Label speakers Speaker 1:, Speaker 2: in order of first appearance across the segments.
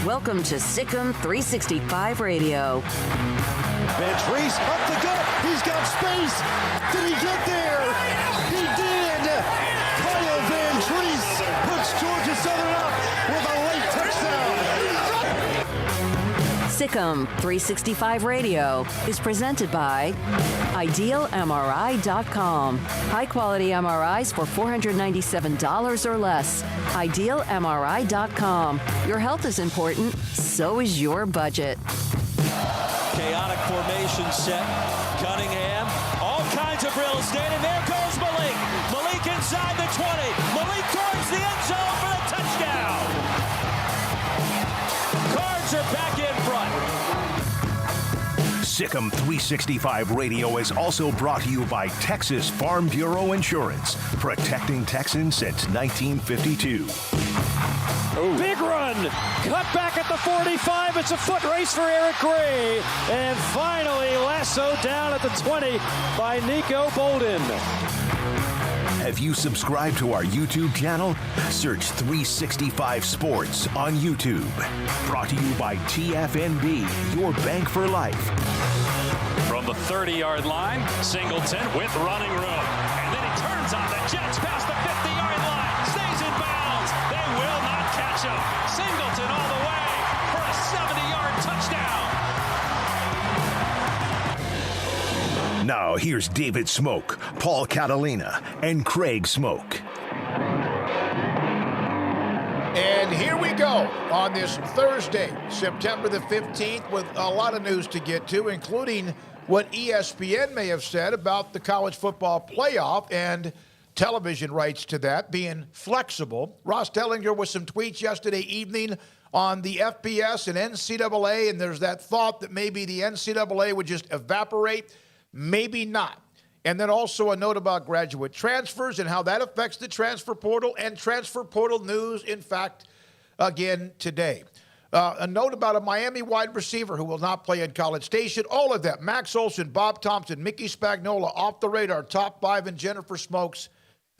Speaker 1: Welcome to Sikkim 365 Radio.
Speaker 2: Van Treese up the gut. He's got space. Did he get there? He did. Kyle Van Treese puts Georgia Southern up with a late touchdown.
Speaker 1: Sikkim 365 Radio is presented by IdealMRI.com. High-quality MRIs for $497 or less. IdealMRI.com. Your health is important, so is your budget.
Speaker 3: Chaotic formation set. Cunningham. All kinds of real estate. And there goes Malik. Malik inside the 20. Malik towards the end zone for the touchdown. Cards are back in front.
Speaker 4: Sikkim 365 Radio is also brought to you by Texas Farm Bureau Insurance, protecting Texans since 1952.
Speaker 5: Ooh. Big run, cut back at the 45. It's a foot race for Eric Gray, and finally lassoed down at the 20 by Nico Bolden.
Speaker 4: Have you subscribed to our YouTube channel? Search 365 Sports on YouTube. Brought to you by TFNB, your bank for life.
Speaker 6: From the 30-yard line, Singleton with running room. And then he turns on the Jets past the 50-yard line. Stays in bounds. They will not catch him. Singleton all the way for a 70-yard touchdown.
Speaker 4: Now here's David Smoak, Paul Catalina, and Craig Smoak.
Speaker 7: And here we go on this Thursday, September the 15th, with a lot of news to get to, including what ESPN may have said about the college football playoff and television rights to that being flexible. Ross Dellinger with some tweets yesterday evening on the FBS and NCAA, and there's that thought that maybe the NCAA would just evaporate. Maybe not. And then also a note about graduate transfers and how that affects the transfer portal, and transfer portal news, in fact, again today. A note about a Miami wide receiver who will not play in College Station. All of that. Max Olson, Bob Thompson, Mickey Spagnola, Off the Radar, Top 5, and Jennifer Smoak's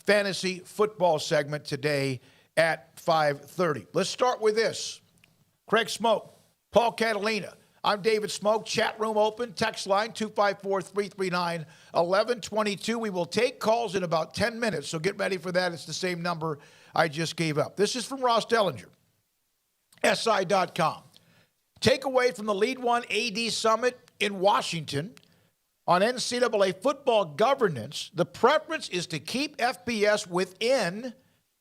Speaker 7: fantasy football segment today at 5:30. Let's start with this. Craig Smoak, Paul Catalina. I'm David Smoak. Chat room open. Text line 254-339-1122. We will take calls in about 10 minutes, so get ready for that. It's the same number I just gave up. This is from Ross Dellinger, SI.com. Takeaway from the Lead One AD Summit in Washington on NCAA football governance. The preference is to keep FBS within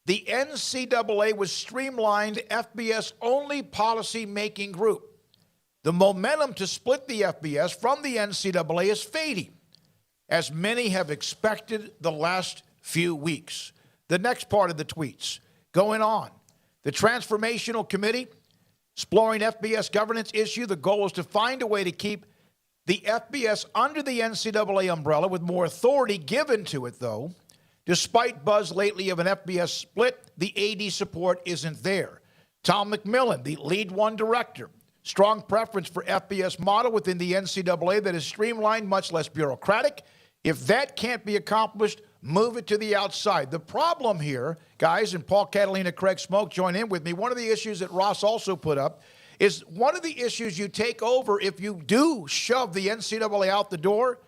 Speaker 7: the NCAA with streamlined FBS-only policy-making group. The momentum to split the FBS from the NCAA is fading, as many have expected the last few weeks. The next part of the tweets going on. The Transformational Committee exploring FBS governance issue. The goal is to find a way to keep the FBS under the NCAA umbrella with more authority given to it, though. Despite buzz lately of an FBS split, the AD support isn't there. Tom McMillan, the Lead One director. Strong preference for FBS model within the NCAA that is streamlined, much less bureaucratic. If that can't be accomplished, move it to the outside. The problem here, guys, and Paul Catalina, Craig Smoak join in with me, one of the issues that Ross also put up is one of the issues you take over if you do shove the NCAA out the door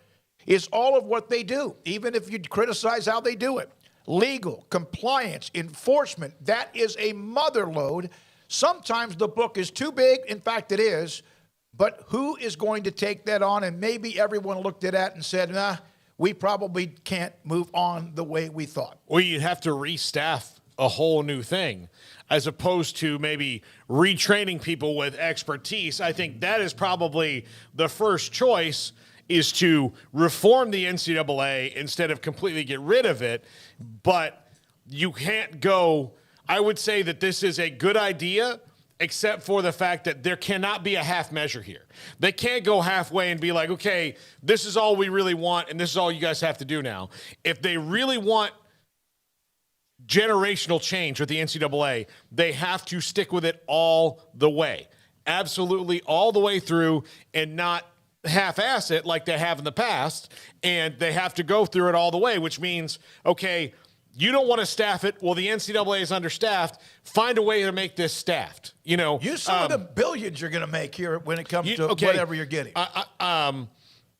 Speaker 7: is all of what they do, even if you criticize how they do it. Legal, compliance, enforcement, that is a mother load. Sometimes the book is too big. In fact, it is. But who is going to take that on? And maybe everyone looked at that and said, nah, we probably can't move on the way we thought.
Speaker 8: Well, you'd have to restaff a whole new thing as opposed to maybe retraining people with expertise. I think that is probably the first choice, is to reform the NCAA instead of completely get rid of it. But you can't go... I would say that this is a good idea, except for the fact that there cannot be a half measure here. They can't go halfway and be like, okay, this is all we really want, and this is all you guys have to do now. If they really want generational change with the NCAA, they have to stick with it all the way. Absolutely all the way through, and not half-ass it like they have in the past. And they have to go through it all the way, which means, okay, you don't want to staff it. Well, the NCAA is understaffed. Find a way to make this staffed. You
Speaker 7: saw the billions you're going to make here when it comes to whatever you're getting.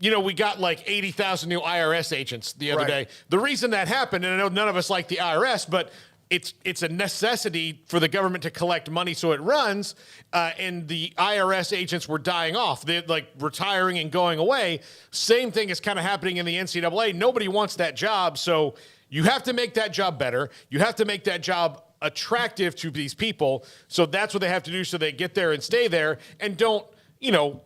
Speaker 8: We got like 80,000 new IRS agents the other day. The reason that happened, and I know none of us like the IRS, but it's a necessity for the government to collect money so it runs, and the IRS agents were dying off. They're like retiring and going away. Same thing is kind of happening in the NCAA. Nobody wants that job, so you have to make that job better. You have to make that job attractive to these people. So that's what they have to do so they get there and stay there and don't,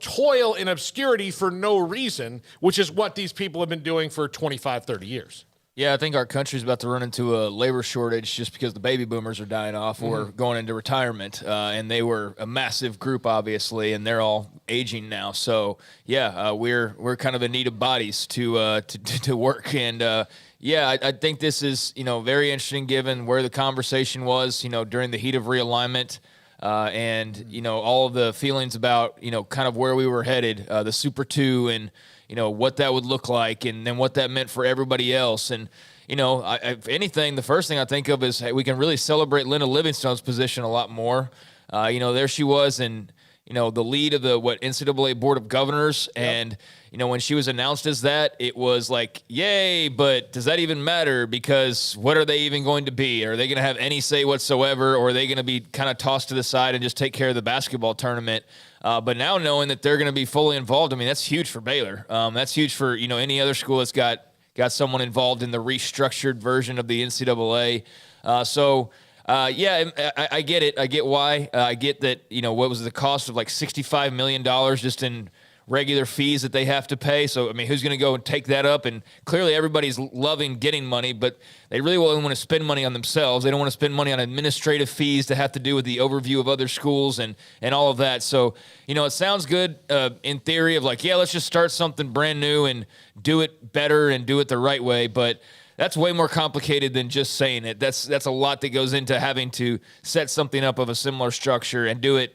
Speaker 8: toil in obscurity for no reason, which is what these people have been doing for 25, 30 years.
Speaker 9: Yeah, I think our country's about to run into a labor shortage just because the baby boomers are dying off or going into retirement. And they were a massive group, obviously, and they're all aging now. So, we're kind of in need of bodies to work. And, I think this is, very interesting given where the conversation was, during the heat of realignment. And all of the feelings about, kind of where we were headed, the Super 2 and, what that would look like and then what that meant for everybody else. And, if anything, the first thing I think of is, hey, we can really celebrate Linda Livingstone's position a lot more. There she was in, the lead of the NCAA Board of Governors. Yep. And, when she was announced as that, it was like, yay, but does that even matter? Because what are they even going to be? Are they going to have any say whatsoever, or are they going to be kind of tossed to the side and just take care of the basketball tournament? But now knowing that they're going to be fully involved, I mean, that's huge for Baylor. That's huge for, any other school that's got someone involved in the restructured version of the NCAA. I get it. I get why. I get that, what was the cost of like $65 million just in regular fees that they have to pay. So, I mean, who's going to go and take that up? And clearly everybody's loving getting money, but they really only want to spend money on themselves. They don't want to spend money on administrative fees that have to do with the overview of other schools and all of that. So, it sounds good in theory of like, let's just start something brand new and do it better and do it the right way. But that's way more complicated than just saying it. That's a lot that goes into having to set something up of a similar structure and do it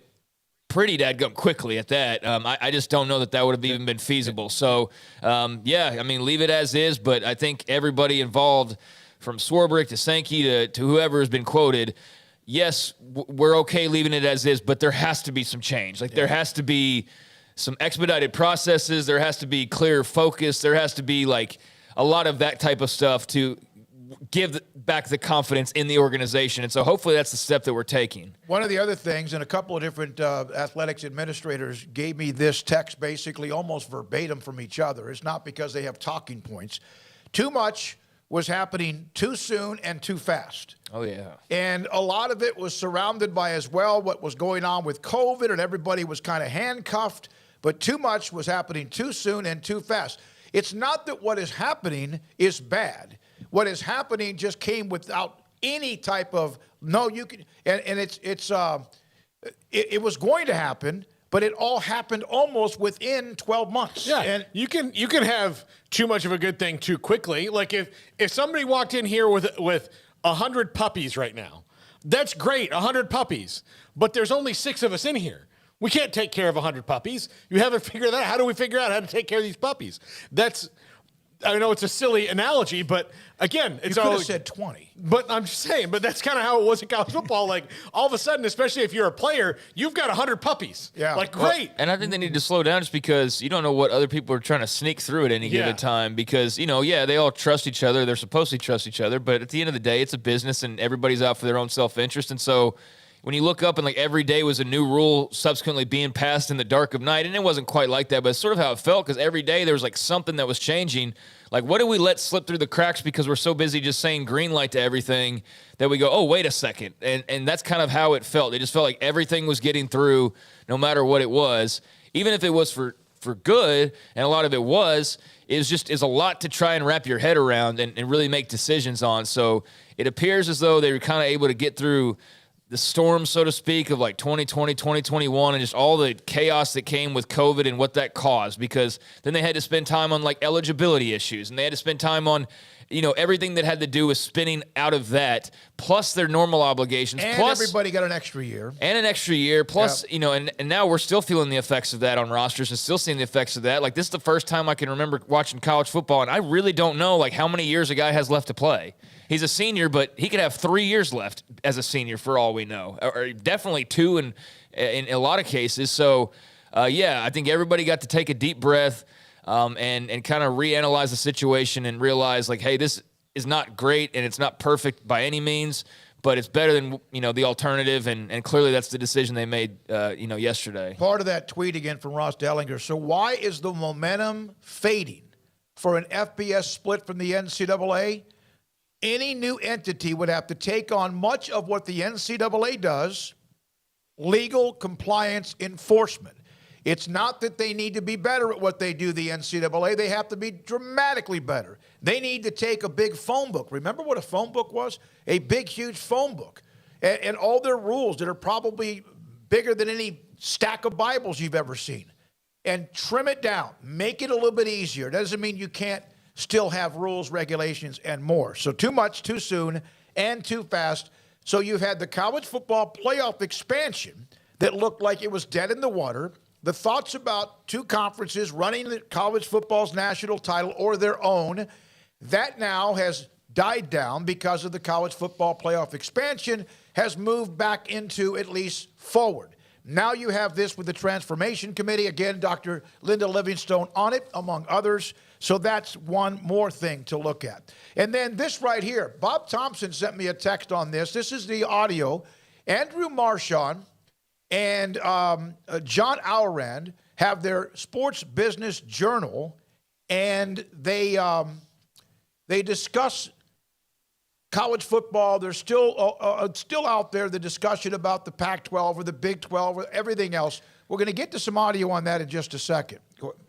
Speaker 9: pretty dadgum quickly at that. I just don't know that would have even been feasible. So, leave it as is, but I think everybody involved from Swarbrick to Sankey to whoever has been quoted, yes, we're okay leaving it as is, but there has to be some change. There has to be some expedited processes. There has to be clear focus. There has to be a lot of that type of stuff to give back the confidence in the organization. And so hopefully that's the step that we're taking.
Speaker 7: One of the other things, and a couple of different athletics administrators gave me this text basically almost verbatim from each other. It's not because they have talking points. Too much was happening too soon and too fast.
Speaker 9: Oh, yeah.
Speaker 7: And a lot of it was surrounded by as well what was going on with COVID, and everybody was kind of handcuffed, but too much was happening too soon and too fast. It's not that what is happening is bad. What is happening just came without any type of it was going to happen, but it all happened almost within 12 months.
Speaker 8: Yeah,
Speaker 7: and
Speaker 8: you can have too much of a good thing too quickly. Like if somebody walked in here with 100 puppies right now, that's great, 100 puppies, but there's only 6 of us in here. We can't take care of 100 puppies. You haven't figured that out. How do we figure out how to take care of these puppies? I know it's a silly analogy, but again, it's
Speaker 7: you could have said 20.
Speaker 8: But I'm just saying, but that's kind of how it was in college football. Like all of a sudden, especially if you're a player, you've got 100 puppies.
Speaker 7: Yeah.
Speaker 8: Great.
Speaker 9: And I think they need to slow down just because you don't know what other people are trying to sneak through at any given time because, they all trust each other. They're supposed to trust each other. But at the end of the day, it's a business and everybody's out for their own self-interest. And so when you look up and every day was a new rule subsequently being passed in the dark of night, and it wasn't quite like that, but it's sort of how it felt because every day there was something that was changing. What did we let slip through the cracks because we're so busy just saying green light to everything that we go, oh, wait a second. And that's kind of how it felt. It just felt like everything was getting through no matter what it was, even if it was for good, and a lot of it was a lot to try and wrap your head around and really make decisions on. So it appears as though they were kind of able to get through the storm, so to speak, of 2020, 2021, and just all the chaos that came with COVID and what that caused, because then they had to spend time on eligibility issues, and they had to spend time on, everything that had to do with spinning out of that, plus their normal obligations.
Speaker 7: And
Speaker 9: plus
Speaker 7: everybody got an extra year.
Speaker 9: And an extra year, plus, and now we're still feeling the effects of that on rosters and still seeing the effects of that. This is the first time I can remember watching college football, and I really don't know, how many years a guy has left to play. he's a senior, but he could have 3 years left as a senior for all we know, or definitely 2 in a lot of cases. So, I think everybody got to take a deep breath and kind of reanalyze the situation and realize, like, hey, this is not great and it's not perfect by any means, but it's better than, the alternative, and clearly that's the decision they made, yesterday.
Speaker 7: Part of that tweet again from Ross Dellinger. So why is the momentum fading for an FBS split from the NCAA? Any new entity would have to take on much of what the NCAA does, legal compliance enforcement. It's not that they need to be better at what they do, the NCAA. They have to be dramatically better. They need to take a big phone book. Remember what a phone book was? A big, huge phone book. And all their rules that are probably bigger than any stack of Bibles you've ever seen. And trim it down. Make it a little bit easier. Doesn't mean you can't still have rules, regulations, and more. So too much, too soon, and too fast. So you've had the college football playoff expansion that looked like it was dead in the water. The thoughts about 2 conferences running the college football's national title or their own, that now has died down because of the college football playoff expansion, has moved back into at least forward. Now you have this with the Transformation Committee. Again, Dr. Linda Livingstone on it, among others. So that's one more thing to look at. And then this right here, Bob Thompson sent me a text on this. This is the audio. Andrew Marchand and John Alrand have their sports business journal, and they discuss college football. There's still out there the discussion about the Pac-12 or the Big 12 or everything else. We're going to get to some audio on that in just a second.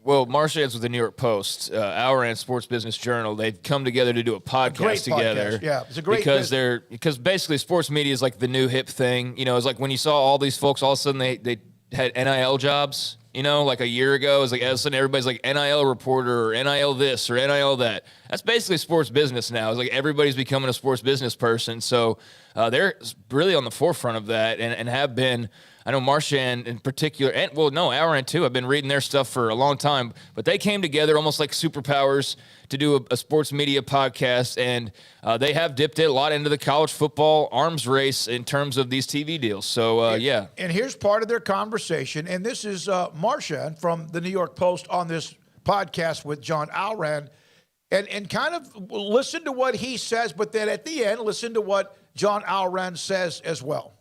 Speaker 9: Well, Marchand's with the New York Post, Alrand Sports Business Journal. They've come together to do a podcast together.
Speaker 7: Yeah, it's a great
Speaker 9: because basically sports media is like the new hip thing. It's like when you saw all these folks, all of a sudden they had NIL jobs. Like a year ago, it's like all of a sudden everybody's like NIL reporter or NIL this or NIL that. That's basically sports business now. It's like everybody's becoming a sports business person. So they're really on the forefront of that and have been. I know Marchand in particular, and Alrand too. I've been reading their stuff for a long time, but they came together almost like superpowers to do a sports media podcast, and they have dipped it a lot into the college football arms race in terms of these TV deals. So,
Speaker 7: And here's part of their conversation, and this is Marchand from the New York Post on this podcast with John Alrand, and kind of listen to what he says, but then at the end, listen to what John Alrand says as well.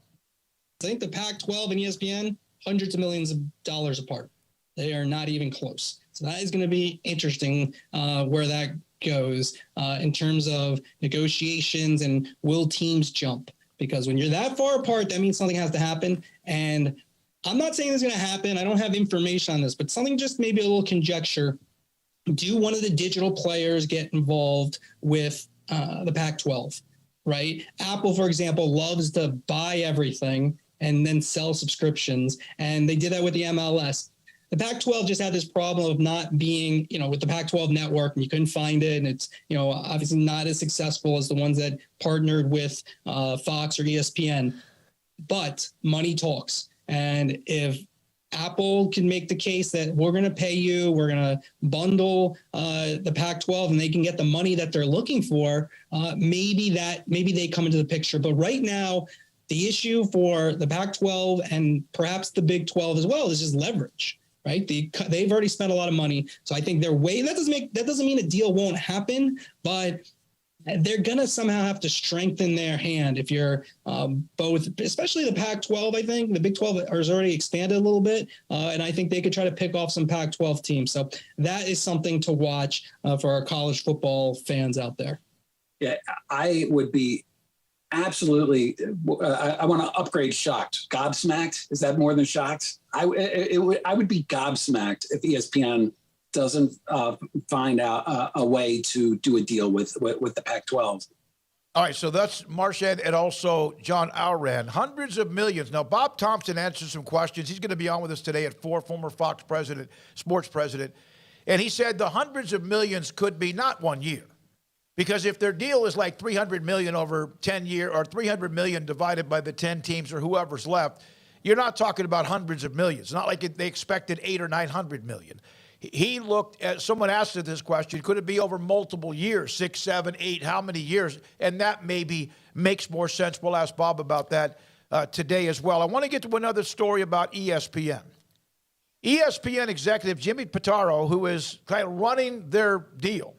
Speaker 10: I think the Pac-12 and ESPN, hundreds of millions of dollars apart. They are not even close. So that is going to be interesting where that goes in terms of negotiations and will teams jump? Because when you're that far apart, that means something has to happen. And I'm not saying it's going to happen. I don't have information on this, but something just maybe a little conjecture. Do one of the digital players get involved with the Pac-12, right? Apple, for example, loves to buy everything and then sell subscriptions. And they did that with the MLS. The Pac-12 just had this problem of not being, with the Pac-12 network, and you couldn't find it. And it's, obviously not as successful as the ones that partnered with Fox or ESPN. But money talks. And if Apple can make the case that we're going to pay you, we're going to bundle the Pac-12, and they can get the money that they're looking for, maybe they come into the picture. But right now, the issue for the Pac-12 and perhaps the Big 12 as well is just leverage, right? They've already spent a lot of money. So I think that doesn't mean a deal won't happen, but they're going to somehow have to strengthen their hand if you're both, especially the Pac-12, I think. The Big 12 has already expanded a little bit, and I think they could try to pick off some Pac-12 teams. So that is something to watch for our college football fans out there.
Speaker 11: Yeah, I would be absolutely, I want to upgrade shocked. Gobsmacked? Is that more than shocked? I would be gobsmacked if ESPN doesn't find out a way to do a deal with the Pac-12.
Speaker 7: All right, so that's Marchand and also John Alrand. Hundreds of millions. Now, Bob Thompson answered some questions. He's going to be on with us today at 4, former Fox president, sports president. And he said the hundreds of millions could be not 1 year. Because if their deal is like $300 million over 10 years or $300 million divided by the 10 teams or whoever's left, you're not talking about hundreds of millions. It's not like they expected 800 or 900 million. he looked at, someone asked us this question, could it be over multiple years, 6, 7, 8, how many years? And that maybe makes more sense. We'll ask Bob about that today as well. I want to get to another story about ESPN. ESPN executive Jimmy Pitaro, who is kind of running their deal,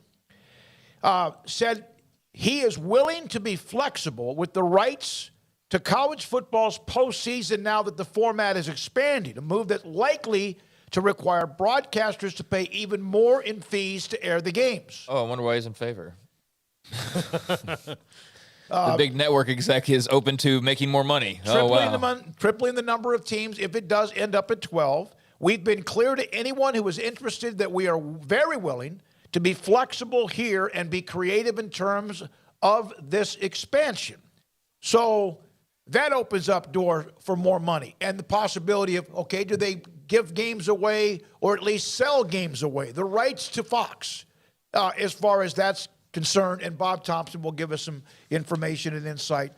Speaker 7: said he is willing to be flexible with the rights to college football's postseason now that the format is expanding, a move that's likely to require broadcasters to pay even more in fees to air the games.
Speaker 9: Oh, I wonder why he's in favor. The big network exec is open to making more money.
Speaker 7: Tripling the number of teams if it does end up at 12. We've been clear to anyone who is interested that we are very willing to be flexible here and be creative in terms of this expansion. So that opens up door for more money and the possibility of, okay, do they give games away or at least sell games away? The rights to Fox, as far as that's concerned, and Bob Thompson will give us some information and insight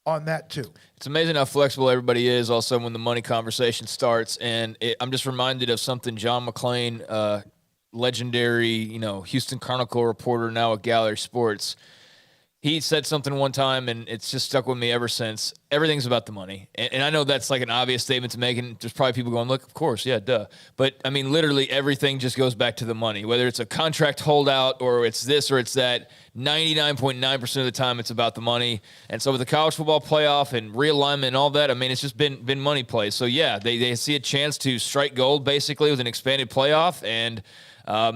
Speaker 7: on that too.
Speaker 9: It's amazing how flexible everybody is also when the money conversation starts. And I'm just reminded of something John McClain, legendary, Houston Chronicle reporter now at Gallery Sports. He said something one time, and it's just stuck with me ever since. Everything's about the money. And I know that's like an obvious statement to make, and there's probably people going, look, of course, yeah, duh. But, I mean, literally everything just goes back to the money. Whether it's a contract holdout or it's this or it's that, 99.9% of the time it's about the money. And so with the college football playoff and realignment and all that, I mean, it's just been money plays. So, yeah, they see a chance to strike gold, basically, with an expanded playoff, and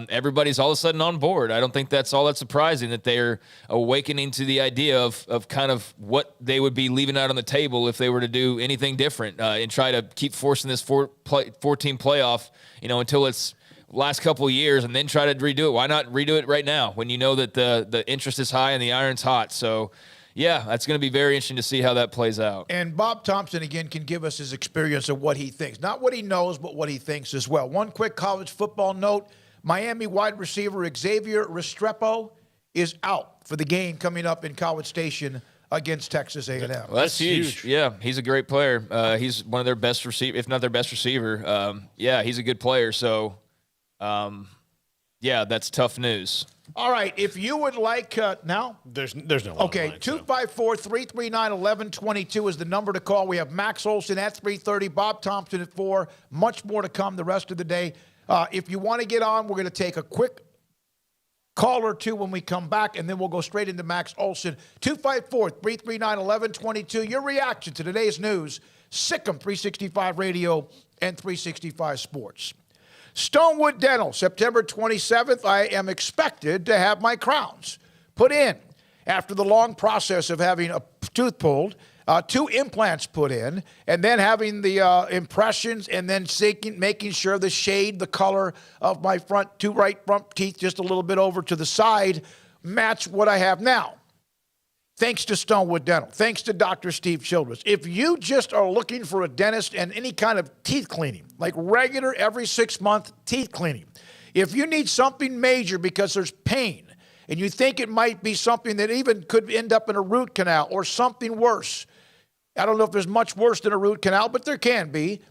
Speaker 9: everybody's all of a sudden on board. I don't think that's all that surprising that they're awakening to the idea of kind of what they would be leaving out on the table if they were to do anything different and try to keep forcing this 4-team playoff, until it's last couple of years and then try to redo it. Why not redo it right now when you know that the interest is high and the iron's hot? So, yeah, that's going to be very interesting to see how that plays out.
Speaker 7: And Bob Thompson, again, can give us his experience of what he thinks. Not what he knows, but what he thinks as well. One quick college football note. Miami wide receiver Xavier Restrepo is out for the game coming up in College Station against Texas A&M.
Speaker 9: Well, that's huge. Yeah, he's a great player. He's one of their best receiver, if not their best receiver. Yeah, he's a good player. So, yeah, that's tough news.
Speaker 7: All right, if you would like now.
Speaker 8: There's no
Speaker 7: Okay, 254-339-1122 is the number to call. We have Max Olson at 3:30, Bob Thompson at 4. Much more to come the rest of the day. If you want to get on, we're going to take a quick call or two when we come back, and then we'll go straight into Max Olson. 254-339-1122. Your reaction to today's news, Sikkim 365 Radio and 365 Sports. Stonewood Dental, September 27th, I am expected to have my crowns put in. After the long process of having a tooth pulled, 2 implants put in, and then having the impressions, and then making sure the shade, the color of my two right front teeth just a little bit over to the side match what I have now. Thanks to Stonewood Dental. Thanks to Dr. Steve Childress. If you just are looking for a dentist and any kind of teeth cleaning, like regular every 6-month teeth cleaning, if you need something major because there's pain, and you think it might be something that even could end up in a root canal or something worse, I don't know if there's much worse than a root canal, but there can be.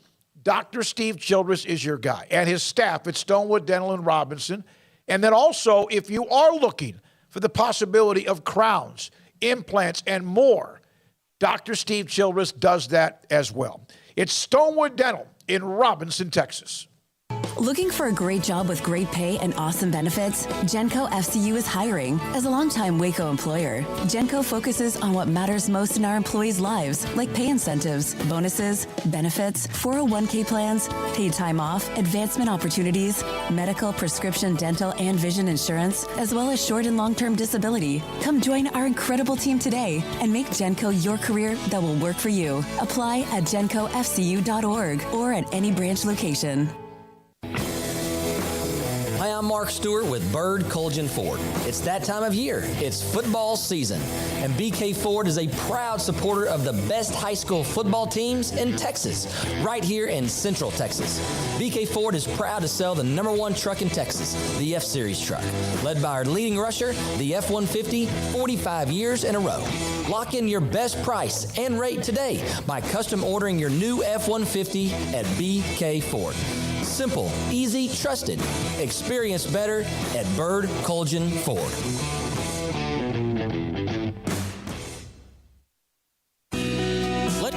Speaker 7: Dr. Steve Childress is your guy, and his staff at Stonewood Dental in Robinson. And then also, if you are looking for the possibility of crowns, implants, and more, Dr. Steve Childress does that as well. It's Stonewood Dental in Robinson, Texas.
Speaker 12: Looking for a great job with great pay and awesome benefits? Genco FCU is hiring. As a longtime Waco employer, Genco focuses on what matters most in our employees' lives, like pay incentives, bonuses, benefits, 401k plans, paid time off, advancement opportunities, medical, prescription, dental, and vision insurance, as well as short and long-term disability. Come join our incredible team today and make Genco your career that will work for you. Apply at gencofcu.org or at any branch location.
Speaker 13: Hi, I'm Mark Stewart with Bird Colgan Ford. It's that time of year. It's football season, and BK Ford is a proud supporter of the best high school football teams in Texas, right here in Central Texas. BK Ford is proud to sell the #1 truck in Texas, the F-Series truck, led by our leading rusher, the F-150, 45 years in a row. Lock in your best price and rate today by custom ordering your new F-150 at BK Ford. Simple, easy, trusted. Experience better at Bird Colgin Ford.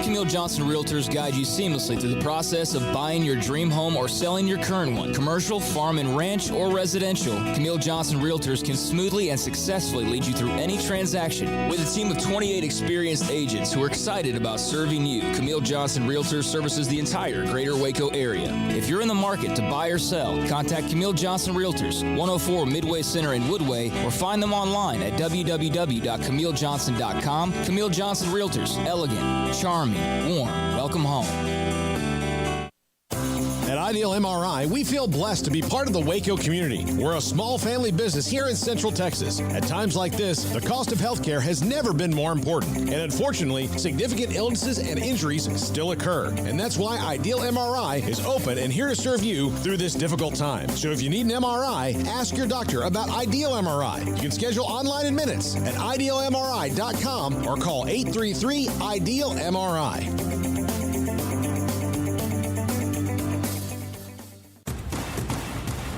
Speaker 13: Camille Johnson Realtors guide you seamlessly through the process of buying your dream home or selling your current one. Commercial, farm and ranch, or residential, Camille Johnson Realtors can smoothly and successfully lead you through any transaction. With a team of 28 experienced agents who are excited about serving you, Camille Johnson Realtors services the entire greater Waco area. If you're in the market to buy or sell, contact Camille Johnson Realtors, 104 Midway Center in Woodway, or find them online at www.camillejohnson.com. Camille Johnson Realtors, elegant, charming, warm. Welcome home.
Speaker 14: At Ideal MRI, we feel blessed to be part of the Waco community. We're a small family business here in Central Texas. At times like this, the cost of healthcare has never been more important. And unfortunately, significant illnesses and injuries still occur. And that's why Ideal MRI is open and here to serve you through this difficult time. So if you need an MRI, ask your doctor about Ideal MRI. You can schedule online in minutes at idealmri.com or call 833-IDEAL-MRI.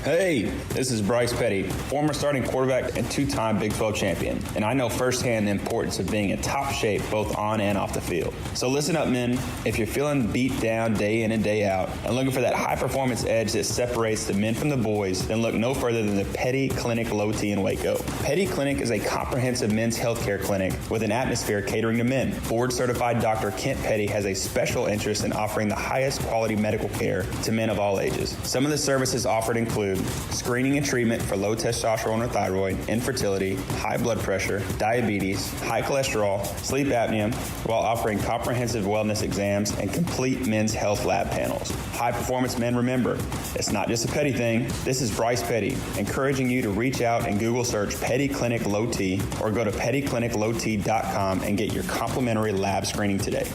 Speaker 15: Hey, this is Bryce Petty, former starting quarterback and two-time Big 12 champion, and I know firsthand the importance of being in top shape both on and off the field. So listen up, men. If you're feeling beat down day in and day out and looking for that high-performance edge that separates the men from the boys, then look no further than the Petty Clinic Low T in Waco. Petty Clinic is a comprehensive men's healthcare clinic with an atmosphere catering to men. Board-certified Dr. Kent Petty has a special interest in offering the highest quality medical care to men of all ages. Some of the services offered include screening and treatment for low testosterone or thyroid, infertility, high blood pressure, diabetes, high cholesterol, sleep apnea, while offering comprehensive wellness exams and complete men's health lab panels. High performance men, remember, it's not just a Petty thing. This is Bryce Petty, encouraging you to reach out and Google search Petty Clinic Low T or go to pettycliniclowt.com and get your complimentary lab screening today.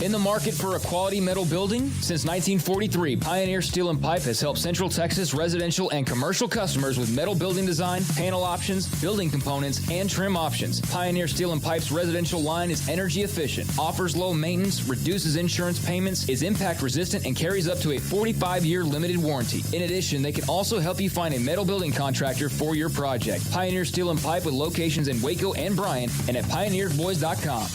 Speaker 9: In the market for a quality metal building? Since 1943, Pioneer Steel and Pipe has helped Central Texas residential and commercial customers with metal building design, panel options, building components, and trim options. Pioneer Steel and Pipe's residential line is energy efficient, offers low maintenance, reduces insurance payments, is impact resistant, and carries up to a 45-year limited warranty. In addition, they can also help you find a metal building contractor for your project. Pioneer Steel and Pipe with locations in Waco and Bryan and at pioneersboys.com.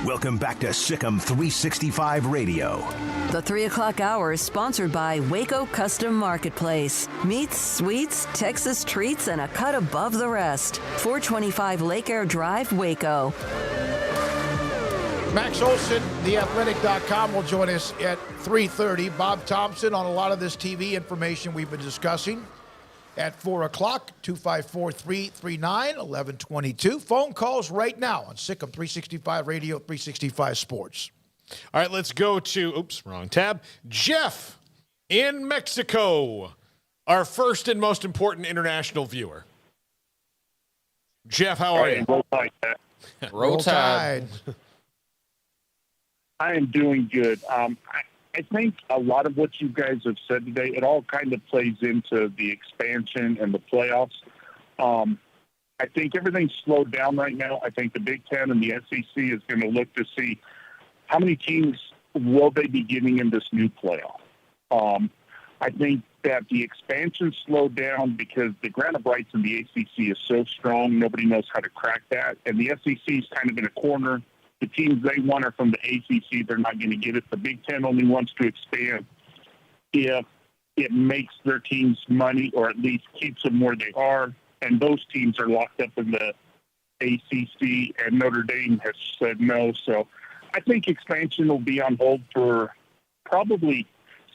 Speaker 4: Welcome back to Sikkim 365 Radio.
Speaker 1: The 3 o'clock hour is sponsored by Waco Custom Marketplace. Meats, sweets, Texas treats, and a cut above the rest. 425 Lake Air Drive, Waco.
Speaker 7: Max Olson, theathletic.com, will join us at 3:30. Bob Thompson on a lot of this TV information we've been discussing. At 4 o'clock, 254-339-1122. Phone calls right now on Sikkim 365 Radio, 365 Sports.
Speaker 8: All right, let's go to, wrong tab. Jeff in Mexico, our first and most important international viewer. Jeff, how are you?
Speaker 16: Roll Tide.
Speaker 9: Roll Tide.
Speaker 16: I am doing good. I think a lot of what you guys have said today, it all kind of plays into the expansion and the playoffs. I think everything's slowed down right now. I think the Big Ten and the SEC is going to look to see how many teams will they be getting in this new playoff. I think that the expansion slowed down because the grant of rights in the ACC is so strong, nobody knows how to crack that. And the SEC is kind of in a corner. The teams they want are from the ACC. They're not going to get it. The Big Ten only wants to expand if it makes their teams money or at least keeps them where they are. And those teams are locked up in the ACC, and Notre Dame has said no. So I think expansion will be on hold for probably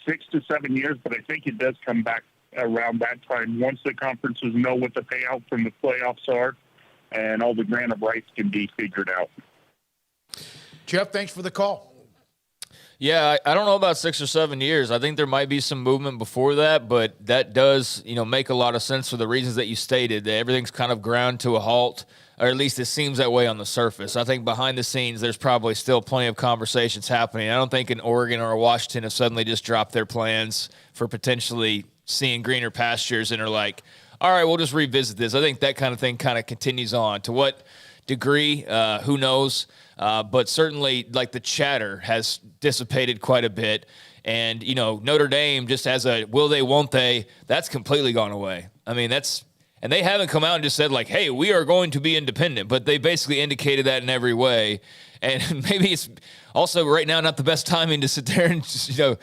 Speaker 16: 6 to 7 years, but I think it does come back around that time once the conferences know what the payout from the playoffs are and all the grant of rights can be figured out.
Speaker 7: Jeff, thanks for the call.
Speaker 9: Yeah, I don't know about 6 or 7 years. I think there might be some movement before that, but that does, make a lot of sense for the reasons that you stated, that everything's kind of ground to a halt, or at least it seems that way on the surface. I think behind the scenes, there's probably still plenty of conversations happening. I don't think an Oregon or a Washington have suddenly just dropped their plans for potentially seeing greener pastures and are like, all right, we'll just revisit this. I think that kind of thing kind of continues on. To what degree, who knows? But certainly, like, the chatter has dissipated quite a bit. And, you know, Notre Dame just has a will they, won't they, that's completely gone away. I mean, and they haven't come out and just said, like, hey, we are going to be independent, but they basically indicated that in every way. And maybe it's also right now not the best timing to sit there and just, you know,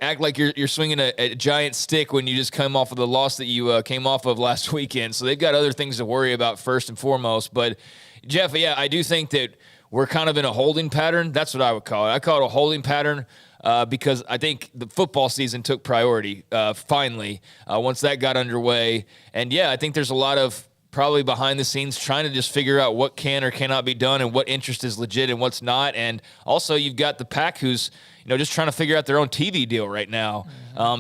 Speaker 9: act like you're swinging a giant stick when you just come off of the loss that you came off of last weekend. So they've got other things to worry about first and foremost. But, Jeff, yeah, I do think that we're kind of in a holding pattern. That's what I would call it. I call it a holding pattern. Because I think the football season took priority finally once that got underway. And, yeah, I think there's a lot of probably behind the scenes trying to just figure out what can or cannot be done and what interest is legit and what's not. And also you've got the Pac who's, you know, just trying to figure out their own TV deal right now.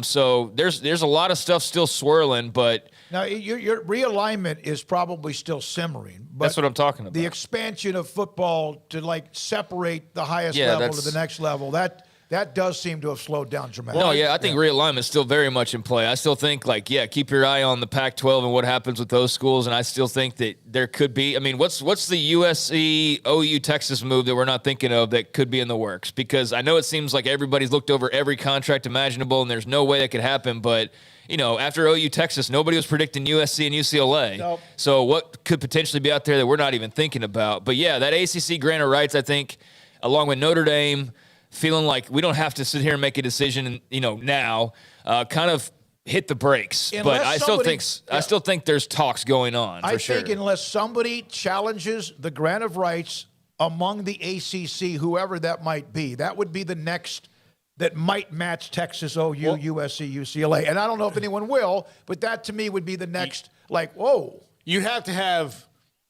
Speaker 9: So there's a lot of stuff still swirling, but
Speaker 7: now your realignment is probably still simmering. But
Speaker 9: that's what I'm talking about.
Speaker 7: The expansion of football to, like, separate the highest level to the next level, that does seem to have slowed down dramatically.
Speaker 9: No, yeah, I think realignment is still very much in play. I still think, like, yeah, keep your eye on the Pac-12 and what happens with those schools, and I still think that there could be – I mean, what's the USC, OU, Texas move that we're not thinking of that could be in the works? Because I know it seems like everybody's looked over every contract imaginable, and there's no way that could happen, but – you know, after OU, Texas, nobody was predicting USC and UCLA.
Speaker 7: Nope.
Speaker 9: So what could potentially be out there that we're not even thinking about? But, yeah, that ACC grant of rights, I think, along with Notre Dame – feeling like we don't have to sit here and make a decision, you know, now, kind of hit the brakes. But I still think there's talks going on.
Speaker 7: I think unless somebody challenges the grant of rights among the ACC, whoever that might be, that would be the next that might match Texas, OU, USC, UCLA. And I don't know if anyone will, but that to me would be the next, like, whoa.
Speaker 8: You'd have to have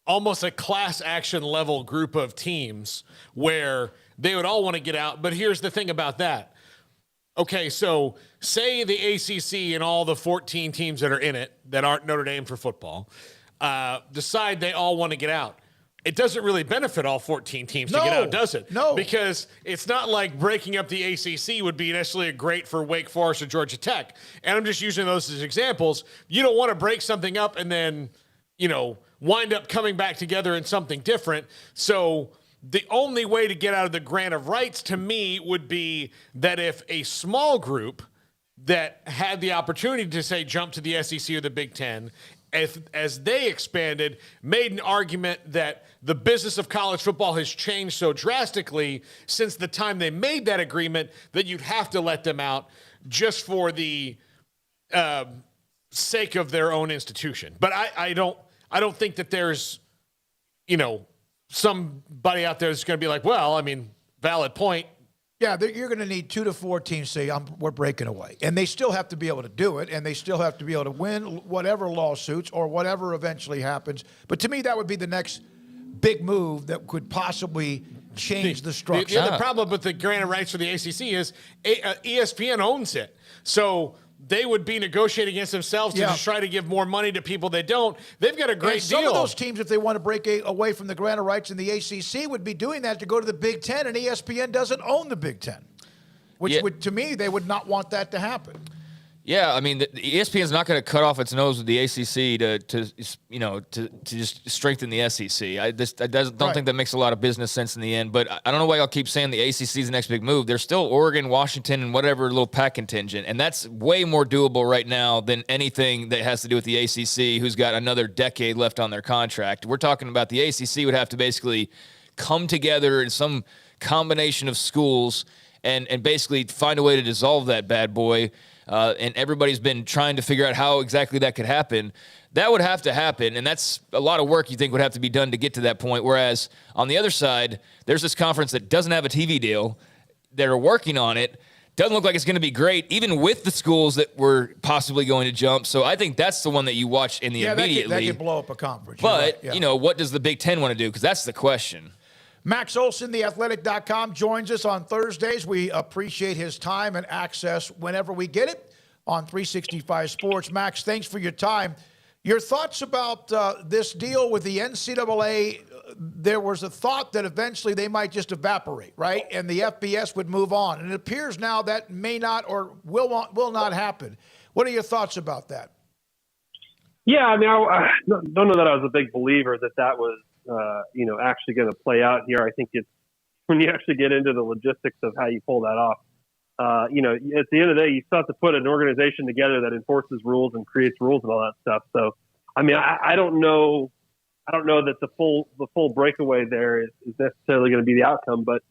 Speaker 8: almost a class action level group of teams where they would all want to get out. But here's the thing about that. Okay, so say the ACC and all the 14 teams that are in it that aren't Notre Dame for football decide they all want to get out. It doesn't really benefit all 14 teams to get out, does it?
Speaker 7: No.
Speaker 8: Because it's not like breaking up the ACC would be necessarily great for Wake Forest or Georgia Tech. And I'm just using those as examples. You don't want to break something up and then, you know, wind up coming back together in something different. So the only way to get out of the grant of rights to me would be that if a small group that had the opportunity to, say, jump to the SEC or the Big Ten, as they expanded, made an argument that the business of college football has changed so drastically since the time they made that agreement that you'd have to let them out just for the sake of their own institution. But I don't think that there's, you know, somebody out there that's going to be like, well, I mean, valid point.
Speaker 7: Yeah, you're going to need 2 to 4 teams say, we're breaking away. And they still have to be able to do it, and they still have to be able to win whatever lawsuits or whatever eventually happens. But to me, that would be the next big move that could possibly change the structure.
Speaker 8: The problem with the grant of rights for the ACC is ESPN owns it. So they would be negotiating against themselves to just try to give more money to people they don't. They've got a great deal.
Speaker 7: Some of those teams, if they want to break away from the grant of rights in the ACC, would be doing that to go to the Big Ten, and ESPN doesn't own the Big Ten, which would, to me, they would not want that to happen.
Speaker 9: Yeah, I mean, the ESPN's not going to cut off its nose with the ACC to just strengthen the SEC. I don't think that makes a lot of business sense in the end. But I don't know why I'll keep saying the ACC's the next big move. There's still Oregon, Washington, and whatever little Pac contingent, and that's way more doable right now than anything that has to do with the ACC, who's got another decade left on their contract. We're talking about the ACC would have to basically come together in some combination of schools and basically find a way to dissolve that bad boy. And everybody's been trying to figure out how exactly that could happen. That would have to happen, and that's a lot of work you think would have to be done to get to that point. Whereas on the other side, there's this conference that doesn't have a TV deal. They're working on it. Doesn't look like it's going to be great, even with the schools that were possibly going to jump. So I think that's the one that you watch in the immediately.
Speaker 7: That could blow up a conference.
Speaker 9: But, what does the Big Ten want to do? Because that's the question.
Speaker 7: Max Olson, theathletic.com, joins us on Thursdays. We appreciate his time and access whenever we get it on 365 Sports. Max, thanks for your time. Your thoughts about this deal with the NCAA? There was a thought that eventually they might just evaporate, right? And the FBS would move on. And it appears now that may not or will not happen. What are your thoughts about that?
Speaker 17: Yeah, I mean, I don't know that I was a big believer that was, actually going to play out here. I think it's when you actually get into the logistics of how you pull that off. At the end of the day, you still have to put an organization together that enforces rules and creates rules and all that stuff. So, I mean, I don't know that the full breakaway there is necessarily going to be the outcome, but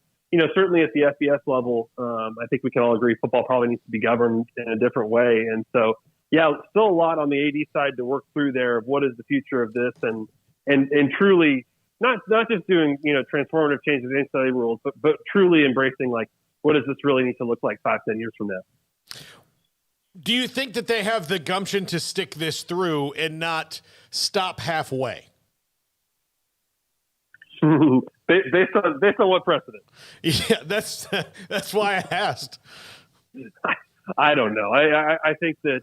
Speaker 17: certainly at the FBS level, I think we can all agree football probably needs to be governed in a different way. And so, yeah, still a lot on the AD side to work through there of what is the future of this and truly not just doing, transformative changes in NCAA rules, but truly embracing like, what does this really need to look like 5-10 years from now?
Speaker 8: Do you think that they have the gumption to stick this through and not stop halfway?
Speaker 17: Based on what precedent?
Speaker 8: Yeah, that's why I asked.
Speaker 17: I don't know. I think that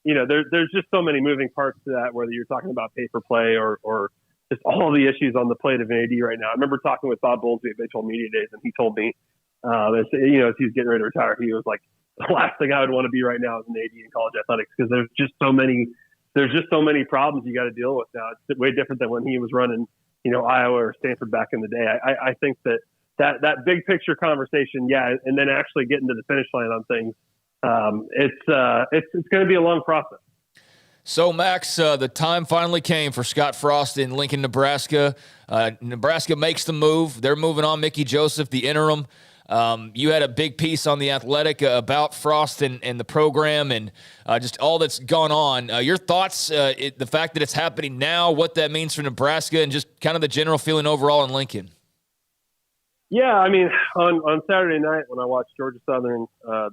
Speaker 17: there's just so many moving parts to that. Whether you're talking about pay for play or just all the issues on the plate of an AD right now. I remember talking with Bob Bowlesby at Baseball Media Days, and he told me, as he's getting ready to retire, he was like, the last thing I would want to be right now is an AD in college athletics because there's just so many problems you got to deal with now. It's way different than when he was running, Iowa or Stanford back in the day. I think that big picture conversation, yeah, and then actually getting to the finish line on things, it's going to be a long process.
Speaker 9: So, Max, the time finally came for Scott Frost in Lincoln, Nebraska. Nebraska makes the move. They're moving on Mickey Joseph, the interim. You had a big piece on The Athletic about Frost and the program and just all that's gone on. Your thoughts, the fact that it's happening now, what that means for Nebraska, and just kind of the general feeling overall in Lincoln?
Speaker 17: Yeah, I mean, on Saturday night when I watched Georgia Southern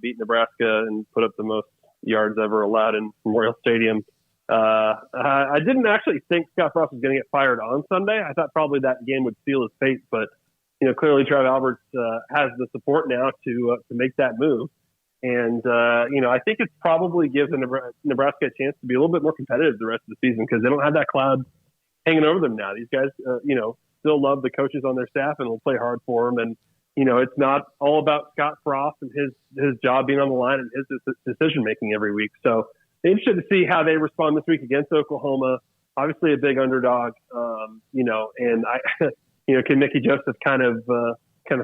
Speaker 17: beat Nebraska and put up the most yards ever allowed in Memorial Stadium, I didn't actually think Scott Frost was going to get fired on Sunday. I thought probably that game would seal his fate, but clearly Trev Alberts has the support now to make that move. And, I think it probably gives Nebraska a chance to be a little bit more competitive the rest of the season because they don't have that cloud hanging over them now. These guys, still love the coaches on their staff and will play hard for them. And, it's not all about Scott Frost and his job being on the line and his decision-making every week. So interested to see how they respond this week against Oklahoma. Obviously a big underdog, and can Mickey Joseph kind of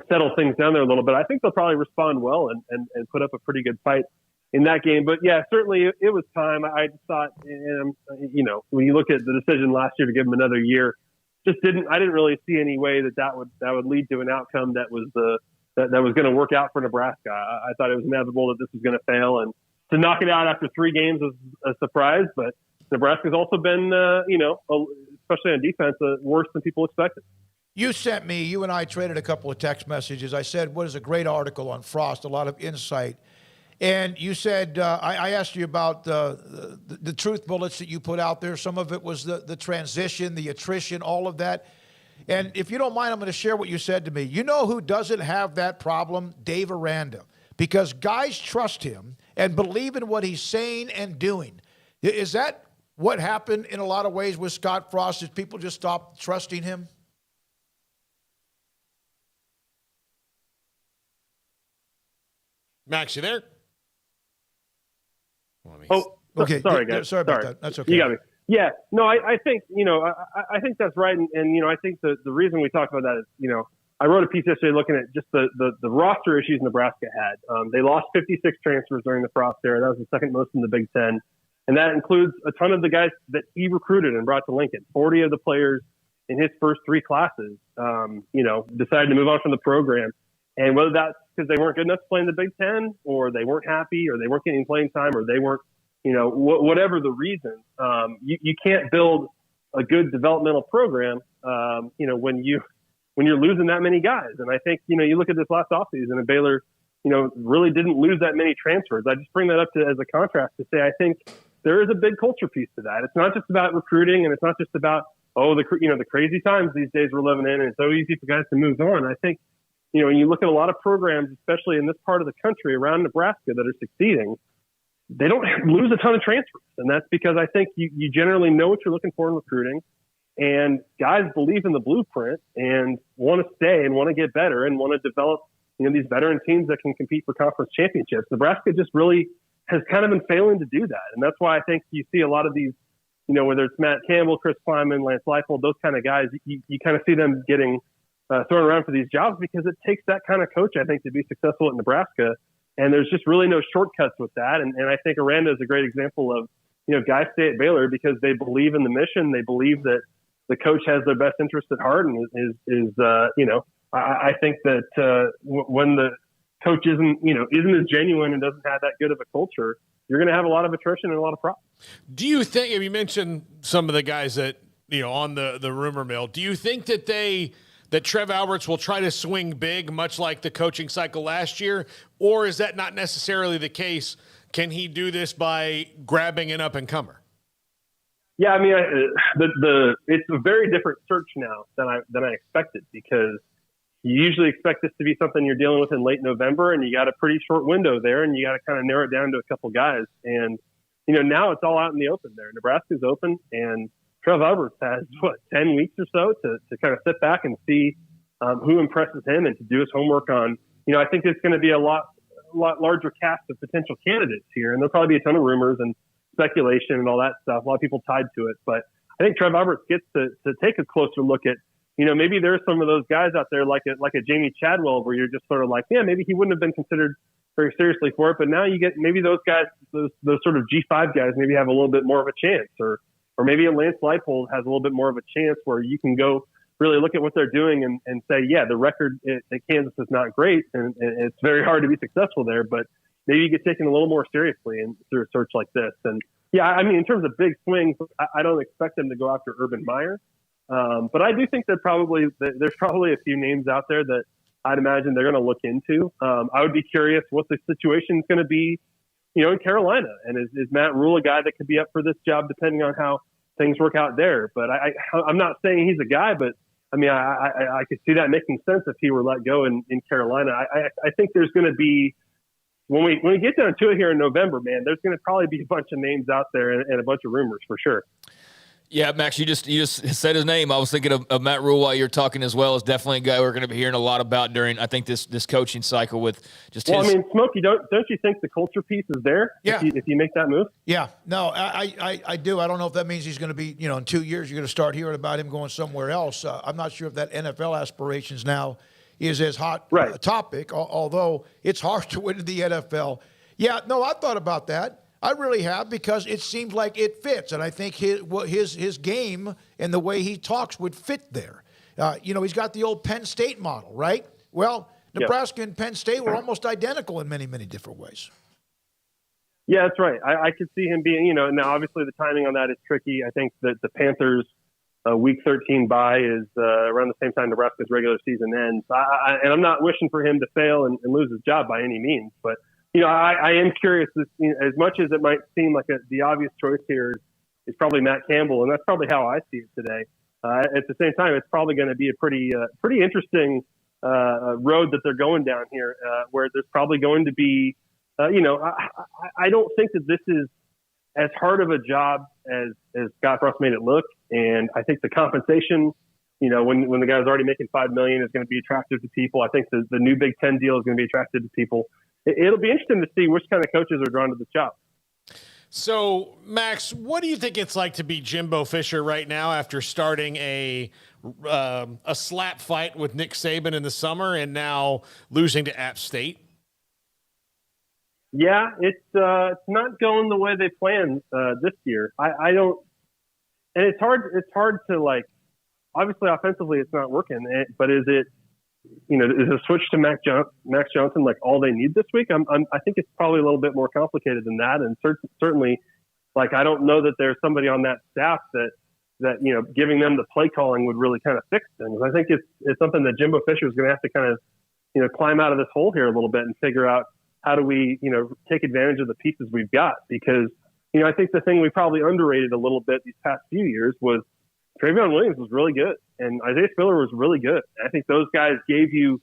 Speaker 17: settle things down there a little bit? I think they'll probably respond well and put up a pretty good fight in that game. But yeah, certainly it was time. I just thought, when you look at the decision last year to give him another year, I didn't really see any way that would lead to an outcome that was going to work out for Nebraska. I thought it was inevitable that this was going to fail, and to knock it out after 3 games was a surprise. But Nebraska's also been, especially on defense, worse than people expected.
Speaker 7: You and I traded a couple of text messages. I said, what is a great article on Frost, a lot of insight. And you said, I asked you about the truth bullets that you put out there. Some of it was the transition, the attrition, all of that. And if you don't mind, I'm going to share what you said to me. You know who doesn't have that problem? Dave Aranda. Because guys trust him and believe in what he's saying and doing. Is that what happened in a lot of ways with Scott Frost? Did people just stop trusting him?
Speaker 8: Max, you there?
Speaker 17: Okay. Sorry, guys.
Speaker 7: Sorry about that. That's okay.
Speaker 17: You got me. Yeah. No, I think, I think that's right. And I think the reason we talked about that is, I wrote a piece yesterday looking at just the roster issues Nebraska had. They lost 56 transfers during the Frost era. That was the second most in the Big Ten. And that includes a ton of the guys that he recruited and brought to Lincoln. 40 of the players in his first 3 classes, decided to move on from the program. And whether that's because they weren't good enough to play in the Big Ten, or they weren't happy, or they weren't getting playing time, or they weren't, whatever the reason, you can't build a good developmental program, when you're losing that many guys. And I think, you look at this last offseason and Baylor, really didn't lose that many transfers. I just bring that up as a contrast to say, I think there is a big culture piece to that. It's not just about recruiting, and it's not just about, the crazy times these days we're living in, and it's so easy for guys to move on. I think, when you look at a lot of programs, especially in this part of the country around Nebraska that are succeeding, they don't lose a ton of transfers. And that's because I think you generally know what you're looking for in recruiting, and guys believe in the blueprint and want to stay and want to get better and want to develop, these veteran teams that can compete for conference championships. Nebraska just really has kind of been failing to do that. And that's why I think you see a lot of these whether it's Matt Campbell, Chris Kleiman, Lance Leipold, those kind of guys, you kind of see them getting thrown around for these jobs because it takes that kind of coach, I think, to be successful at Nebraska. And there's just really no shortcuts with that. And I think Aranda is a great example of, guys stay at Baylor because they believe in the mission. They believe that the coach has their best interest at heart and I think that when the coach isn't as genuine and doesn't have that good of a culture, you're going to have a lot of attrition and a lot of problems.
Speaker 8: Do you think, if you mentioned some of the guys that, on the rumor mill, do you think that that Trev Alberts will try to swing big, much like the coaching cycle last year? Or is that not necessarily the case? Can he do this by grabbing an up-and-comer?
Speaker 17: Yeah, I mean, it's a very different search now than I expected, because you usually expect this to be something you're dealing with in late November, and you got a pretty short window there, and you got to kind of narrow it down to a couple guys. And, now it's all out in the open there. Nebraska's open, and Trev Alberts has, 10 weeks or so to kind of sit back and see who impresses him and to do his homework on. I think it's going to be a lot larger cast of potential candidates here, and there'll probably be a ton of rumors and speculation and all that stuff. A lot of people tied to it, but I think Trev Alberts gets to take a closer look at, maybe there's some of those guys out there like a Jamie Chadwell, where you're just sort of like, yeah, maybe he wouldn't have been considered very seriously for it, but now you get maybe those guys, those sort of G5 guys, maybe have a little bit more of a chance, or maybe a Lance Leipold has a little bit more of a chance where you can go really look at what they're doing and say, yeah, the record at Kansas is not great, and it's very hard to be successful there, but maybe you get taken a little more seriously through a search like this. And yeah, I mean, in terms of big swings, I don't expect them to go after Urban Meyer. But I do think there's probably a few names out there that I'd imagine they're going to look into. I would be curious what the situation is going to be, in Carolina. And is Matt Rule a guy that could be up for this job depending on how things work out there? But I'm not saying he's a guy, but I mean, I could see that making sense if he were let go in Carolina. I think there's going to be, when we get down to it here in November, man, there's going to probably be a bunch of names out there and a bunch of rumors for sure.
Speaker 9: Yeah, Max, you just said his name. I was thinking of Matt Rule while you're talking as well. Is definitely a guy we're going to be hearing a lot about during, I think, this coaching cycle with just his.
Speaker 17: Well, I mean, Smokey, don't you think the culture piece is there?
Speaker 7: Yeah.
Speaker 17: If you make that move?
Speaker 7: Yeah. No, I do. I don't know if that means he's going to be, in 2 years you're going to start hearing about him going somewhere else. I'm not sure if that NFL aspirations now is as hot a topic, although it's hard to win in the NFL. Yeah, no, I thought about that. I really have, because it seems like it fits, and I think his game and the way he talks would fit there. He's got the old Penn State model, right? Well, Nebraska and Penn State were almost identical in many, many different ways.
Speaker 17: Yeah, that's right. I could see him being, now obviously the timing on that is tricky. I think that the Panthers' Week 13 bye is around the same time Nebraska's regular season ends. And I'm not wishing for him to fail and lose his job by any means, but I am curious. As much as it might seem like the obvious choice here is probably Matt Campbell, and that's probably how I see it today. At the same time, it's probably going to be a pretty interesting road that they're going down here, where there's probably going to be, I don't think that this is as hard of a job as Scott Frost made it look, and I think the compensation, when the guy's already making $5 million, is going to be attractive to people. I think the new Big Ten deal is going to be attractive to people. It'll be interesting to see which kind of coaches are drawn to the job.
Speaker 8: So, Max, what do you think it's like to be Jimbo Fisher right now after starting a slap fight with Nick Saban in the summer and now losing to App State?
Speaker 17: Yeah, it's not going the way they planned this year. I don't, and it's hard to obviously offensively it's not working, but is it? Is a switch to Max Johnson like all they need this week? I think it's probably a little bit more complicated than that, and certainly, I don't know that there's somebody on that staff that giving them the play calling would really kind of fix things. I think it's something that Jimbo Fisher is going to have to kind of climb out of this hole here a little bit and figure out how do we take advantage of the pieces we've got, because I think the thing we probably underrated a little bit these past few years was Travion Williams was really good, and Isaiah Spiller was really good. I think those guys gave you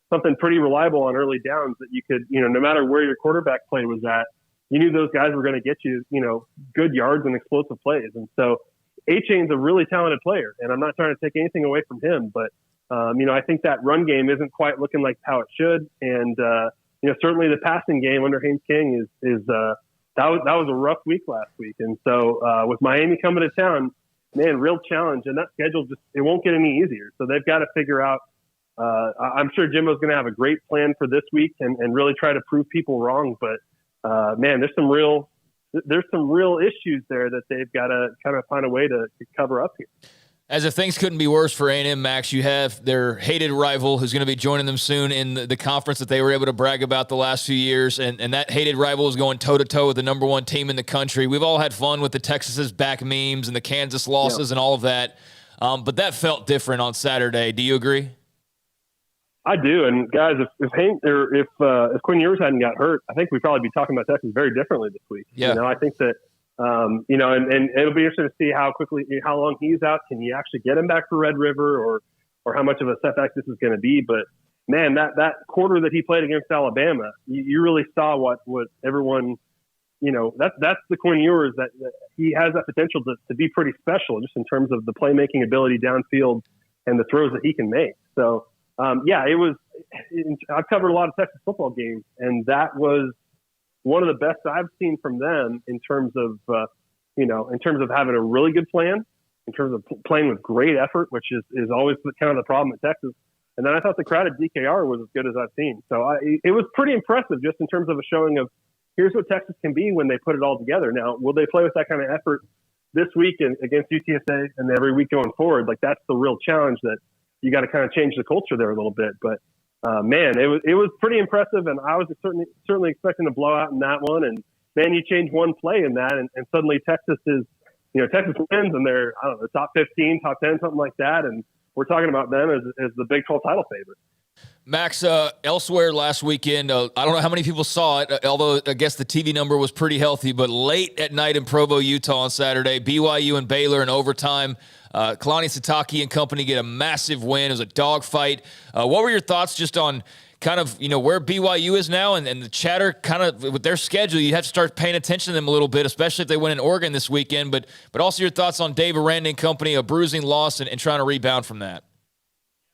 Speaker 17: something pretty reliable on early downs that you could, no matter where your quarterback play was at, you knew those guys were going to get you, good yards and explosive plays. And so A-Chain's a really talented player, and I'm not trying to take anything away from him, but, I think that run game isn't quite looking like how it should. And, certainly the passing game under Haynes King is that was a rough week last week. And so with Miami coming to town, man, real challenge. And that schedule it won't get any easier. So they've got to figure out. I'm sure Jimbo's going to have a great plan for this week and really try to prove people wrong. But man, there's some real issues there that they've got to kind of find a way to cover up here.
Speaker 9: As if things couldn't be worse for A&M, Max, you have their hated rival who's going to be joining them soon in the conference that they were able to brag about the last few years, and that hated rival is going toe-to-toe with the number one team in the country. We've all had fun with the Texas's back memes and the Kansas losses and all of that, but that felt different on Saturday. Do you agree?
Speaker 17: I do, and guys, if Quinn Ewers hadn't got hurt, I think we'd probably be talking about Texas very differently this week.
Speaker 9: Yeah.
Speaker 17: I think that and it'll be interesting to see how long he's out. Can you actually get him back for Red River, or how much of a setback this is going to be? But man, that quarter that he played against Alabama, you really saw what everyone, that's the Quinn Ewers that he has that potential to be pretty special, just in terms of the playmaking ability downfield and the throws that he can make. So. It was. I've covered a lot of Texas football games, and that was one of the best I've seen from them in terms of, having a really good plan, in terms of playing with great effort, which is always kind of the problem at Texas. And then I thought the crowd at DKR was as good as I've seen. So it was pretty impressive, just in terms of a showing of here's what Texas can be when they put it all together. Now, will they play with that kind of effort this week against UTSA and every week going forward? Like, that's the real challenge that. You got to kind of change the culture there a little bit, but man, it was pretty impressive, and I was certainly expecting a blowout in that one. And man, you change one play in that, and suddenly Texas Texas wins, and they're top 15, top 10, something like that, and we're talking about them as the Big 12 title favorite.
Speaker 9: Max, elsewhere last weekend, I don't know how many people saw it, although I guess the TV number was pretty healthy, but late at night in Provo, Utah on Saturday, BYU and Baylor in overtime. Kalani Sitake and company get a massive win. It was a dogfight. What were your thoughts just on kind of, where BYU is now and the chatter kind of with their schedule? You have to start paying attention to them a little bit, especially if they win in Oregon this weekend, but also your thoughts on Dave Aranda and company, a bruising loss and trying to rebound from that.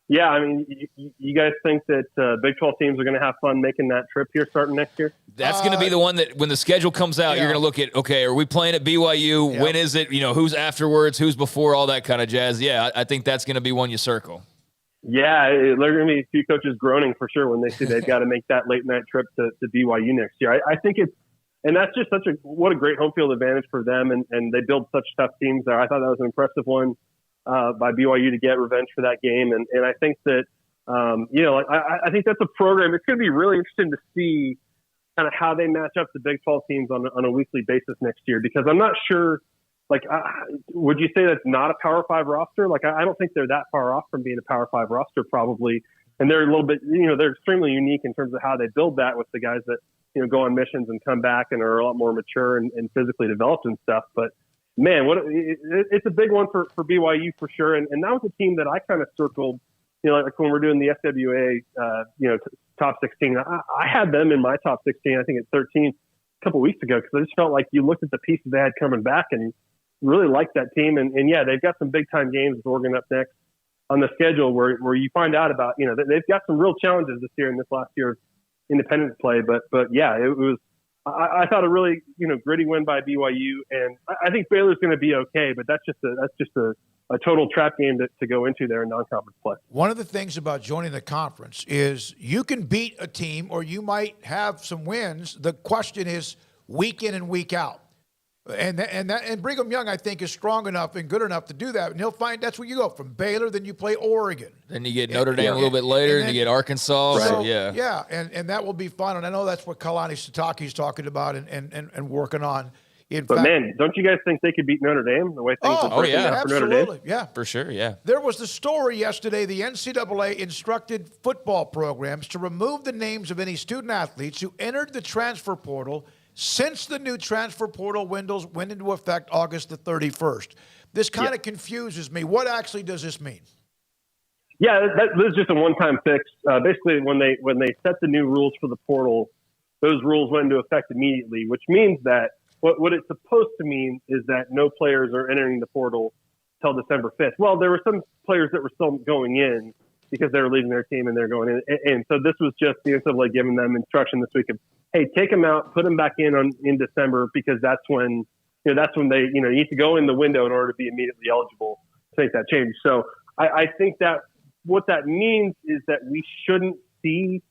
Speaker 17: Yeah, I mean, you guys think that Big 12 teams are going to have fun making that trip here starting next year?
Speaker 9: That's going to be the one that when the schedule comes out, you're going to look at, okay, are we playing at BYU? Yep. When is it? Who's afterwards? Who's before? All that kind of jazz. Yeah, I think that's going to be one you circle. Yeah,
Speaker 17: there are going to be a few coaches groaning for sure when they see they've got to make that late night trip to BYU next year. I think and that's just what a great home field advantage for them, and they build such tough teams there. I thought that was an impressive one. By BYU to get revenge for that game. And I think that, I think that's a program. It's going to be really interesting to see kind of how they match up the Big 12 teams on a weekly basis next year, because I'm not sure, would you say that's not a Power 5 roster? I don't think they're that far off from being a Power 5 roster probably. And they're a little bit, they're extremely unique in terms of how they build that with the guys that, go on missions and come back and are a lot more mature and physically developed and stuff. But man, it's a big one for BYU for sure. And that was a team that I kind of circled, like when we're doing the FWA, top 16. I had them in my top 16, I think at 13 a couple weeks ago, because I just felt like you looked at the pieces they had coming back and really liked that team. And yeah, they've got some big time games with Oregon up next on the schedule where you find out about, they've got some real challenges this year in this last year of independence play. But yeah, it was, I thought a really, gritty win by BYU, and I think Baylor's going to be okay, but that's just a total trap game to go into there in non-conference play.
Speaker 7: One of the things about joining the conference is you can beat a team, or you might have some wins. The question is week in and week out. And Brigham Young, I think, is strong enough and good enough to do that. And he'll find that's where you go from Baylor, then you play Oregon.
Speaker 9: Then you get Notre Dame a little bit later, and you get Arkansas.
Speaker 7: Right.
Speaker 9: So,
Speaker 7: yeah, and that will be fun. And I know that's what Kalani Sitake's talking about and working on.
Speaker 17: Man, don't you guys think they could beat Notre Dame the way things are working out for Notre Dame?
Speaker 7: Yeah,
Speaker 9: for sure. Yeah.
Speaker 7: There was the story yesterday. The NCAA instructed football programs to remove the names of any student athletes who entered the transfer portal since the new transfer portal windows went into effect August the 31st. This kind of confuses me. What actually does this mean?
Speaker 17: Yeah, this is just a one-time fix. Basically, when they set the new rules for the portal, those rules went into effect immediately, which means that what it's supposed to mean is that no players are entering the portal till December 5th. Well, there were some players that were still going in because they were leaving their team and they're going in. And so this was just the NCAA giving them instruction this week of, hey, take them out, put them back in December, because that's when they, you need to go in the window in order to be immediately eligible to make that change. So I think that what that means is that we shouldn't see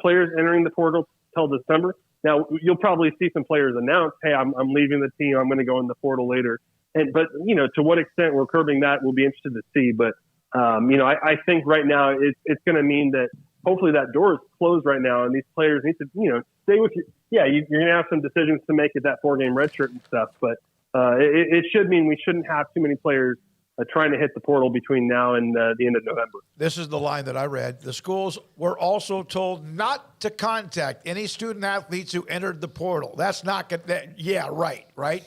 Speaker 17: players entering the portal till December. Now, you'll probably see some players announce, hey, I'm leaving the team, I'm going to go in the portal later. But to what extent we're curbing that, we'll be interested to see. But, I think right now it's going to mean that hopefully that door is closed right now, and these players need to, stay with you. Yeah, you're going to have some decisions to make at that 4-game redshirt and stuff, but it should mean we shouldn't have too many players trying to hit the portal between now and the end of November.
Speaker 7: This is the line that I read. The schools were also told not to contact any student athletes who entered the portal. That's not good. Yeah, right?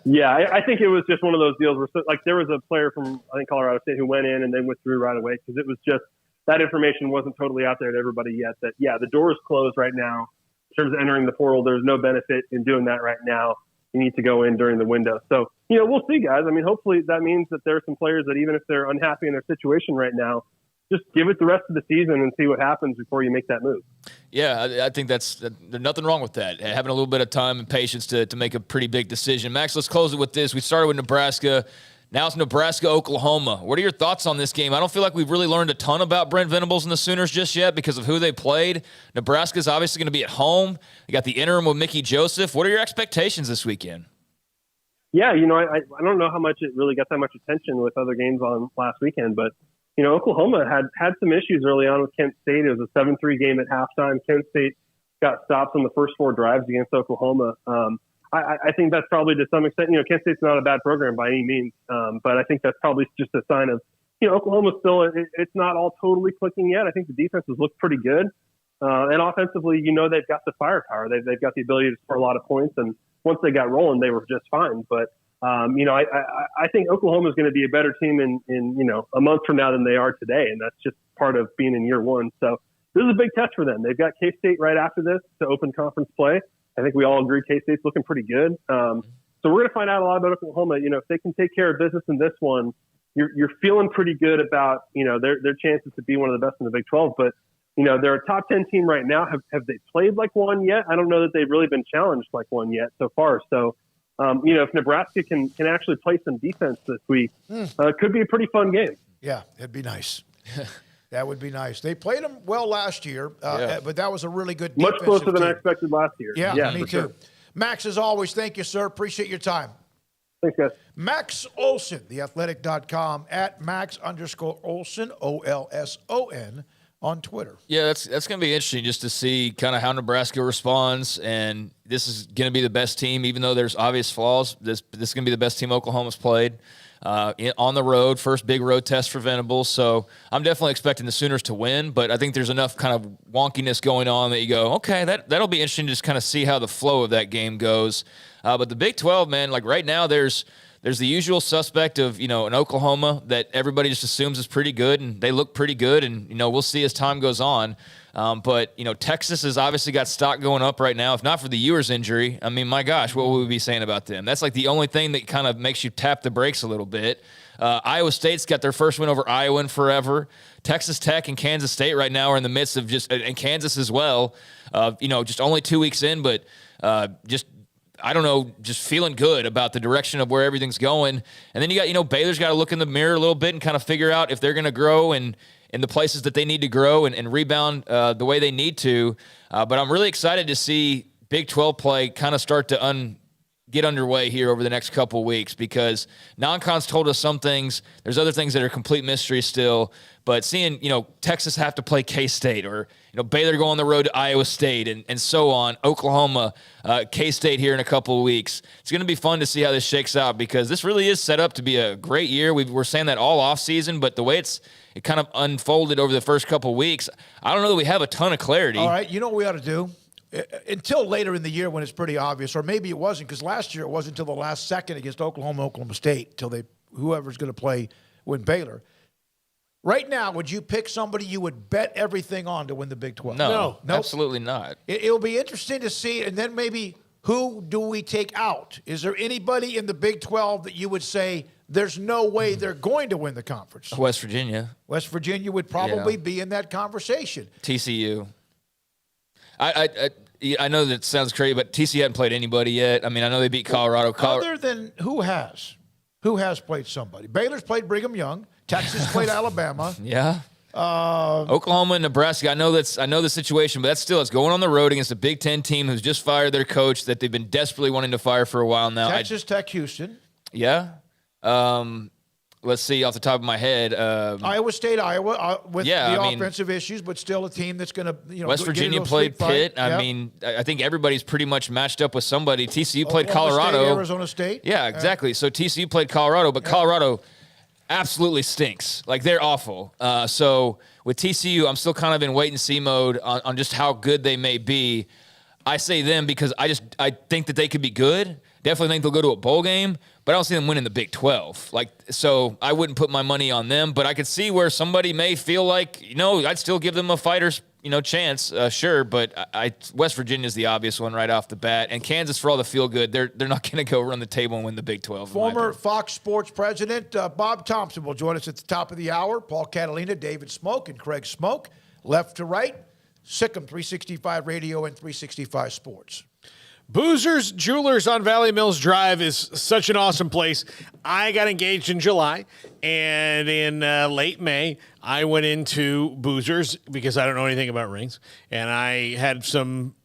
Speaker 17: Yeah, I think it was just one of those deals where, there was a player from, I think, Colorado State who went in and then withdrew right away because it was just that information wasn't totally out there to everybody yet. That, yeah, the door is closed right now. In terms of entering the portal, there's no benefit in doing that right now. You need to go in during the window. So, we'll see, guys. I mean, hopefully that means that there are some players that even if they're unhappy in their situation right now, just give it the rest of the season and see what happens before you make that move.
Speaker 9: Yeah, I think there's nothing wrong with that. Having a little bit of time and patience to make a pretty big decision. Max, let's close it with this. We started with Nebraska. Now it's Nebraska-Oklahoma. What are your thoughts on this game? I don't feel like we've really learned a ton about Brent Venables and the Sooners just yet because of who they played. Nebraska's obviously going to be at home. They got the interim with Mickey Joseph. What are your expectations this weekend?
Speaker 17: Yeah, I don't know how much it really got that much attention with other games on last weekend, but Oklahoma had some issues early on with Kent State. It was a 7-3 game at halftime. Kent State got stops on the first 4 drives against Oklahoma. I think that's probably to some extent, Kent State's not a bad program by any means, but I think that's probably just a sign of, Oklahoma still, it's not all totally clicking yet. I think the defense has looked pretty good. And offensively, they've got the firepower. They've got the ability to score a lot of points. And once they got rolling, they were just fine. But, I think Oklahoma is going to be a better team in a month from now than they are today. And that's just part of being in year one. So this is a big test for them. They've got K-State right after this to open conference play. I think we all agree K-State's looking pretty good. So we're going to find out a lot about Oklahoma. If they can take care of business in this one, you're feeling pretty good about, their chances to be one of the best in the Big 12. But, they're a top 10 team right now. Have they played like one yet? I don't know that they've really been challenged like one yet so far. So, if Nebraska can actually play some defense this week, it could be a pretty fun game.
Speaker 7: Yeah, it'd be nice. That would be nice. They played them well last year, but that was a really good defensive
Speaker 17: much closer than
Speaker 7: team.
Speaker 17: I expected last year.
Speaker 7: Yeah, me too.
Speaker 17: Sure.
Speaker 7: Max, as always, thank you, sir. Appreciate your time.
Speaker 17: Thanks, guys.
Speaker 7: Max Olson, theathletic.com, at Max_Olson, OLSON, on Twitter.
Speaker 9: Yeah, that's going to be interesting just to see kind of how Nebraska responds. And this is going to be the best team, even though there's obvious flaws. This is going to be the best team Oklahoma's played. On the road, first big road test for Venables. So I'm definitely expecting the Sooners to win, but I think there's enough kind of wonkiness going on that you go, okay, that'll be interesting to just kind of see how the flow of that game goes. But the Big 12, man, like right now there's the usual suspect of, an Oklahoma that everybody just assumes is pretty good, and they look pretty good, and, we'll see as time goes on. But Texas has obviously got stock going up right now. If not for the Ewers injury, I mean, my gosh, what would we be saying about them? That's like the only thing that kind of makes you tap the brakes a little bit. Iowa State's got their first win over Iowa in forever. Texas Tech and Kansas State right now are in the midst of and Kansas as well. Just only 2 weeks in, but I don't know, just feeling good about the direction of where everything's going. And then you got, Baylor's got to look in the mirror a little bit and kind of figure out if they're going to grow and in the places that they need to grow and rebound the way they need to. But I'm really excited to see Big 12 play kind of start to get underway here over the next couple of weeks because non-con's told us some things. There's other things that are complete mystery still. But seeing, Texas have to play K-State or, Baylor go on the road to Iowa State and so on, Oklahoma, K-State here in a couple of weeks. It's going to be fun to see how this shakes out because this really is set up to be a great year. We're saying that all offseason, but the way it kind of unfolded over the first couple of weeks, I don't know that we have a ton of clarity.
Speaker 7: All right, you know what we ought to do? Until later in the year when it's pretty obvious, or maybe it wasn't, because last year it wasn't until the last second against Oklahoma State, till whoever's going to play win Baylor. Right now, would you pick somebody you would bet everything on to win the Big 12?
Speaker 9: No, absolutely not.
Speaker 7: It'll be interesting to see, and then maybe who do we take out? Is there anybody in the Big 12 that you would say there's no way they're going to win the conference?
Speaker 9: West Virginia.
Speaker 7: West Virginia would probably be in that conversation.
Speaker 9: TCU. I know that sounds crazy, but TCU hadn't played anybody yet. I mean, I know they beat Colorado.
Speaker 7: Other than who has played somebody? Baylor's played Brigham Young. Texas played Alabama.
Speaker 9: Yeah. Oklahoma and Nebraska. I know the situation, but it's going on the road against a Big Ten team who's just fired their coach that they've been desperately wanting to fire for a while now.
Speaker 7: Texas Tech, Houston.
Speaker 9: Yeah. Let's see off the top of my head.
Speaker 7: Iowa State, Iowa, with offensive issues, but still a team that's going to,
Speaker 9: West Virginia played Pitt. I mean, I think everybody's pretty much matched up with somebody. TCU played Colorado.
Speaker 7: State, Arizona State.
Speaker 9: Yeah, exactly. So TCU played Colorado, but Colorado absolutely stinks. Like, they're awful. So with TCU, I'm still kind of in wait-and-see mode on just how good they may be. I say them because I think that they could be good. Definitely think they'll go to a bowl game, but I don't see them winning the Big 12. So I wouldn't put my money on them, but I could see where somebody may feel like, I'd still give them a fighter's, chance, sure, but West Virginia's the obvious one right off the bat, and Kansas, for all the feel good, they're not going to go run the table and win the Big 12.
Speaker 7: Former Fox Sports president Bob Thompson will join us at the top of the hour. Paul Catalina, David Smoak, and Craig Smoak, left to right. Sikkim 365 Radio and 365 Sports.
Speaker 8: Boozer's Jewelers on Valley Mills Drive is such an awesome place. I got engaged in July, and in late May, I went into Boozer's because I don't know anything about rings, and I had some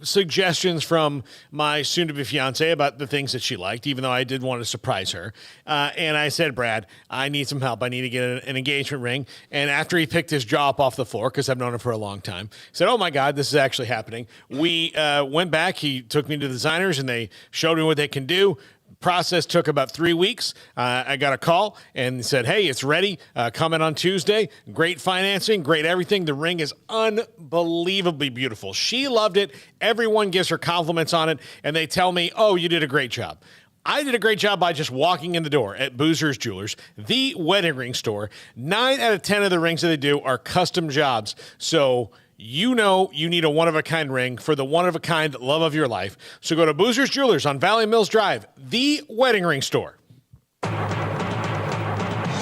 Speaker 8: suggestions from my soon-to-be fiance about the things that she liked, even though I did want to surprise her. And I said, Brad, I need some help. I need to get an engagement ring. And after he picked his jaw up off the floor, because I've known him for a long time, he said, oh, my God, this is actually happening. We went back. He took me to the designers, and they showed me what they can do. Process took about 3 weeks. I got a call and said, hey, it's ready. Come in on Tuesday. Great financing, great everything. The ring is unbelievably beautiful. She loved it. Everyone gives her compliments on it, and they tell me, oh, you did a great job. I did a great job by just walking in the door at Boozer's Jewelers, the wedding ring store. 9 out of 10 of the rings that they do are custom jobs. So you need a one-of-a-kind ring for the one-of-a-kind love of your life. So go to Boozer's Jewelers on Valley Mills Drive, the wedding ring store.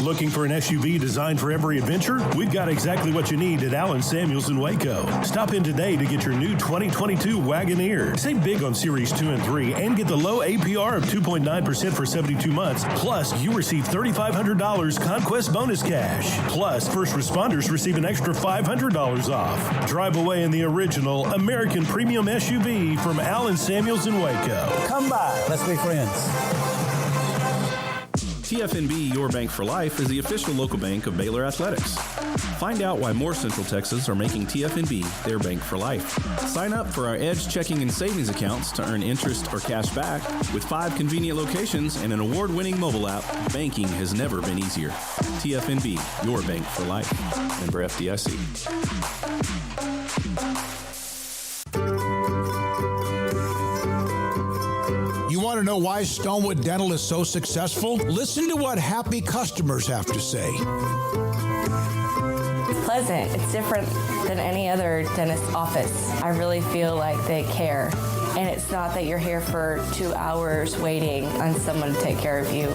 Speaker 18: Looking for an SUV designed for every adventure? We've got exactly what you need at Allen Samuels in Waco. Stop in today to get your new 2022 Wagoneer. Save big on Series 2 and 3 and get the low APR of 2.9% for 72 months. Plus, you receive $3,500 Conquest bonus cash. Plus, first responders receive an extra $500 off. Drive away in the original American Premium SUV from Allen Samuels in Waco.
Speaker 19: Come by. Let's be friends.
Speaker 20: TFNB Your Bank for Life is the official local bank of Baylor Athletics. Find out why more Central Texas are making TFNB their bank for life. Sign up for our Edge checking and savings accounts to earn interest or cash back. With 5 convenient locations and an award-winning mobile app, banking has never been easier. TFNB Your Bank for Life. Member FDIC.
Speaker 21: You want to know why Stonewood Dental is so successful? Listen to what happy customers have to say.
Speaker 22: It's pleasant. It's different than any other dentist office. I really feel like they care. And it's not that you're here for 2 hours waiting on someone to take care of you.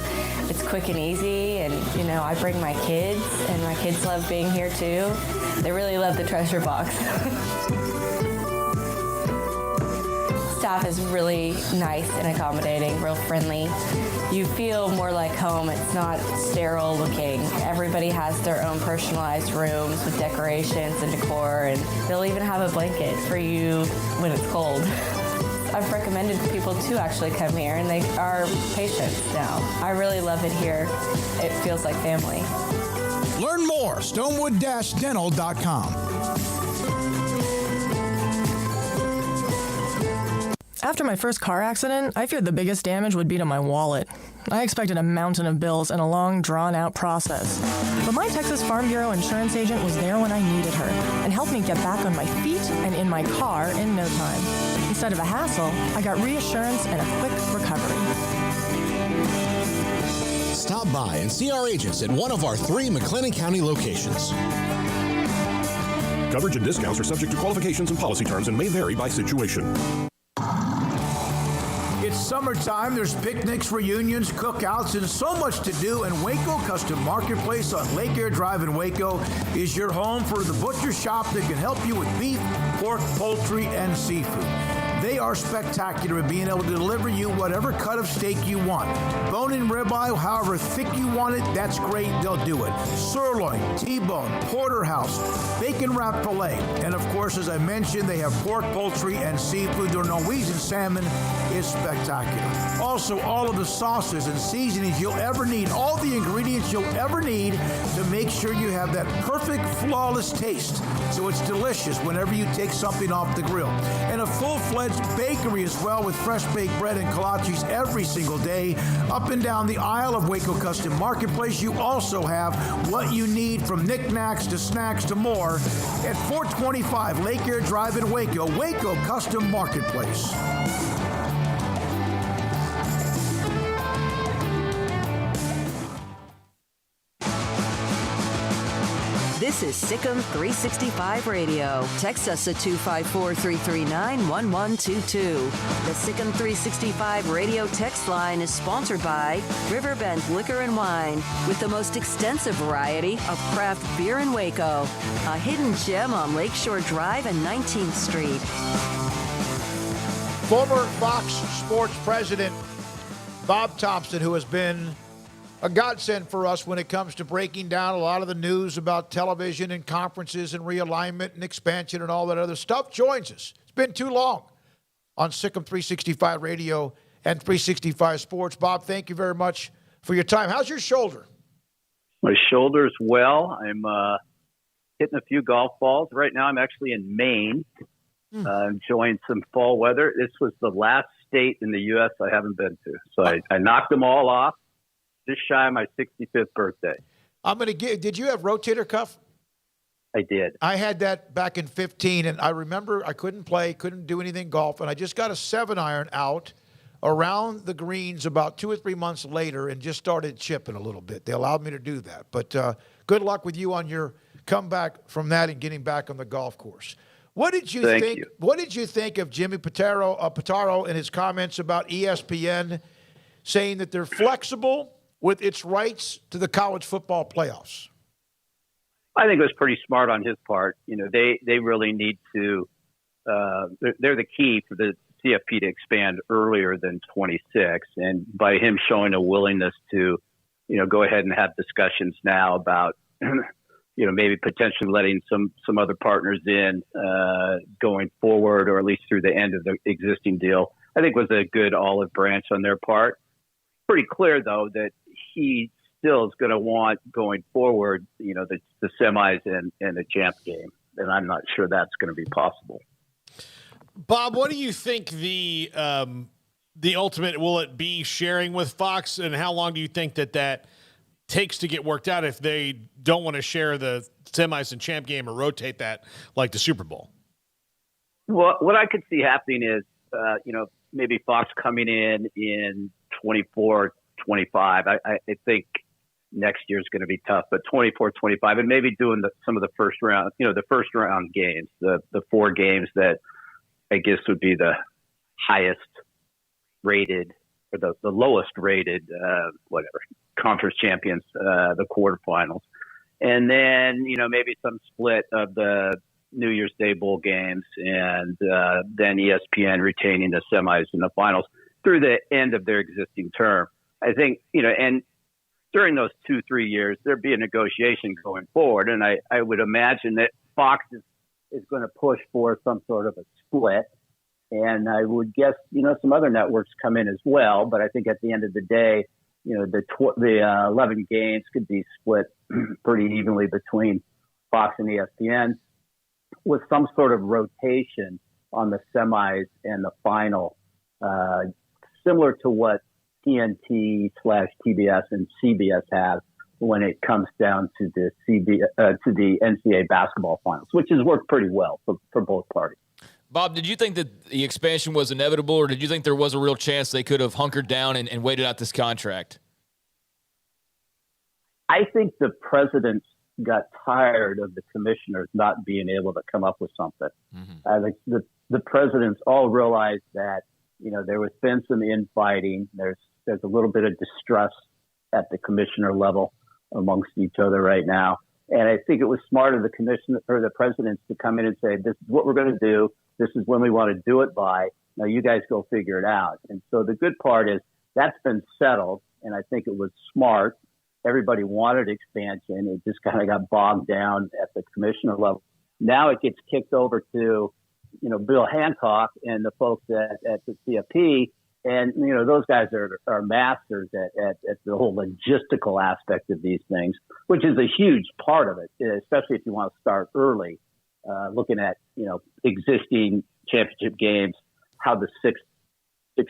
Speaker 22: It's quick and easy, and I bring my kids, and my kids love being here too. They really love the treasure box. Staff is really nice and accommodating, real friendly. You feel more like home. It's not sterile looking. Everybody has their own personalized rooms with decorations and decor, and they'll even have a blanket for you when it's cold. I've recommended people to actually come here, and they are patients now. I really love it here. It feels like family.
Speaker 21: Learn more, stonewood-dental.com.
Speaker 23: After my first car accident, I feared the biggest damage would be to my wallet. I expected a mountain of bills and a long, drawn-out process. But my Texas Farm Bureau insurance agent was there when I needed her and helped me get back on my feet and in my car in no time. Instead of a hassle, I got reassurance and a quick recovery.
Speaker 14: Stop by and see our agents at one of our 3 McLennan County locations.
Speaker 24: Coverage and discounts are subject to qualifications and policy terms and may vary by situation.
Speaker 21: It's
Speaker 2: summertime, there's picnics, reunions, cookouts, and so much to do, and Waco Custom Marketplace on Lake Air Drive in Waco is your home for the butcher shop that can help you with beef, pork, poultry, and seafood. They are spectacular at being able to deliver you whatever cut of steak you want. Bone-in ribeye, however thick you want it, that's great. They'll do it. Sirloin, T-bone, porterhouse, bacon-wrapped filet. And, of course, as I mentioned, they have pork, poultry, and seafood. Their Norwegian salmon is spectacular. Also, all of the sauces and seasonings you'll ever need, all the ingredients you'll ever need to make sure you have that perfect, flawless taste. So it's delicious whenever you take something off the grill. And a full-fledged bakery as well, with fresh baked bread and kolaches every single day. Up and down the aisle of Waco Custom Marketplace, you also have what you need, from knickknacks to snacks to more, at 425 Lake Air Drive in Waco, Waco Custom Marketplace.
Speaker 1: This is Sikkim 365 Radio. Text us at 254-339-1122. The Sikkim 365 Radio text line is sponsored by Riverbend Liquor and Wine, with the most extensive variety of craft beer in Waco. A hidden gem on Lakeshore Drive and 19th Street.
Speaker 7: Former Fox Sports president Bob Thompson, who has been a godsend for us when it comes to breaking down a lot of the news about television and conferences and realignment and expansion and all that other stuff, joins us. It's been too long on Sikkim 365 Radio and 365 Sports. Bob, thank you very much for your time. How's your shoulder?
Speaker 3: My shoulder's well. I'm hitting a few golf balls. Right now I'm actually in Maine, enjoying some fall weather. This was the last state in the U.S. I haven't been to. So I knocked them all off. Just shy of my 65th birthday.
Speaker 7: Did you have rotator cuff?
Speaker 3: I did.
Speaker 7: I had that back in 15, and I remember I couldn't play, couldn't do anything golf, and I just got a 7-iron out around the greens about 2 or 3 months later and just started chipping a little bit. They allowed me to do that. But good luck with you on your comeback from that and getting back on the golf course. What did you think? What did you think of Jimmy Pitaro and his comments about ESPN saying that they're flexible with its rights to the college football playoffs?
Speaker 3: I think it was pretty smart on his part. You know, they really need to. They're the key for the CFP to expand earlier than 26, and by him showing a willingness to, go ahead and have discussions now about, maybe potentially letting some other partners in going forward, or at least through the end of the existing deal, I think was a good olive branch on their part. Pretty clear, though, that he still is going to want going forward, the semis and the champ game. And I'm not sure that's going to be possible.
Speaker 8: Bob, what do you think the ultimate, will it be sharing with Fox, and how long do you think that takes to get worked out if they don't want to share the semis and champ game or rotate that like the Super Bowl?
Speaker 3: Well, what I could see happening is, maybe Fox coming in 24, 25. I think next year is going to be tough, but 24, 25, and maybe doing some of the first round games, the 4 games that I guess would be the highest rated or the lowest rated, conference champions, the quarterfinals. And then, maybe some split of the New Year's Day bowl games, and then ESPN retaining the semis and the finals through the end of their existing term. I think, and during those 2-3 years, there'd be a negotiation going forward. And I would imagine that Fox is going to push for some sort of a split. And I would guess, some other networks come in as well. But I think at the end of the day, the 11 games could be split pretty evenly between Fox and ESPN, with some sort of rotation on the semis and the final, similar to what TNT/TBS and CBS have when it comes down to the NCAA basketball finals, which has worked pretty well for both parties.
Speaker 9: Bob, did you think that the expansion was inevitable, or did you think there was a real chance they could have hunkered down and waited out this contract?
Speaker 3: I think the presidents got tired of the commissioners not being able to come up with something. I think the presidents all realized that, There was been some infighting. There's a little bit of distrust at the commissioner level amongst each other right now. And I think it was smart of the commissioner or the presidents to come in and say, this is what we're going to do. This is when we want to do it by. Now you guys go figure it out. And so the good part is that's been settled. And I think it was smart. Everybody wanted expansion. It just kind of got bogged down at the commissioner level. Now it gets kicked over to, Bill Hancock and the folks at the CFP. And, those guys are masters at the whole logistical aspect of these things, which is a huge part of it, especially if you want to start early, looking at, existing championship games, how the six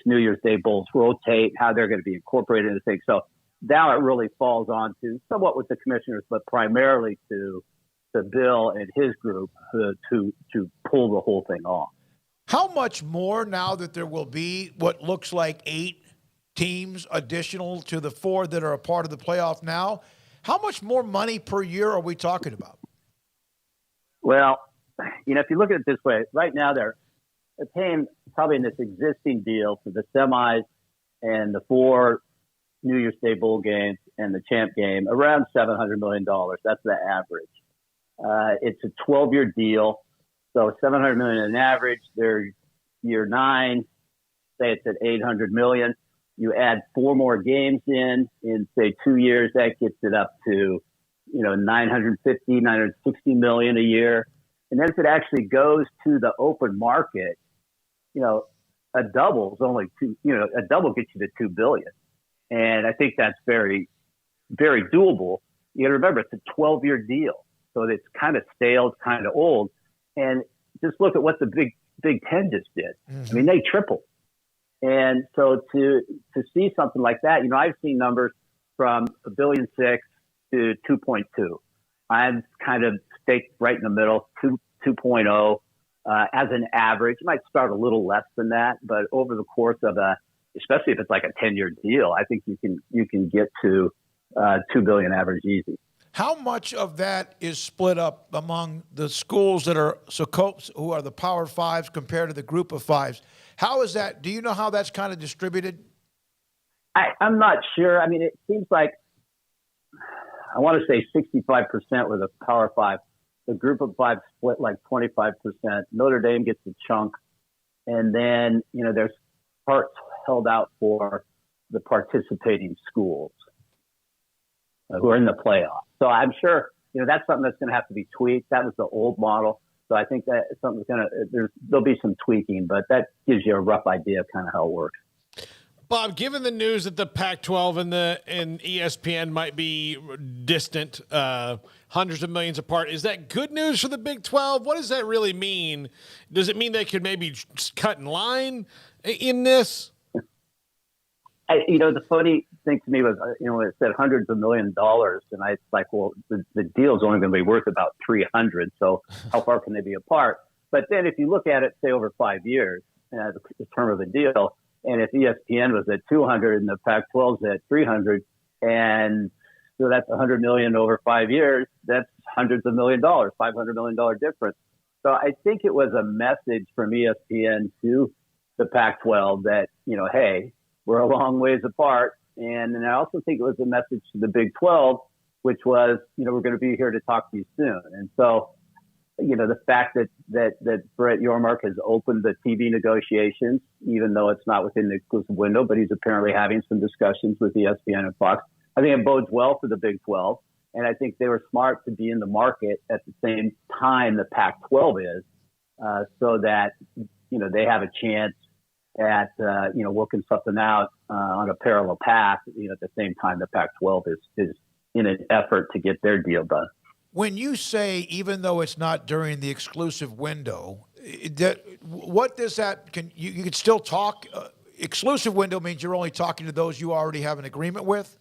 Speaker 3: New Year's Day Bowls rotate, how they're going to be incorporated into things. So now it really falls on to somewhat with the commissioners, but primarily to Bill and his group to pull the whole thing off.
Speaker 7: How much more now that there will be what looks like 8 teams additional to the 4 that are a part of the playoff now? How much more money per year are we talking about?
Speaker 3: Well, if you look at it this way, right now they're paying probably in this existing deal for the semis and the 4 New Year's Day Bowl games and the champ game around $700 million. That's the average. It's a 12-year deal. So $700 million in average. They're year 9. Say it's at $800 million. You add 4 more games in say 2 years, that gets it up to, $950, $960 million a year. And then if it actually goes to the open market, a double is only a double gets you to $2 billion. And I think that's very, very doable. You got to remember it's a 12-year deal. So it's kind of stale, it's kind of old. And just look at what the Big Ten just did. Mm-hmm. I mean, they tripled. And so to see something like that, I've seen numbers from $1.6 billion to 2.2. I'm kind of staked right in the middle, 2.0 as an average. It might start a little less than that, but over the course of especially if it's like a 10-year deal, I think you can get to $2 billion average easy.
Speaker 7: How much of that is split up among the schools that are who are the Power Fives compared to the Group of Fives? How is that? Do you know how that's kind of distributed?
Speaker 3: I'm not sure. I mean, it seems like I want to say 65% with the Power Five. The Group of Five split like 25%. Notre Dame gets a chunk, and then there's parts held out for the participating schools who are in the playoff. So I'm sure, that's something that's going to have to be tweaked. That was the old model. So I think that something's there'll be some tweaking, but that gives you a rough idea of kind of how it works.
Speaker 8: Bob, given the news that the Pac-12 and ESPN might be distant, hundreds of millions apart, is that good news for the Big 12? What does that really mean? Does it mean they could maybe cut in line in this?
Speaker 3: The funny thing to me was, when it said hundreds of $1 million, and I was like, well, the deal is only going to be worth about 300. So how far can they be apart? But then if you look at it, say over 5 years, the term of the deal, and if ESPN was at 200 and the Pac-12 is at 300, and so that's $100 million over 5 years, that's hundreds of $1 million, $500 million difference. So I think it was a message from ESPN to the Pac-12 that, hey, we're a long ways apart. And I also think it was a message to the Big 12, which was, we're going to be here to talk to you soon. And so, the fact that Brett Yormark has opened the TV negotiations, even though it's not within the exclusive window, but he's apparently having some discussions with ESPN and Fox, I think it bodes well for the Big 12. And I think they were smart to be in the market at the same time the Pac-12 is, so that, they have a chance at, working something out on a parallel path, at the same time the Pac-12 is in an effort to get their deal done.
Speaker 7: When you say, even though it's not during the exclusive window, what does that, you can still talk? Exclusive window means you're only talking to those you already have an agreement with?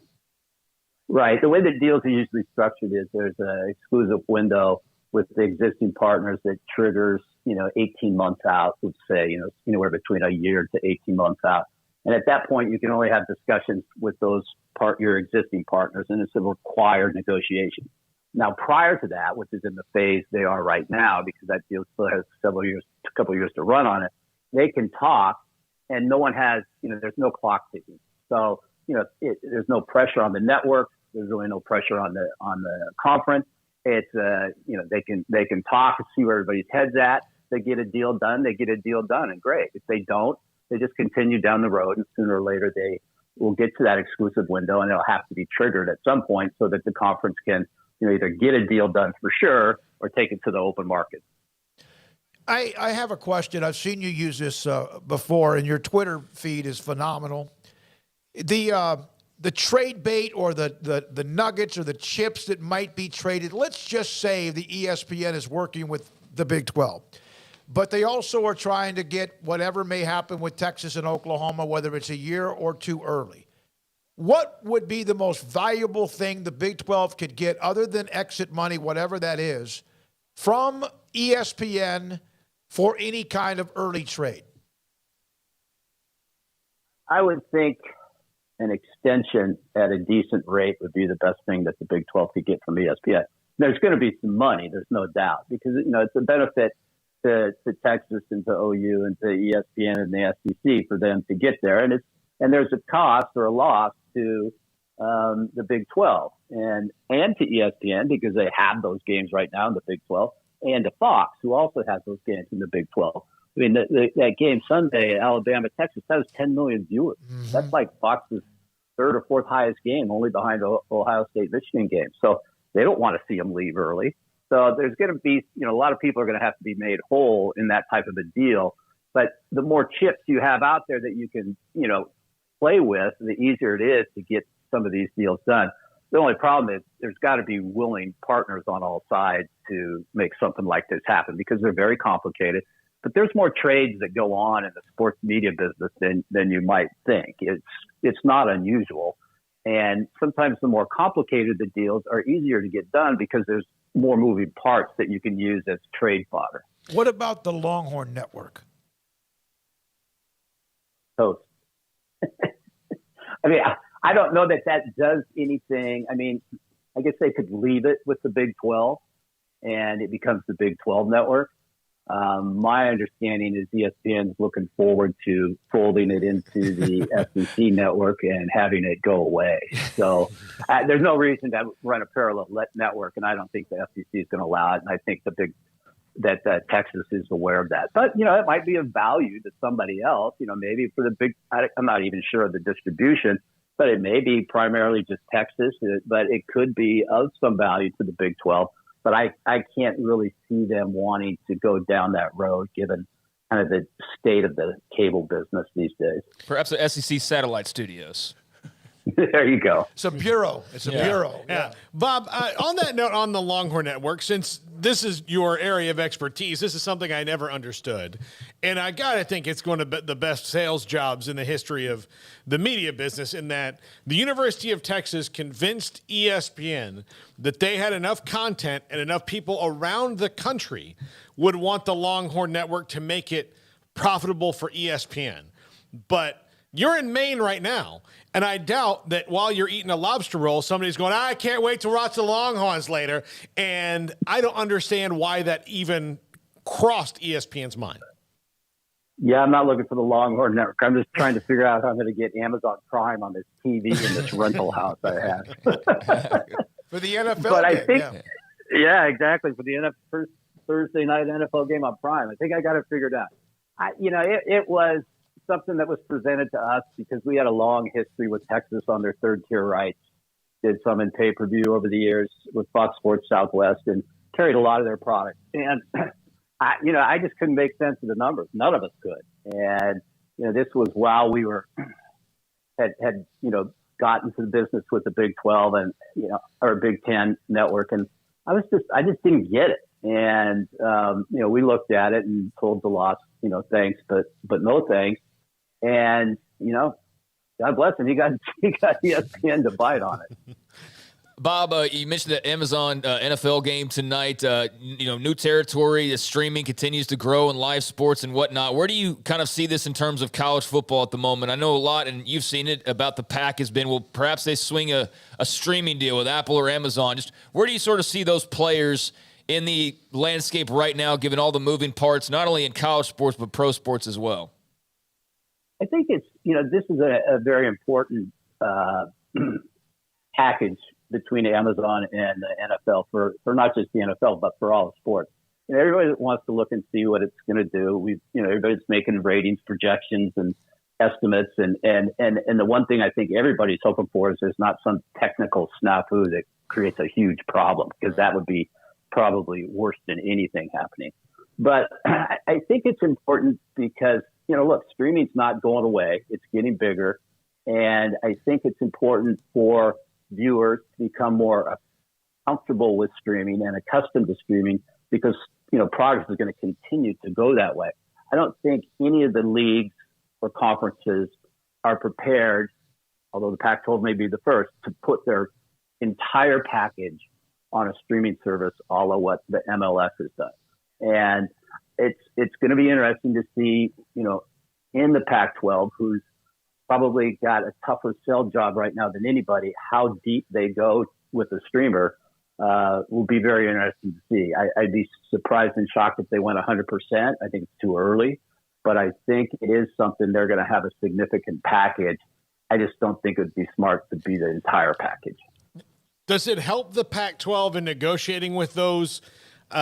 Speaker 3: Right. The way the deals are usually structured is there's an exclusive window with the existing partners that triggers, 18 months out, let's say, anywhere between a year to 18 months out. And at that point, you can only have discussions with those your existing partners, and it's a required negotiation. Now, prior to that, which is in the phase they are right now, because that deal still has a couple of years to run on it, they can talk and no one has, there's no clock ticking. So, there's no pressure on the network. There's really no pressure on the conference. It's, they can talk and see where everybody's head's at. They get a deal done. They get a deal done, and great. If they don't, they just continue down the road, and sooner or later they will get to that exclusive window, and it'll have to be triggered at some point so that the conference can, either get a deal done for sure or take it to the open market.
Speaker 7: I have a question. I've seen you use this before, and your Twitter feed is phenomenal. The trade bait or the nuggets or the chips that might be traded, let's just say the ESPN is working with the Big 12. But they also are trying to get whatever may happen with Texas and Oklahoma, whether it's a year or two early. What would be the most valuable thing the Big 12 could get other than exit money, whatever that is, from ESPN for any kind of early trade?
Speaker 3: I would think an extension at a decent rate would be the best thing that the Big 12 could get from ESPN. There's going to be some money, there's no doubt, because it's a benefit to Texas and to OU and to ESPN and the SEC for them to get there, and there's a cost or a loss to the Big 12 and to ESPN because they have those games right now in the Big 12, and to Fox, who also has those games in the Big 12. I mean, that game Sunday, Alabama, Texas, that was 10 million viewers. Mm-hmm. That's like Fox's third or fourth highest game, only behind Ohio State, Michigan game. So they don't want to see them leave early. So there's going to be, a lot of people are going to have to be made whole in that type of a deal. But the more chips you have out there that you can, play with, the easier it is to get some of these deals done. The only problem is there's got to be willing partners on all sides to make something like this happen because they're very complicated. But there's more trades that go on in the sports media business than you might think. It's not unusual. And sometimes the more complicated the deals are easier to get done because there's more moving parts that you can use as trade fodder.
Speaker 7: What about the Longhorn Network?
Speaker 3: Toast. I mean, I don't know that does anything. I mean, I guess they could leave it with the Big 12 and it becomes the Big 12 network. My understanding is ESPN is looking forward to folding it into the SEC network and having it go away. So there's no reason to run a parallel network, and I don't think the SEC is going to allow it. And I think that Texas is aware of that. But, it might be of value to somebody else, maybe for the big, I'm not even sure of the distribution, but it may be primarily just Texas, but it could be of some value to the Big 12. But I can't really see them wanting to go down that road given kind of the state of the cable business these days.
Speaker 9: Perhaps the SEC satellite studios.
Speaker 3: There you go.
Speaker 7: It's a bureau. It's a bureau.
Speaker 8: Yeah. Bob, on that note, on the Longhorn Network, since this is your area of expertise, this is something I never understood. And I got to think it's going to be the best sales jobs in the history of the media business in that the University of Texas convinced ESPN that they had enough content and enough people around the country would want the Longhorn Network to make it profitable for ESPN. But you're in Maine right now, and I doubt that while you're eating a lobster roll, somebody's going, I can't wait to watch the Longhorns later. And I don't understand why that even crossed ESPN's mind.
Speaker 3: Yeah, I'm not looking for the Longhorn Network. I'm just trying to figure out how I'm going to get Amazon Prime on this TV in this rental house I have.
Speaker 7: For the NFL
Speaker 3: but I
Speaker 7: game,
Speaker 3: think, yeah, exactly. For the first Thursday night NFL game on Prime. I think I got it figured out. It was something that was presented to us because we had a long history with Texas on their third tier rights, did some in pay-per-view over the years with Fox Sports Southwest and carried a lot of their products. And, I just couldn't make sense of the numbers. None of us could. And, this was while we had gotten to the business with the Big 12 and, or Big 10 network. And I just didn't get it. And, we looked at it and told the loss, thanks, but no thanks. And, God bless him. He got ESPN to bite on it.
Speaker 9: Bob, you mentioned the Amazon NFL game tonight. New territory, the streaming continues to grow in live sports and whatnot. Where do you kind of see this in terms of college football at the moment? I know a lot, and you've seen it, about the Pac has been, well, perhaps they swing a streaming deal with Apple or Amazon. Just where do you sort of see those players in the landscape right now, given all the moving parts, not only in college sports, but pro sports as well?
Speaker 3: I think it's, this is a very important package between Amazon and the NFL for not just the NFL, but for all sports. Everybody wants to look and see what it's going to do. Everybody's making ratings, projections, and estimates. And the one thing I think everybody's hoping for is there's not some technical snafu that creates a huge problem, because that would be probably worse than anything happening. But I think it's important because, look, streaming's not going away. It's getting bigger. And I think it's important for viewers to become more comfortable with streaming and accustomed to streaming, because, progress is going to continue to go that way. I don't think any of the leagues or conferences are prepared, although the Pac-12 may be the first, to put their entire package on a streaming service, a la what the MLS has done. And it's going to be interesting to see, in the Pac-12, who's probably got a tougher sell job right now than anybody, how deep they go with the streamer will be very interesting to see. I'd be surprised and shocked if they went 100%. I think it's too early, but I think it is something they're going to have a significant package. I just don't think it would be smart to be the entire package.
Speaker 8: Does it help the Pac-12 in negotiating with those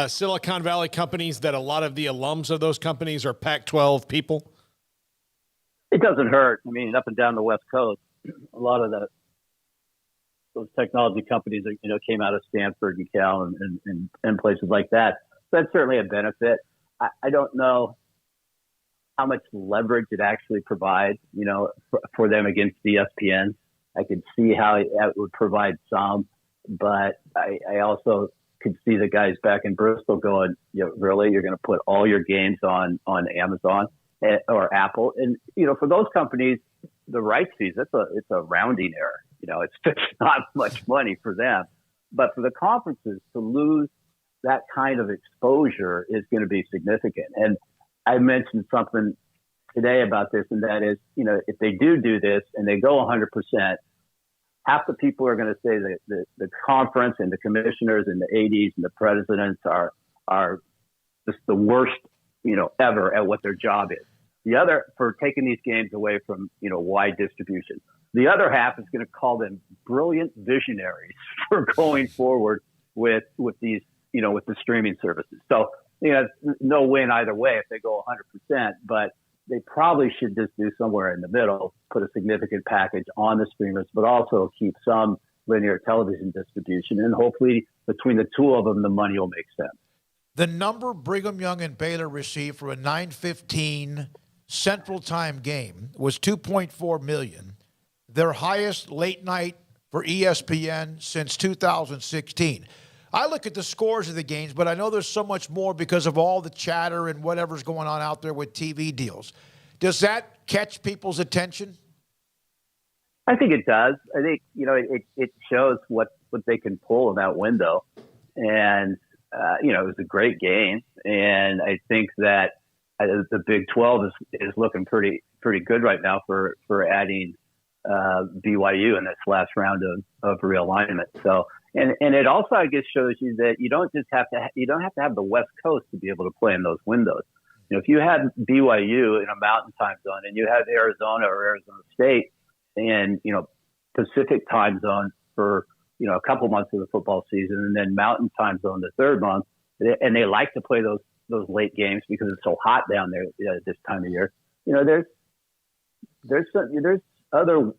Speaker 8: Silicon Valley companies that a lot of the alums of those companies are Pac-12 people?
Speaker 3: It doesn't hurt. I mean, up and down the West Coast, a lot of those technology companies, came out of Stanford and Cal and places like that. So that's certainly a benefit. I don't know how much leverage it actually provides, for them against ESPN. I could see how it would provide some, but I also could see the guys back in Bristol going, really, you're going to put all your games on Amazon or Apple? And, for those companies, the rights fees, it's a rounding error. It's just not much money for them. But for the conferences, to lose that kind of exposure is going to be significant. And I mentioned something today about this, and that is, if they do this and they go 100%, half the people are going to say that the conference and the commissioners and the ADs and the presidents are just the worst, ever at what their job is. The other, for taking these games away from, wide distribution. The other half is going to call them brilliant visionaries for going forward with these, with the streaming services. So, no win either way if they go 100%, but they probably should just do somewhere in the middle, put a significant package on the streamers, but also keep some linear television distribution. And hopefully between the two of them, the money will make sense.
Speaker 7: The number Brigham Young and Baylor received for a 9:15 Central Time game was $2.4 million, their highest late night for ESPN since 2016. I look at the scores of the games, but I know there's so much more because of all the chatter and whatever's going on out there with TV deals. Does that catch people's attention?
Speaker 3: I think it does. I think, it shows what they can pull in that window. And, it was a great game. And I think that the Big 12 is looking pretty good right now for adding BYU in this last round of realignment. So, and it also, I guess, shows you that you don't have to have the West Coast to be able to play in those windows. If you had BYU in a mountain time zone and you have Arizona or Arizona State in, Pacific time zone for, a couple months of the football season, and then mountain time zone the third month, and they like to play those late games because it's so hot down there this time of year. There's other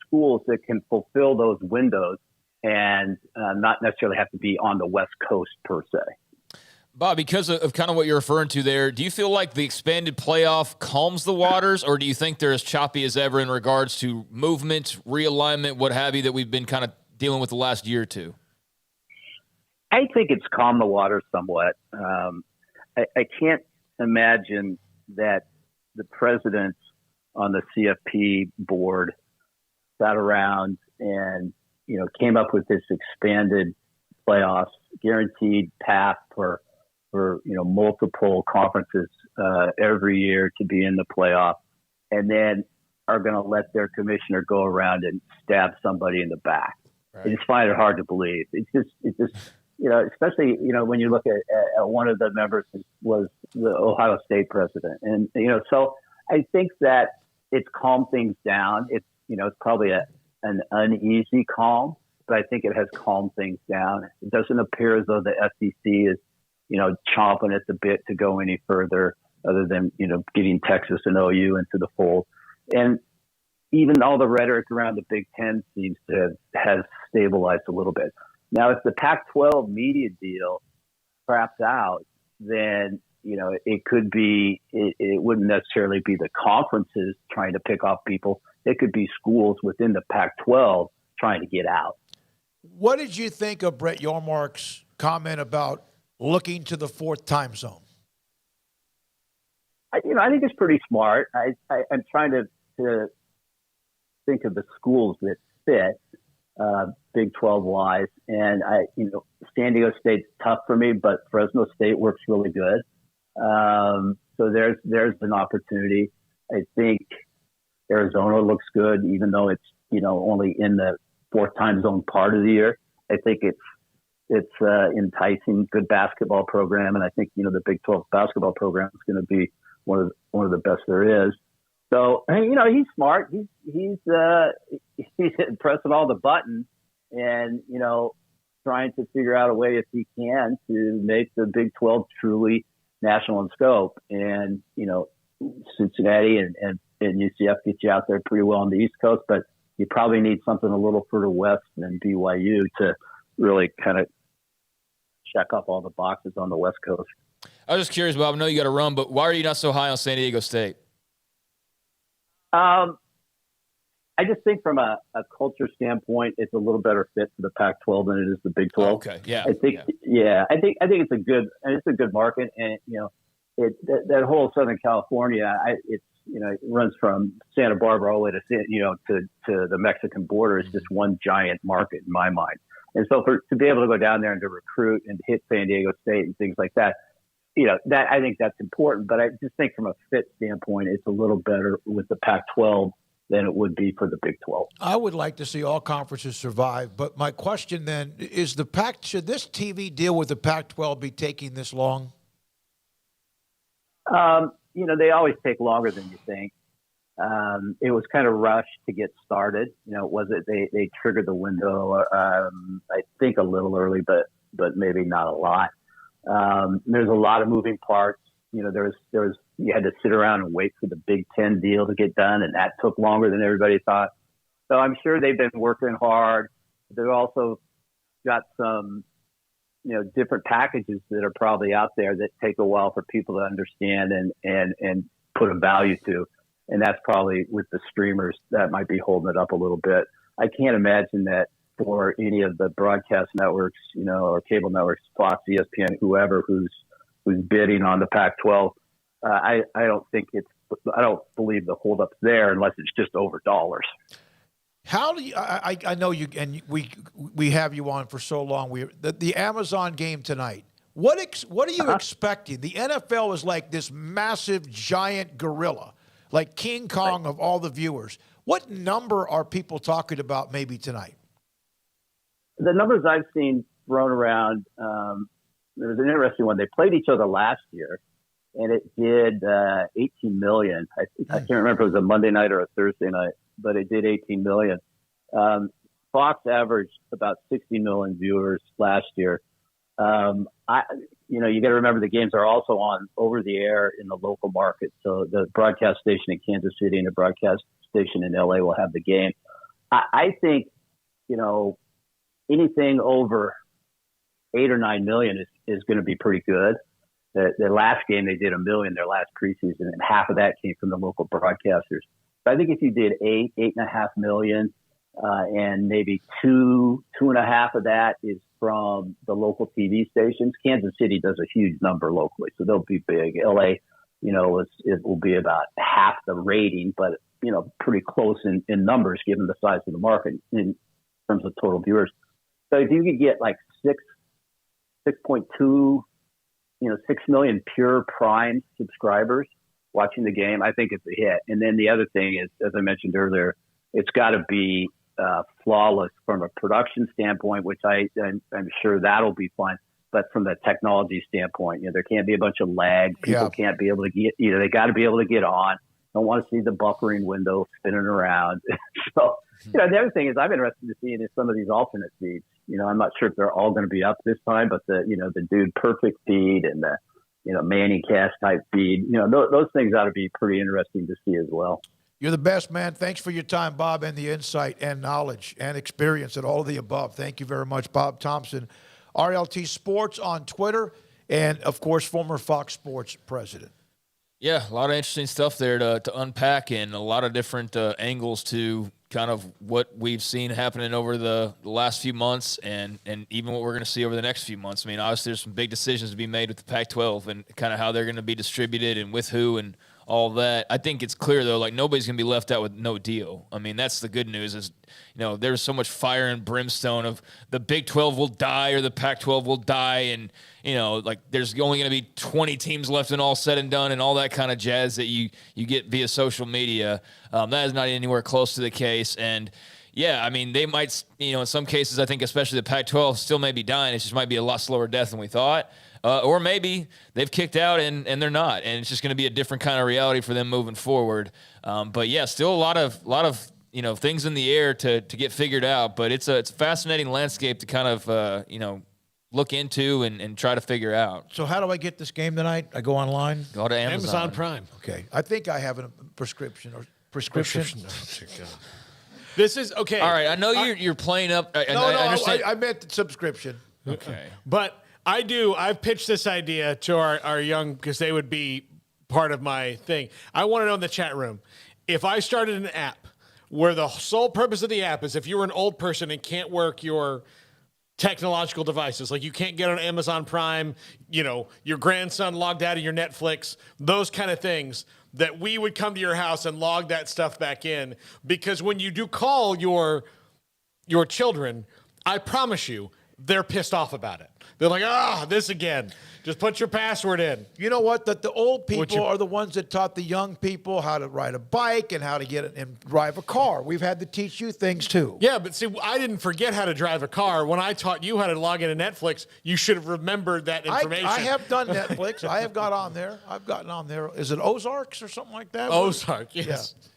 Speaker 3: schools that can fulfill those windows and not necessarily have to be on the West Coast per se.
Speaker 9: Bob, because of kind of what you're referring to there, do you feel like the expanded playoff calms the waters, or do you think they're as choppy as ever in regards to movement, realignment, what have you, that we've been kind of dealing with the last year or two?
Speaker 3: I think it's calmed the waters somewhat. I can't imagine that the presidents on the CFP board sat around and, came up with this expanded playoffs, guaranteed path for multiple conferences every year to be in the playoff, and then are going to let their commissioner go around and stab somebody in the back. Right. I just find it hard to believe. It's just especially, when you look at one of the members was the Ohio State president. And, so I think that it's calmed things down. It's probably an uneasy calm, but I think it has calmed things down. It doesn't appear as though the SEC is, chomping at the bit to go any further, other than, getting Texas and OU into the fold. And even all the rhetoric around the Big Ten seems to has stabilized a little bit. Now, if the Pac-12 media deal craps out, then, it could be, it wouldn't necessarily be the conferences trying to pick off people. It could be schools within the Pac-12 trying to get out.
Speaker 7: What did you think of Brett Yormark's comment about looking to the fourth time zone?
Speaker 3: I think it's pretty smart. I'm trying to think of the schools that fit Big 12 wise, and San Diego State's tough for me, but Fresno State works really good. So there's an opportunity. I think Arizona looks good, even though it's only in the fourth time zone part of the year. I think it's enticing, good basketball program, and I think the Big 12 basketball program is going to be one of the best there is. So he's smart. He's pressing all the buttons, and trying to figure out a way, if he can, to make the Big 12 truly national in scope. And Cincinnati and UCF get you out there pretty well on the East Coast, but you probably need something a little further west than BYU to really kind of check off all the boxes on the West Coast.
Speaker 9: I was just curious, Bob. I know you got to run, but why are you not so high on San Diego State?
Speaker 3: I just think from a culture standpoint, it's a little better fit for the Pac-12 than it is the Big 12.
Speaker 9: Oh, okay, yeah.
Speaker 3: I think it's a good market, and that whole Southern California, it runs from Santa Barbara all the way to the Mexican border. It's just one giant market in my mind. And so to be able to go down there and to recruit and to hit San Diego State and things like that, that I think that's important. But I just think from a fit standpoint, it's a little better with the Pac-12 than it would be for the Big 12.
Speaker 7: I would like to see all conferences survive, but my question then is: should this TV deal with the Pac-12 be taking this long?
Speaker 3: They always take longer than you think. It was kind of rushed to get started. They triggered the window, I think a little early, but maybe not a lot. There's a lot of moving parts. You had to sit around and wait for the Big Ten deal to get done, and that took longer than everybody thought. So I'm sure they've been working hard. They've also got some, different packages that are probably out there that take a while for people to understand and put a value to. And that's probably with the streamers that might be holding it up a little bit. I can't imagine that for any of the broadcast networks, or cable networks, Fox, ESPN, whoever who's bidding on the Pac-12. I don't believe the holdup's there unless it's just over dollars.
Speaker 7: How do you? I know you, and we have you on for so long. The Amazon game tonight. What are you expecting? The NFL is like this massive, giant gorilla, like King Kong of all the viewers. What number are people talking about maybe tonight?
Speaker 3: The numbers I've seen thrown around. There was an interesting one. They played each other last year, and it did 18 million. I can't remember if it was a Monday night or a Thursday night, but it did 18 million. Fox averaged about 60 million viewers last year. You got to remember the games are also on over the air in the local market. So the broadcast station in Kansas City and the broadcast station in LA will have the game. I think, anything over 8 or 9 million is going to be pretty good. The last game they did 1 million, their last preseason, and half of that came from the local broadcasters. But I think if you did 8.5 million, and maybe 2.5 of that is from the local TV stations. Kansas City does a huge number locally, so they'll be big. LA, it will be about half the rating, but pretty close in numbers given the size of the market in terms of total viewers. So if you could get like 6.2, 6 million pure prime subscribers watching the game, I think it's a hit. And then the other thing is, as I mentioned earlier, it's got to be flawless from a production standpoint, which I'm sure that'll be fine. But from the technology standpoint, there can't be a bunch of lag. People can't be able to get, they got to be able to get on. Don't want to see the buffering window spinning around. So, the other thing is I'm interested to see some of these alternate feeds. I'm not sure if they're all going to be up this time, but the Dude Perfect feed and the, Manning Cast type feed, those things ought to be pretty interesting to see as well.
Speaker 7: You're the best, man. Thanks for your time, Bob, and the insight and knowledge and experience and all of the above. Thank you very much, Bob Thompson, RLT Sports on Twitter, and, of course, former Fox Sports president.
Speaker 9: Yeah, a lot of interesting stuff there to unpack and a lot of different angles to kind of what we've seen happening over the last few months and even what we're going to see over the next few months. I mean, obviously there's some big decisions to be made with the Pac-12 and kind of how they're going to be distributed and with who and all that. I think it's clear, though, like nobody's going to be left out with no deal. I mean, that's the good news is, there's so much fire and brimstone of the Big 12 will die or the Pac-12 will die. And, like there's only going to be 20 teams left and all said and done and all that kind of jazz that you get via social media. That is not anywhere close to the case. And, yeah, I mean, they might, in some cases, I think especially the Pac-12 still may be dying. It just might be a lot slower death than we thought. Or maybe they've kicked out and they're not, and it's just going to be a different kind of reality for them moving forward. But yeah, still a lot of things in the air to get figured out. But it's a fascinating landscape to kind of look into and try to figure out.
Speaker 7: So how do I get this game tonight? I go online.
Speaker 9: Go to Amazon
Speaker 8: Prime.
Speaker 7: Okay, I think I have a prescription.
Speaker 8: This is okay.
Speaker 9: All right, I know you're playing up.
Speaker 7: I meant the subscription.
Speaker 9: Okay,
Speaker 8: but. I've pitched this idea to our young, because they would be part of my thing. I want to know in the chat room, if I started an app where the sole purpose of the app is if you're an old person and can't work your technological devices, like you can't get on Amazon Prime, your grandson logged out of your Netflix, those kind of things, that we would come to your house and log that stuff back in. Because when you do call your children, I promise you, they're pissed off about it. They're like, this again. Just put your password in.
Speaker 7: You know what? That the old people are the ones that taught the young people how to ride a bike and how to get it and drive a car. We've had to teach you things too.
Speaker 8: Yeah, but see, I didn't forget how to drive a car. When I taught you how to log into Netflix, you should have remembered that information.
Speaker 7: I have done Netflix. I have got on there. I've gotten on there. Is it Ozarks or something like that?
Speaker 8: Ozark, yes.
Speaker 7: Yeah.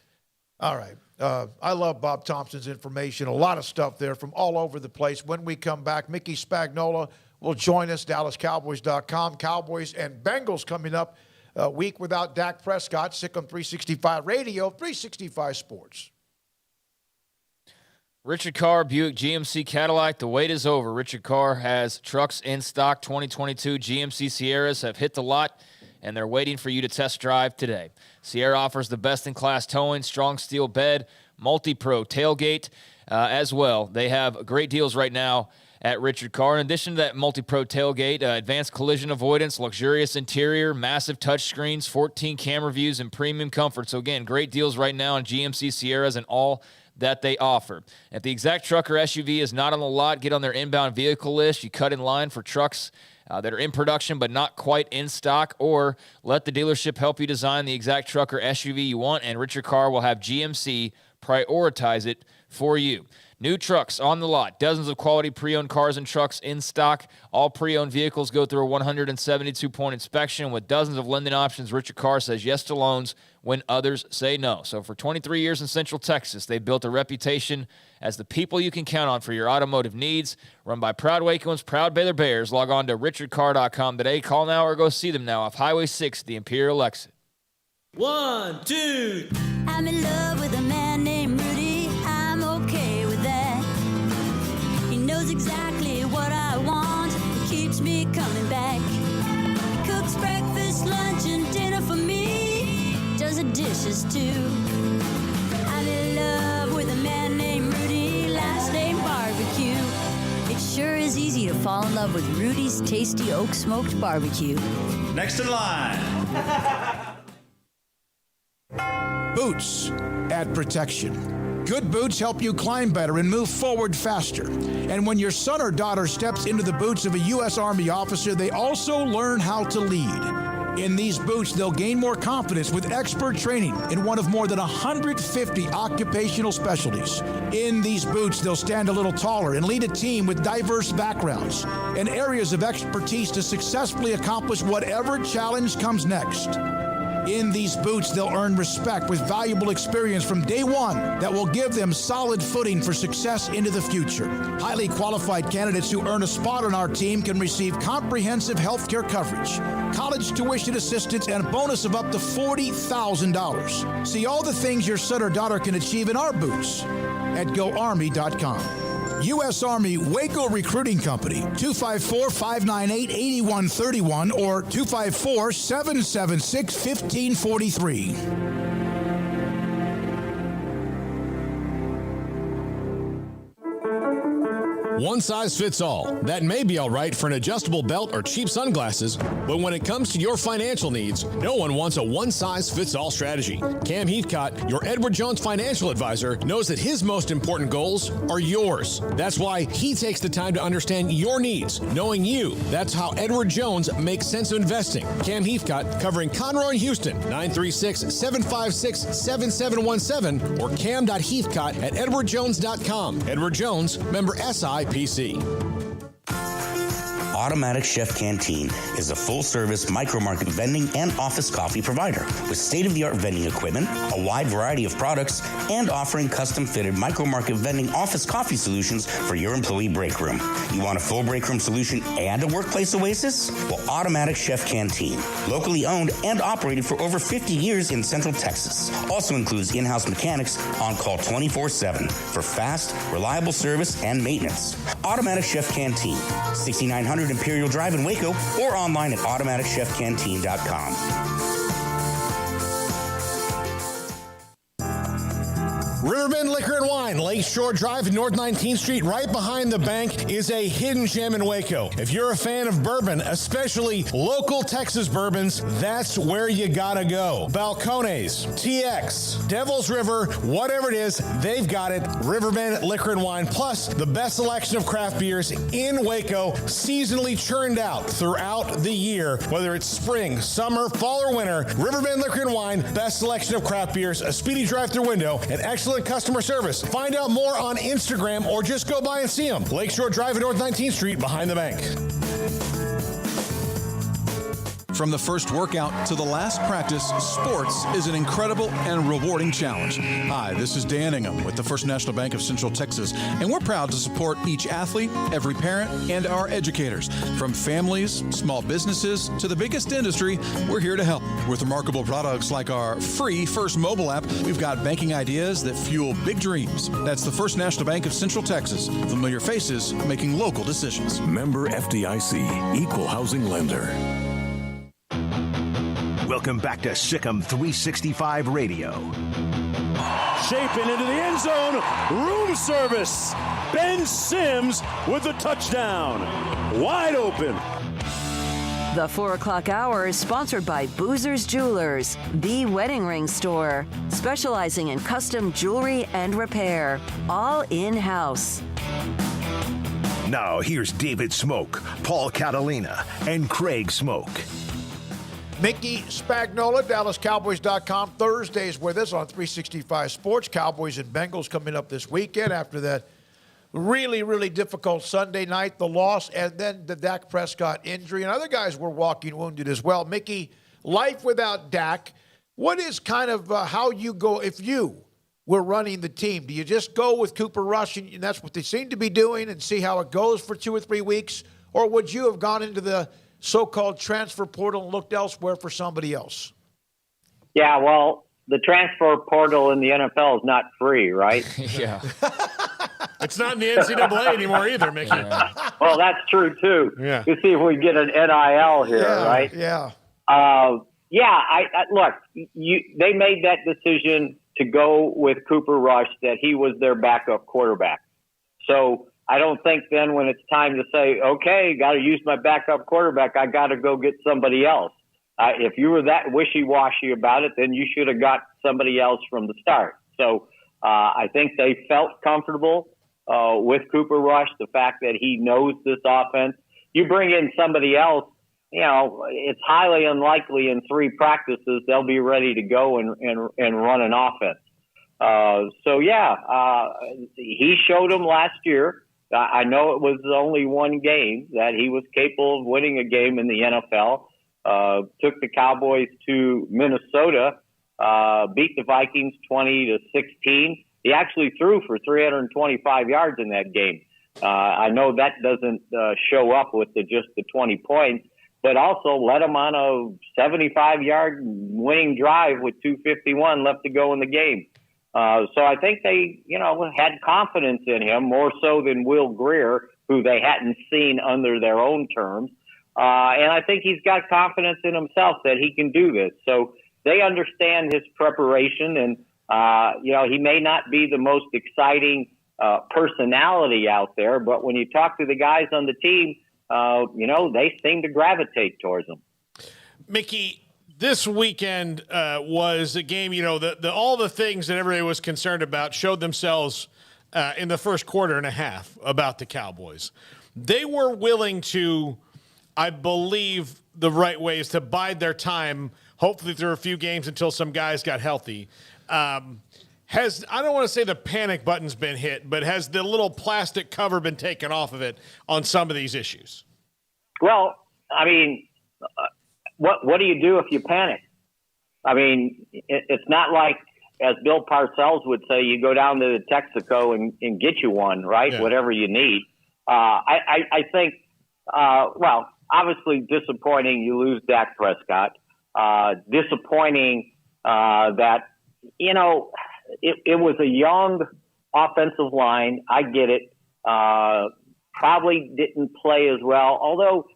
Speaker 7: All right. I love Bob Thompson's information. A lot of stuff there from all over the place. When we come back, Mickey Spagnola will join us, DallasCowboys.com. Cowboys and Bengals coming up a week without Dak Prescott. Sick on 365 Radio, 365 Sports.
Speaker 9: Richard Carr, Buick GMC Cadillac. The wait is over. Richard Carr has trucks in stock. 2022 GMC Sierras have hit the lot, and they're waiting for you to test drive today. Sierra offers the best-in-class towing, strong steel bed, multi-pro tailgate as well. They have great deals right now at Richard Carr. In addition to that multi-pro tailgate, advanced collision avoidance, luxurious interior, massive touchscreens, 14 camera views, and premium comfort. So again, great deals right now on GMC Sierras and all that they offer. If the exact truck or SUV is not on the lot, get on their inbound vehicle list. You cut in line for trucks that are in production but not quite in stock, or let the dealership help you design the exact truck or SUV you want, and Richard Carr will have GMC prioritize it for you. New trucks on the lot, dozens of quality pre-owned cars and trucks in stock. All pre-owned vehicles go through a 172-point inspection with dozens of lending options. Richard Carr says yes to loans when others say no. So for 23 years in Central Texas, they've built a reputation as the people you can count on for your automotive needs. Run by proud Wacoans, proud Baylor Bears. Log on to richardcarr.com today. Call now or go see them now off Highway 6, the Imperial exit.
Speaker 5: 1, 2.
Speaker 6: I'm in love with a man named Rudy. I'm okay with that. He knows exactly what I want. He keeps me coming back. He cooks breakfast, lunch, and dinner for me. Does the dishes too. I'm in love with a man named Rudy. Last name Barbecue. It sure is easy to fall in love with Rudy's tasty oak smoked barbecue.
Speaker 5: Next in line.
Speaker 2: Boots add protection. Good boots help you climb better and move forward faster. And when your son or daughter steps into the boots of a U.S. Army officer, they also learn how to lead. In these boots, they'll gain more confidence with expert training in one of more than 150 occupational specialties. In these boots, they'll stand a little taller and lead a team with diverse backgrounds and areas of expertise to successfully accomplish whatever challenge comes next. In these boots, they'll earn respect with valuable experience from day one that will give them solid footing for success into the future. Highly qualified candidates who earn a spot on our team can receive comprehensive health care coverage, college tuition assistance, and a bonus of up to $40,000. See all the things your son or daughter can achieve in our boots at GoArmy.com. U.S. Army Waco Recruiting Company, 254-598-8131 or 254-776-1543.
Speaker 14: One size fits all. That may be all right for an adjustable belt or cheap sunglasses, but when it comes to your financial needs, no one wants a one-size-fits-all strategy. Cam Heathcott, your Edward Jones financial advisor, knows that his most important goals are yours. That's why he takes the time to understand your needs, knowing you. That's how Edward Jones makes sense of investing. Cam Heathcott, covering Conroe and Houston, 936-756-7717 or cam.heathcott@edwardjones.com. Edward Jones, member SIPC.
Speaker 10: Automatic Chef Canteen is a full-service micro-market vending and office coffee provider with state-of-the-art vending equipment, a wide variety of products, and offering custom-fitted micro-market vending office coffee solutions for your employee break room. You want a full break room solution and a workplace oasis? Well, Automatic Chef Canteen, locally owned and operated for over 50 years in Central Texas, also includes in-house mechanics on call 24/7 for fast, reliable service and maintenance. Automatic Chef Canteen, 6900 Imperial Drive in Waco, or online at automaticchefcanteen.com.
Speaker 14: Riverbend Liquor and Wine, Lakeshore Drive, North 19th Street, right behind the bank, is a hidden gem in Waco. If you're a fan of bourbon, especially local Texas bourbons, that's where you gotta go. Balcones, TX, Devil's River, whatever it is, they've got it. Riverbend Liquor and Wine, plus the best selection of craft beers in Waco, seasonally churned out throughout the year. Whether it's spring, summer, fall, or winter, Riverbend Liquor and Wine, best selection of craft beers, a speedy drive-through window, and excellent customer service. Find out more on Instagram or just go by and see them. Lakeshore Drive at North 19th Street behind the bank.
Speaker 11: From the first workout to the last practice, sports is an incredible and rewarding challenge. Hi, this is Dan Ingham with the First National Bank of Central Texas, and we're proud to support each athlete, every parent, and our educators. From families, small businesses, to the biggest industry, we're here to help. With remarkable products like our free First mobile app, we've got banking ideas that fuel big dreams. That's the First National Bank of Central Texas. Familiar faces making local decisions.
Speaker 4: Member FDIC, Equal Housing Lender. Welcome back to Sikkim 365 Radio.
Speaker 12: Shaping into the end zone, room service. Ben Sims with the touchdown. Wide open.
Speaker 1: The 4 o'clock hour is sponsored by Boozer's Jewelers, the wedding ring store, specializing in custom jewelry and repair, all in-house.
Speaker 4: Now here's David Smoak, Paul Catalina, and Craig Smoak.
Speaker 7: Mickey Spagnola, DallasCowboys.com, Thursdays with us on 365 Sports. Cowboys and Bengals coming up this weekend after that really, really difficult Sunday night, the loss, and then the Dak Prescott injury. And other guys were walking wounded as well. Mickey, life without Dak, what is kind of how you go if you were running the team? Do you just go with Cooper Rush, and that's what they seem to be doing, and see how it goes for 2 or 3 weeks? Or would you have gone into the so-called transfer portal and looked elsewhere for somebody else?
Speaker 24: Yeah, well, the transfer portal in the NFL is not free, right?
Speaker 9: Yeah.
Speaker 8: It's not in the NCAA anymore either, Mickey.
Speaker 24: Well, that's true, too.
Speaker 8: Yeah.
Speaker 24: You see if we get an NIL here, right?
Speaker 7: Yeah.
Speaker 24: Look, they made that decision to go with Cooper Rush, that he was their backup quarterback. So I don't think then when it's time to say, okay, got to use my backup quarterback, I got to go get somebody else. If you were that wishy-washy about it, then you should have got somebody else from the start. So I think they felt comfortable with Cooper Rush, the fact that he knows this offense. You bring in somebody else, you know, it's highly unlikely in 3 practices they'll be ready to go and run an offense. He showed them last year. I know it was only 1 game that he was capable of winning a game in the NFL. took the Cowboys to Minnesota, beat the Vikings 20-16. He actually threw for 325 yards in that game. I know that doesn't show up with just the 20 points, but also led them on a 75-yard winning drive with 2:51 left to go in the game. So I think they, had confidence in him more so than Will Grier, who they hadn't seen under their own terms. And I think he's got confidence in himself that he can do this. So they understand his preparation, and he may not be the most exciting personality out there, but when you talk to the guys on the team, they seem to gravitate towards him.
Speaker 8: Mickey, this weekend was a game, all the things that everybody was concerned about showed themselves in the first quarter and a half about the Cowboys. They were willing to, I believe the right way is to bide their time, hopefully through a few games until some guys got healthy. I don't want to say the panic button's been hit, but has the little plastic cover been taken off of it on some of these issues?
Speaker 24: Well, I mean, what do you do if you panic? I mean, it's not like, as Bill Parcells would say, you go down to Texaco and get you one, right? Yeah. Whatever you need. I think, obviously disappointing you lose Dak Prescott. Disappointing that, it was a young offensive line. I get it. Probably didn't play as well. Although,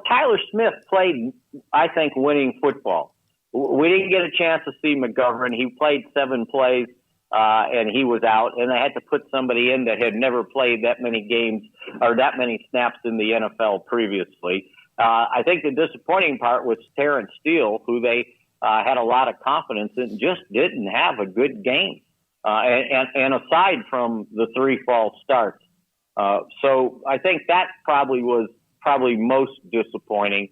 Speaker 24: Tyler Smith played, I think, winning football. We didn't get a chance to see McGovern. He played 7 plays, and he was out. And they had to put somebody in that had never played that many games or that many snaps in the NFL previously. I think the disappointing part was Terrence Steele, who they had a lot of confidence in, just didn't have a good game. And aside from the 3 false starts. So I think that was most disappointing.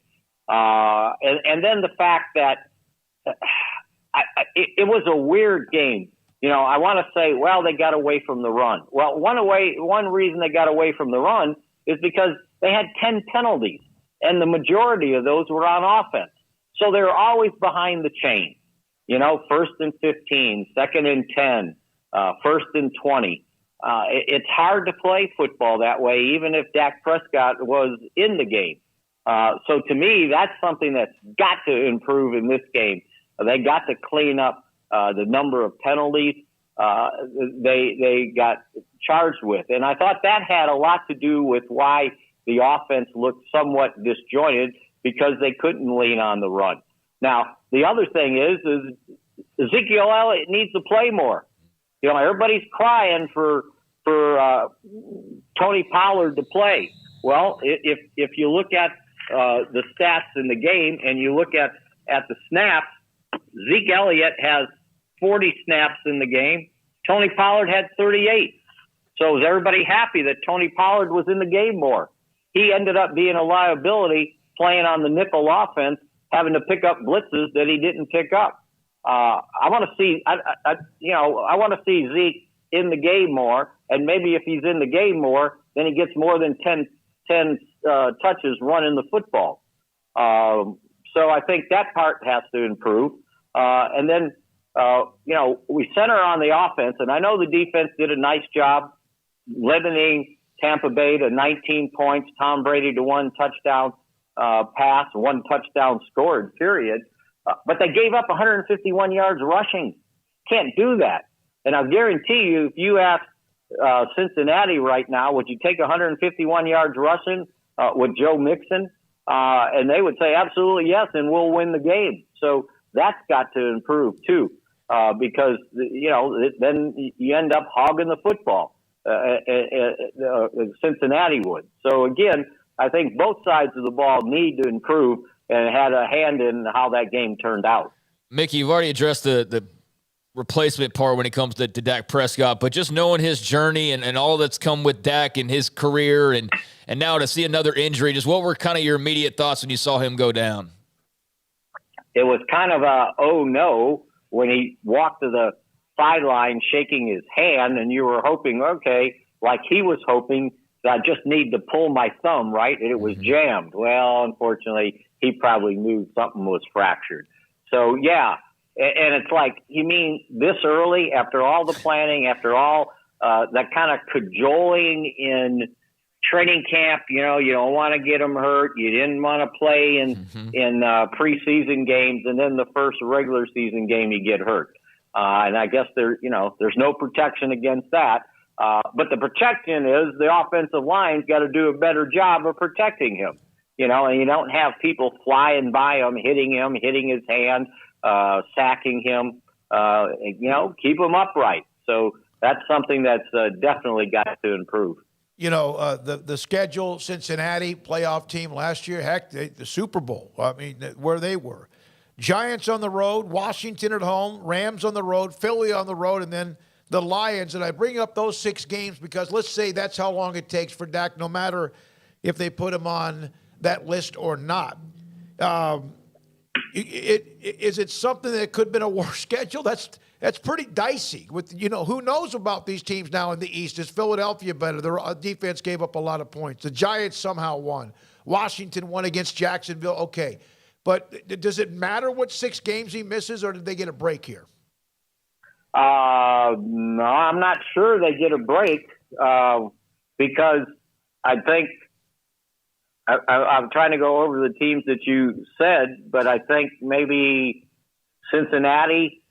Speaker 24: And then the fact that it was a weird game. I want to say, well, they got away from the run. Well, one reason they got away from the run is because they had 10 penalties, and the majority of those were on offense. So they're always behind the chain. 1st and 15, 2nd and 10, 1st and 20. It's hard to play football that way, even if Dak Prescott was in the game. So to me, that's something that's got to improve in this game. They got to clean up the number of penalties they got charged with. And I thought that had a lot to do with why the offense looked somewhat disjointed, because they couldn't lean on the run. Now, the other thing is Ezekiel Elliott needs to play more. Everybody's crying for Tony Pollard to play. Well, if you look at the stats in the game and you look at the snaps, Zeke Elliott has 40 snaps in the game. Tony Pollard had 38. So is everybody happy that Tony Pollard was in the game more? He ended up being a liability playing on the nickel offense, having to pick up blitzes that he didn't pick up. I want to see, I want to see Zeke in the game more, and maybe if he's in the game more, then he gets more than 10 touches running the football. So I think that part has to improve. And then, we center on the offense, and I know the defense did a nice job limiting Tampa Bay to 19 points, Tom Brady to 1 touchdown pass, 1 touchdown scored, period. But they gave up 151 yards rushing. Can't do that. And I'll guarantee you, if you ask Cincinnati right now, would you take 151 yards rushing with Joe Mixon? And they would say absolutely yes, and we'll win the game. So that's got to improve too, because then you end up hogging the football. Cincinnati would. So again, I think both sides of the ball need to improve and had a hand in how that game turned out.
Speaker 9: Mickey, you've already addressed the replacement part when it comes to Dak Prescott, but just knowing his journey and all that's come with Dak and his career and now to see another injury, just what were kind of your immediate thoughts when you saw him go down?
Speaker 24: It was kind of a, oh no, when he walked to the sideline shaking his hand, and you were hoping, okay, like he was hoping I just need to pull my thumb, right? And it was jammed. Well, unfortunately, he probably knew something was fractured. So, yeah. And it's like, you mean this early, after all the planning, after all that kind of cajoling in training camp, you don't want to get them hurt. You didn't want to play in preseason games, and then the first regular season game you get hurt. And I guess there's no protection against that. But the protection is the offensive line's got to do a better job of protecting him, and you don't have people flying by him, hitting his hand, sacking him, keep him upright. So that's something that's definitely got to improve.
Speaker 7: The schedule, Cincinnati playoff team last year, heck, the Super Bowl, where they were. Giants on the road, Washington at home, Rams on the road, Philly on the road, and then the Lions. And I bring up those 6 games because let's say that's how long it takes for Dak, no matter if they put him on that list or not. Is it something that could have been a worse schedule? That's pretty dicey. With who knows about these teams now in the East? Is Philadelphia better? Their defense gave up a lot of points. The Giants somehow won. Washington won against Jacksonville. Okay, but does it matter what 6 games he misses, or did they get a break here?
Speaker 24: No, I'm not sure they get a break because I think I'm trying to go over the teams that you said, but I think maybe Cincinnati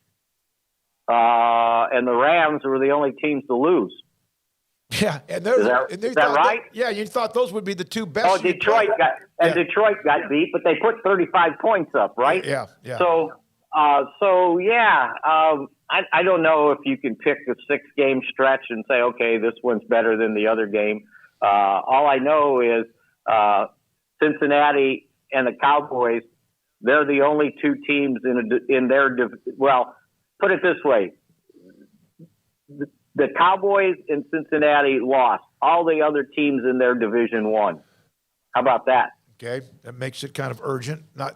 Speaker 24: and the Rams were the only teams to lose.
Speaker 7: Yeah, and
Speaker 24: is that right?
Speaker 7: You thought those would be the 2 best.
Speaker 24: Oh, Detroit got beat, but they put 35 points up, right?
Speaker 7: Yeah.
Speaker 24: So I don't know if you can pick a 6-game stretch and say, okay, this one's better than the other game. All I know is Cincinnati and the Cowboys, they're the only 2 teams in their well, put it this way. The Cowboys and Cincinnati lost. All the other teams in their division won. How about that?
Speaker 7: Okay, that makes it kind of urgent. Not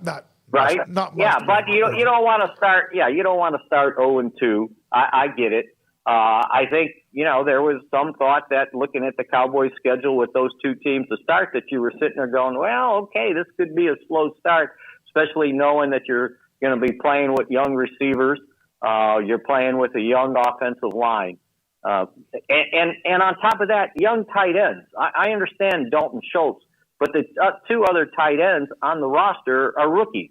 Speaker 24: right.
Speaker 7: Not
Speaker 24: yeah, but you don't want to start. Yeah, you don't want to start 0-2. I get it. I think there was some thought that looking at the Cowboys' schedule with those 2 teams to start, that you were sitting there going, well, okay, this could be a slow start, especially knowing that you're going to be playing with young receivers. You're playing with a young offensive line. And on top of that, young tight ends. I understand Dalton Schultz, but the 2 other tight ends on the roster are rookies.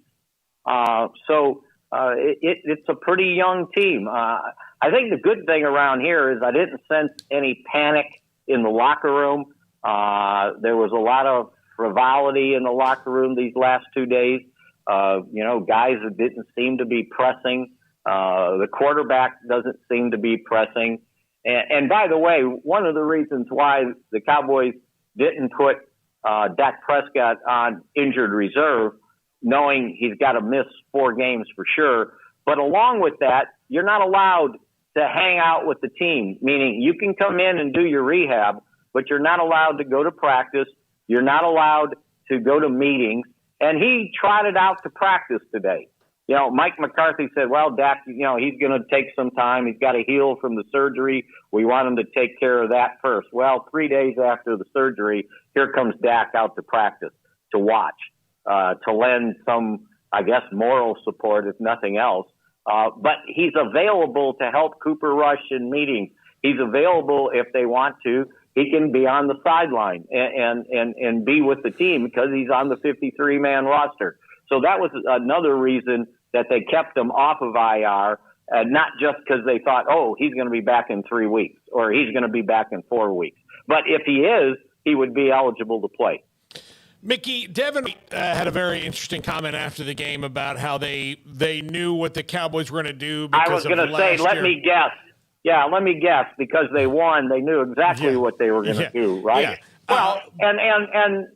Speaker 24: So it's a pretty young team. I think the good thing around here is I didn't sense any panic in the locker room. There was a lot of frivolity in the locker room these last 2 days. Guys that didn't seem to be pressing. The quarterback doesn't seem to be pressing. And by the way, one of the reasons why the Cowboys didn't put Dak Prescott on injured reserve, knowing he's got to miss 4 games for sure, but along with that, you're not allowed to hang out with the team, meaning you can come in and do your rehab, but you're not allowed to go to practice. You're not allowed to go to meetings. And he trotted out to practice today. Mike McCarthy said, well, Dak, he's going to take some time. He's got to heal from the surgery. We want him to take care of that first. Well, 3 days after the surgery, here comes Dak out to practice, to watch, to lend some, I guess, moral support, if nothing else. But he's available to help Cooper Rush in meetings. He's available if they want to. He can be on the sideline and be with the team because he's on the 53-man roster. So that was another reason that they kept him off of IR, not just because they thought, oh, he's going to be back in 3 weeks or he's going to be back in 4 weeks. But if he is, he would be eligible to play.
Speaker 8: Mickey, Devin had a very interesting comment after the game about how they knew what the Cowboys were going to do.
Speaker 24: I was going to say, let me guess. Yeah, let me guess. Because they won, they knew exactly what they were going to do, right? Yeah. Well, and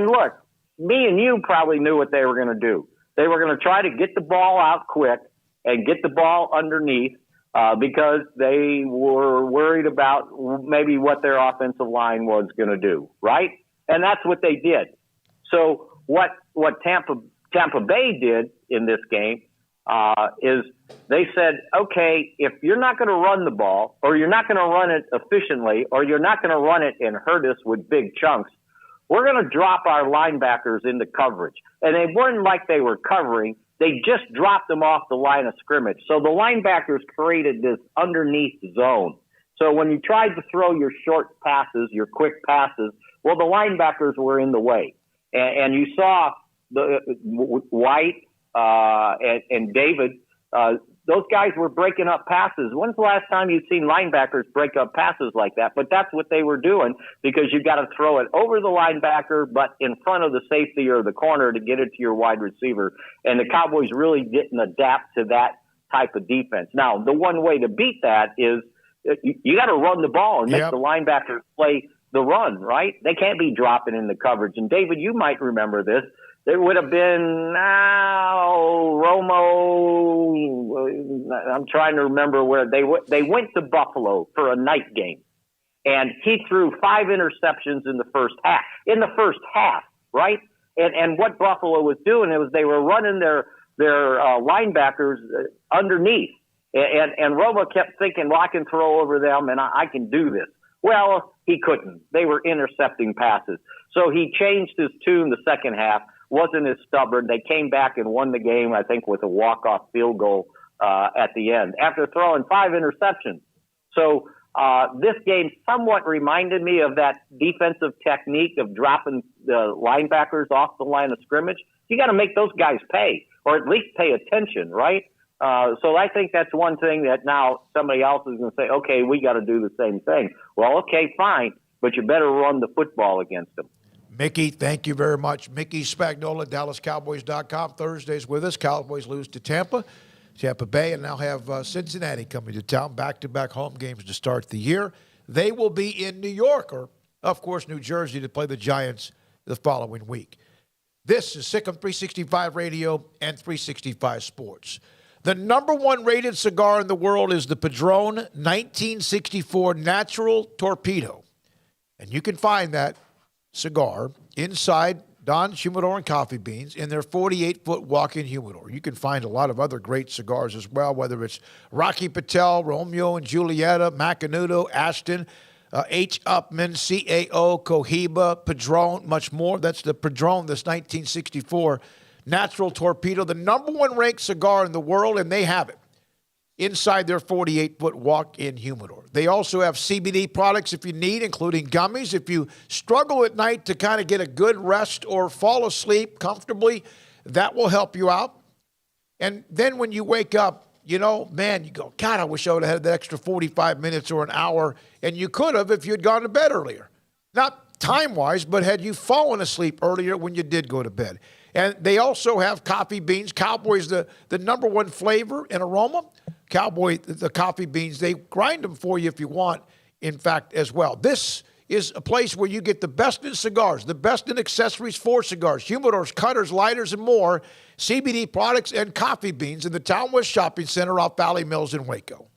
Speaker 24: look, me and you probably knew what they were going to do. They were going to try to get the ball out quick and get the ball underneath because they were worried about maybe what their offensive line was going to do, right? And that's what they did. So what Tampa Bay did in this game is they said, okay, if you're not going to run the ball, or you're not going to run it efficiently, or you're not going to run it and hurt us with big chunks, we're going to drop our linebackers into coverage. And they weren't like they were covering. They just dropped them off the line of scrimmage. So the linebackers created this underneath zone. So when you tried to throw your short passes, your quick passes, well, the linebackers were in the way. And you saw the White and David, those guys were breaking up passes. When's the last time you've seen linebackers break up passes like that? But that's what they were doing, because you got to throw it over the linebacker, but in front of the safety or the corner to get it to your wide receiver. And the Cowboys really didn't adapt to that type of defense. Now, the one way to beat that is you got to run the ball and make the linebackers play the run, right? They can't be dropping in the coverage. And David, you might remember this. There would have been Romo. I'm trying to remember where they went to Buffalo for a night game, and he threw 5 interceptions in the first half. Right? And what Buffalo was doing was they were running their linebackers underneath, and Romo kept thinking, well, I can throw over them and I can do this. Well, he couldn't. They were intercepting passes, so he changed his tune the second half. Wasn't as stubborn. They came back and won the game, I think, with a walk-off field goal at the end after throwing 5 interceptions. So this game somewhat reminded me of that defensive technique of dropping the linebackers off the line of scrimmage. You got to make those guys pay, or at least pay attention, right? So I think that's one thing that now somebody else is going to say, okay, we got to do the same thing. Well, okay, fine, but you better run the football against them.
Speaker 7: Mickey, thank you very much. Mickey Spagnola, DallasCowboys.com. Thursdays with us. Cowboys lose to Tampa Bay, and now have Cincinnati coming to town. Back-to-back home games to start the year. They will be in New York, or, of course, New Jersey to play the Giants the following week. This is Sikkim 365 Radio and 365 Sports. The number 1 rated cigar in the world is the Padron 1964 Natural Torpedo. And you can find that cigar inside Don's Humidor and Coffee Beans in their 48-foot walk-in humidor. You can find a lot of other great cigars as well, whether it's Rocky Patel, Romeo and Julieta, Macanudo, Ashton, H. Upman, CAO, Cohiba, Padron, much more. That's the Padron, this 1964 Natural Torpedo, the number 1 ranked cigar in the world, and they have it inside their 48-foot walk-in humidor. They also have CBD products if you need, including gummies. If you struggle at night to kind of get a good rest or fall asleep comfortably, that will help you out. And then when you wake up, you go, God, I wish I would have had that extra 45 minutes or an hour. And you could have if you had gone to bed earlier. Not time-wise, but had you fallen asleep earlier when you did go to bed. And they also have coffee beans. Cowboys, the number 1 flavor and aroma. Cowboy, the coffee beans, they grind them for you if you want, in fact, as well. This is a place where you get the best in cigars, the best in accessories for cigars, humidors, cutters, lighters, and more, CBD products, and coffee beans in the Town West Shopping Center off Valley Mills in Waco.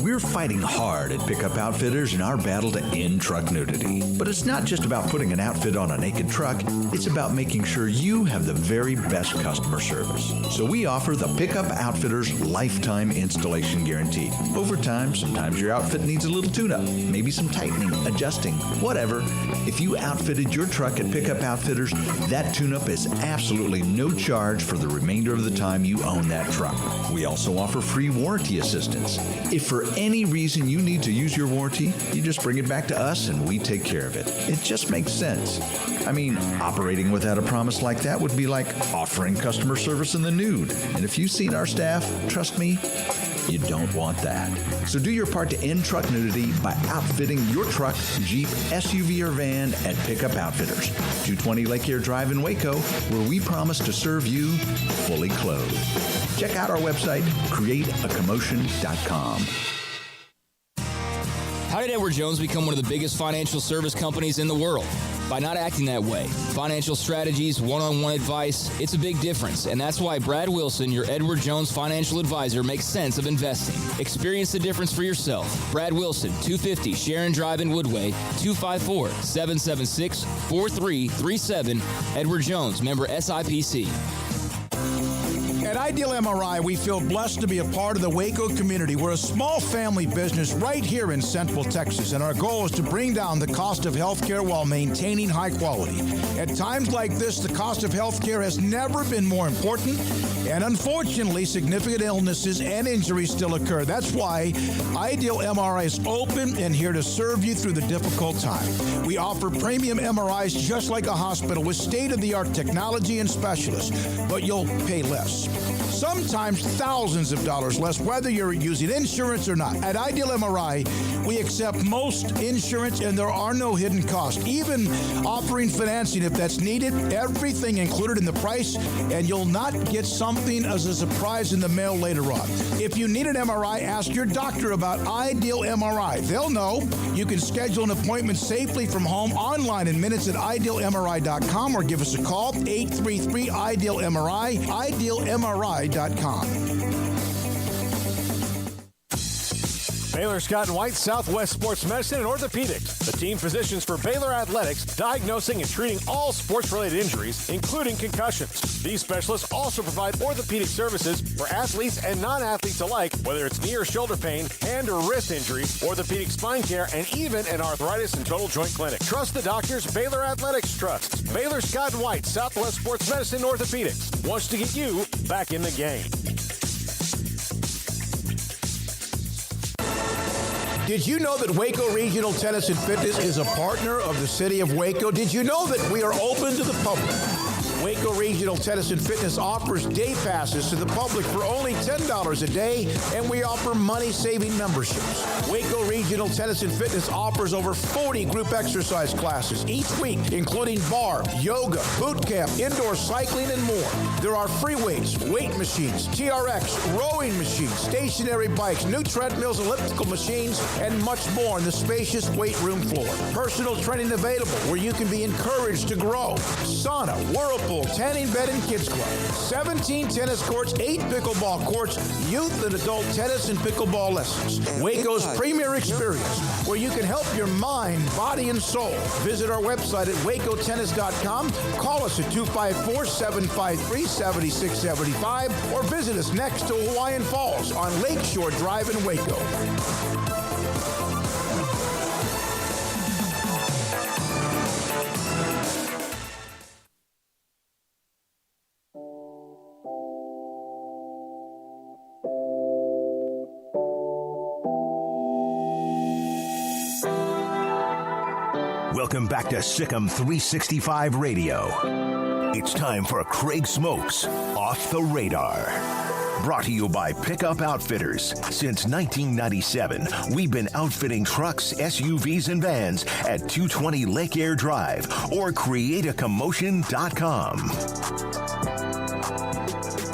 Speaker 13: We're fighting hard at Pickup Outfitters in our battle to end truck nudity. But it's not just about putting an outfit on a naked truck, it's about making sure you have the very best customer service. So we offer the Pickup Outfitters Lifetime Installation Guarantee. Over time, sometimes your outfit needs a little tune-up, maybe some tightening, adjusting, whatever. If you outfitted your truck at Pickup Outfitters, that tune-up is absolutely no charge for the remainder of the time you own that truck. We also offer free warranty assistance. If for any reason you need to use your warranty, you just bring it back to us and we take care of it. It just makes sense. I mean, operating without a promise like that would be like offering customer service in the nude. And if you've seen our staff, trust me, you don't want that. So do your part to end truck nudity by outfitting your truck, Jeep, SUV, or van at Pickup Outfitters, 220 Lake Air Drive in Waco, where we promise to serve you fully clothed. Check out our website, createacommotion.com.
Speaker 9: How did Edward Jones become one of the biggest financial service companies in the world? By not acting that way. Financial strategies, one-on-one advice, it's a big difference. And that's why Brad Wilson, your Edward Jones financial advisor, makes sense of investing. Experience the difference for yourself. Brad Wilson, 250 Sharon Drive in Woodway, 254-776-4337. Edward Jones, member SIPC.
Speaker 2: At Ideal MRI, we feel blessed to be a part of the Waco community. We're a small family business right here in Central Texas, and our goal is to bring down the cost of healthcare while maintaining high quality. At times like this, the cost of healthcare has never been more important, and unfortunately, significant illnesses and injuries still occur. That's why Ideal MRI is open and here to serve you through the difficult time. We offer premium MRIs just like a hospital with state-of-the-art technology and specialists, but you'll pay less. Sometimes thousands of dollars less, whether you're using insurance or not. At Ideal MRI, we accept most insurance and there are no hidden costs, even offering financing if that's needed. Everything included in the price, and you'll not get something as a surprise in the mail later on. If you need an MRI, ask your doctor about Ideal MRI. They'll know. You can schedule an appointment safely from home online in minutes at idealmri.com or give us a call, 833-IDEAL-MRI, idealmri.com.
Speaker 15: Baylor Scott and White, Southwest Sports Medicine and Orthopedics, the team physicians for Baylor Athletics, diagnosing and treating all sports-related injuries, including concussions. These specialists also provide orthopedic services for athletes and non-athletes alike, whether it's knee or shoulder pain, hand or wrist injuries, orthopedic spine care, and even an arthritis and total joint clinic. Trust the doctors Baylor Athletics trusts. Baylor Scott and White, Southwest Sports Medicine and Orthopedics wants to get you back in the game.
Speaker 2: Did you know that Waco Regional Tennis and Fitness is a partner of the City of Waco? Did you know that we are open to the public? Waco Regional Tennis and Fitness offers day passes to the public for only $10 a day, and we offer money-saving memberships. Waco Regional Tennis and Fitness offers over 40 group exercise classes each week, including bar, yoga, boot camp, indoor cycling, and more. There are free weights, weight machines, TRX, rowing machines, stationary bikes, new treadmills, elliptical machines, and much more on the spacious weight room floor. Personal training available where you can be encouraged to grow. Sauna, whirlpool, tanning bed and kids club, 17 tennis courts, 8 pickleball courts, youth and adult tennis and pickleball lessons. Waco's premier experience where you can help your mind, body, and soul. Visit our website at wacotennis.com. Call us at 254-753-7675 or visit us next to Hawaiian Falls on Lakeshore Drive in Waco.
Speaker 4: Welcome back to Sikkim 365 Radio. It's time for Craig Smoak's Off the Radar. Brought to you by Pickup Outfitters. Since 1997, we've been outfitting trucks, SUVs, and vans at 220 Lake Air Drive or createacommotion.com.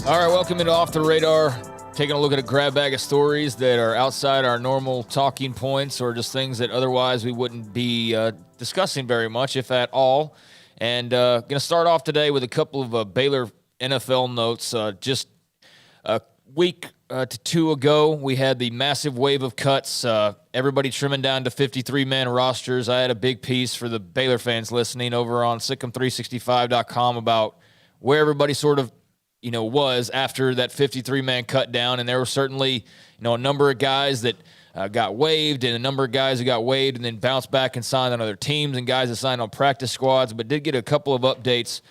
Speaker 9: All right, welcome into Off the Radar. Taking a look at a grab bag of stories that are outside our normal talking points or just things that otherwise we wouldn't be discussing very much, if at all. And going to start off today with a couple of Baylor NFL notes. Just a week to two ago, we had the massive wave of cuts, everybody trimming down to 53-man rosters. I had a big piece for the Baylor fans listening over on Sikkim365.com about where everybody sort of was after that 53-man cut down. And there were certainly, a number of guys that got waived and a number of guys who got waived and then bounced back and signed on other teams and guys that signed on practice squads, but did get a couple of updates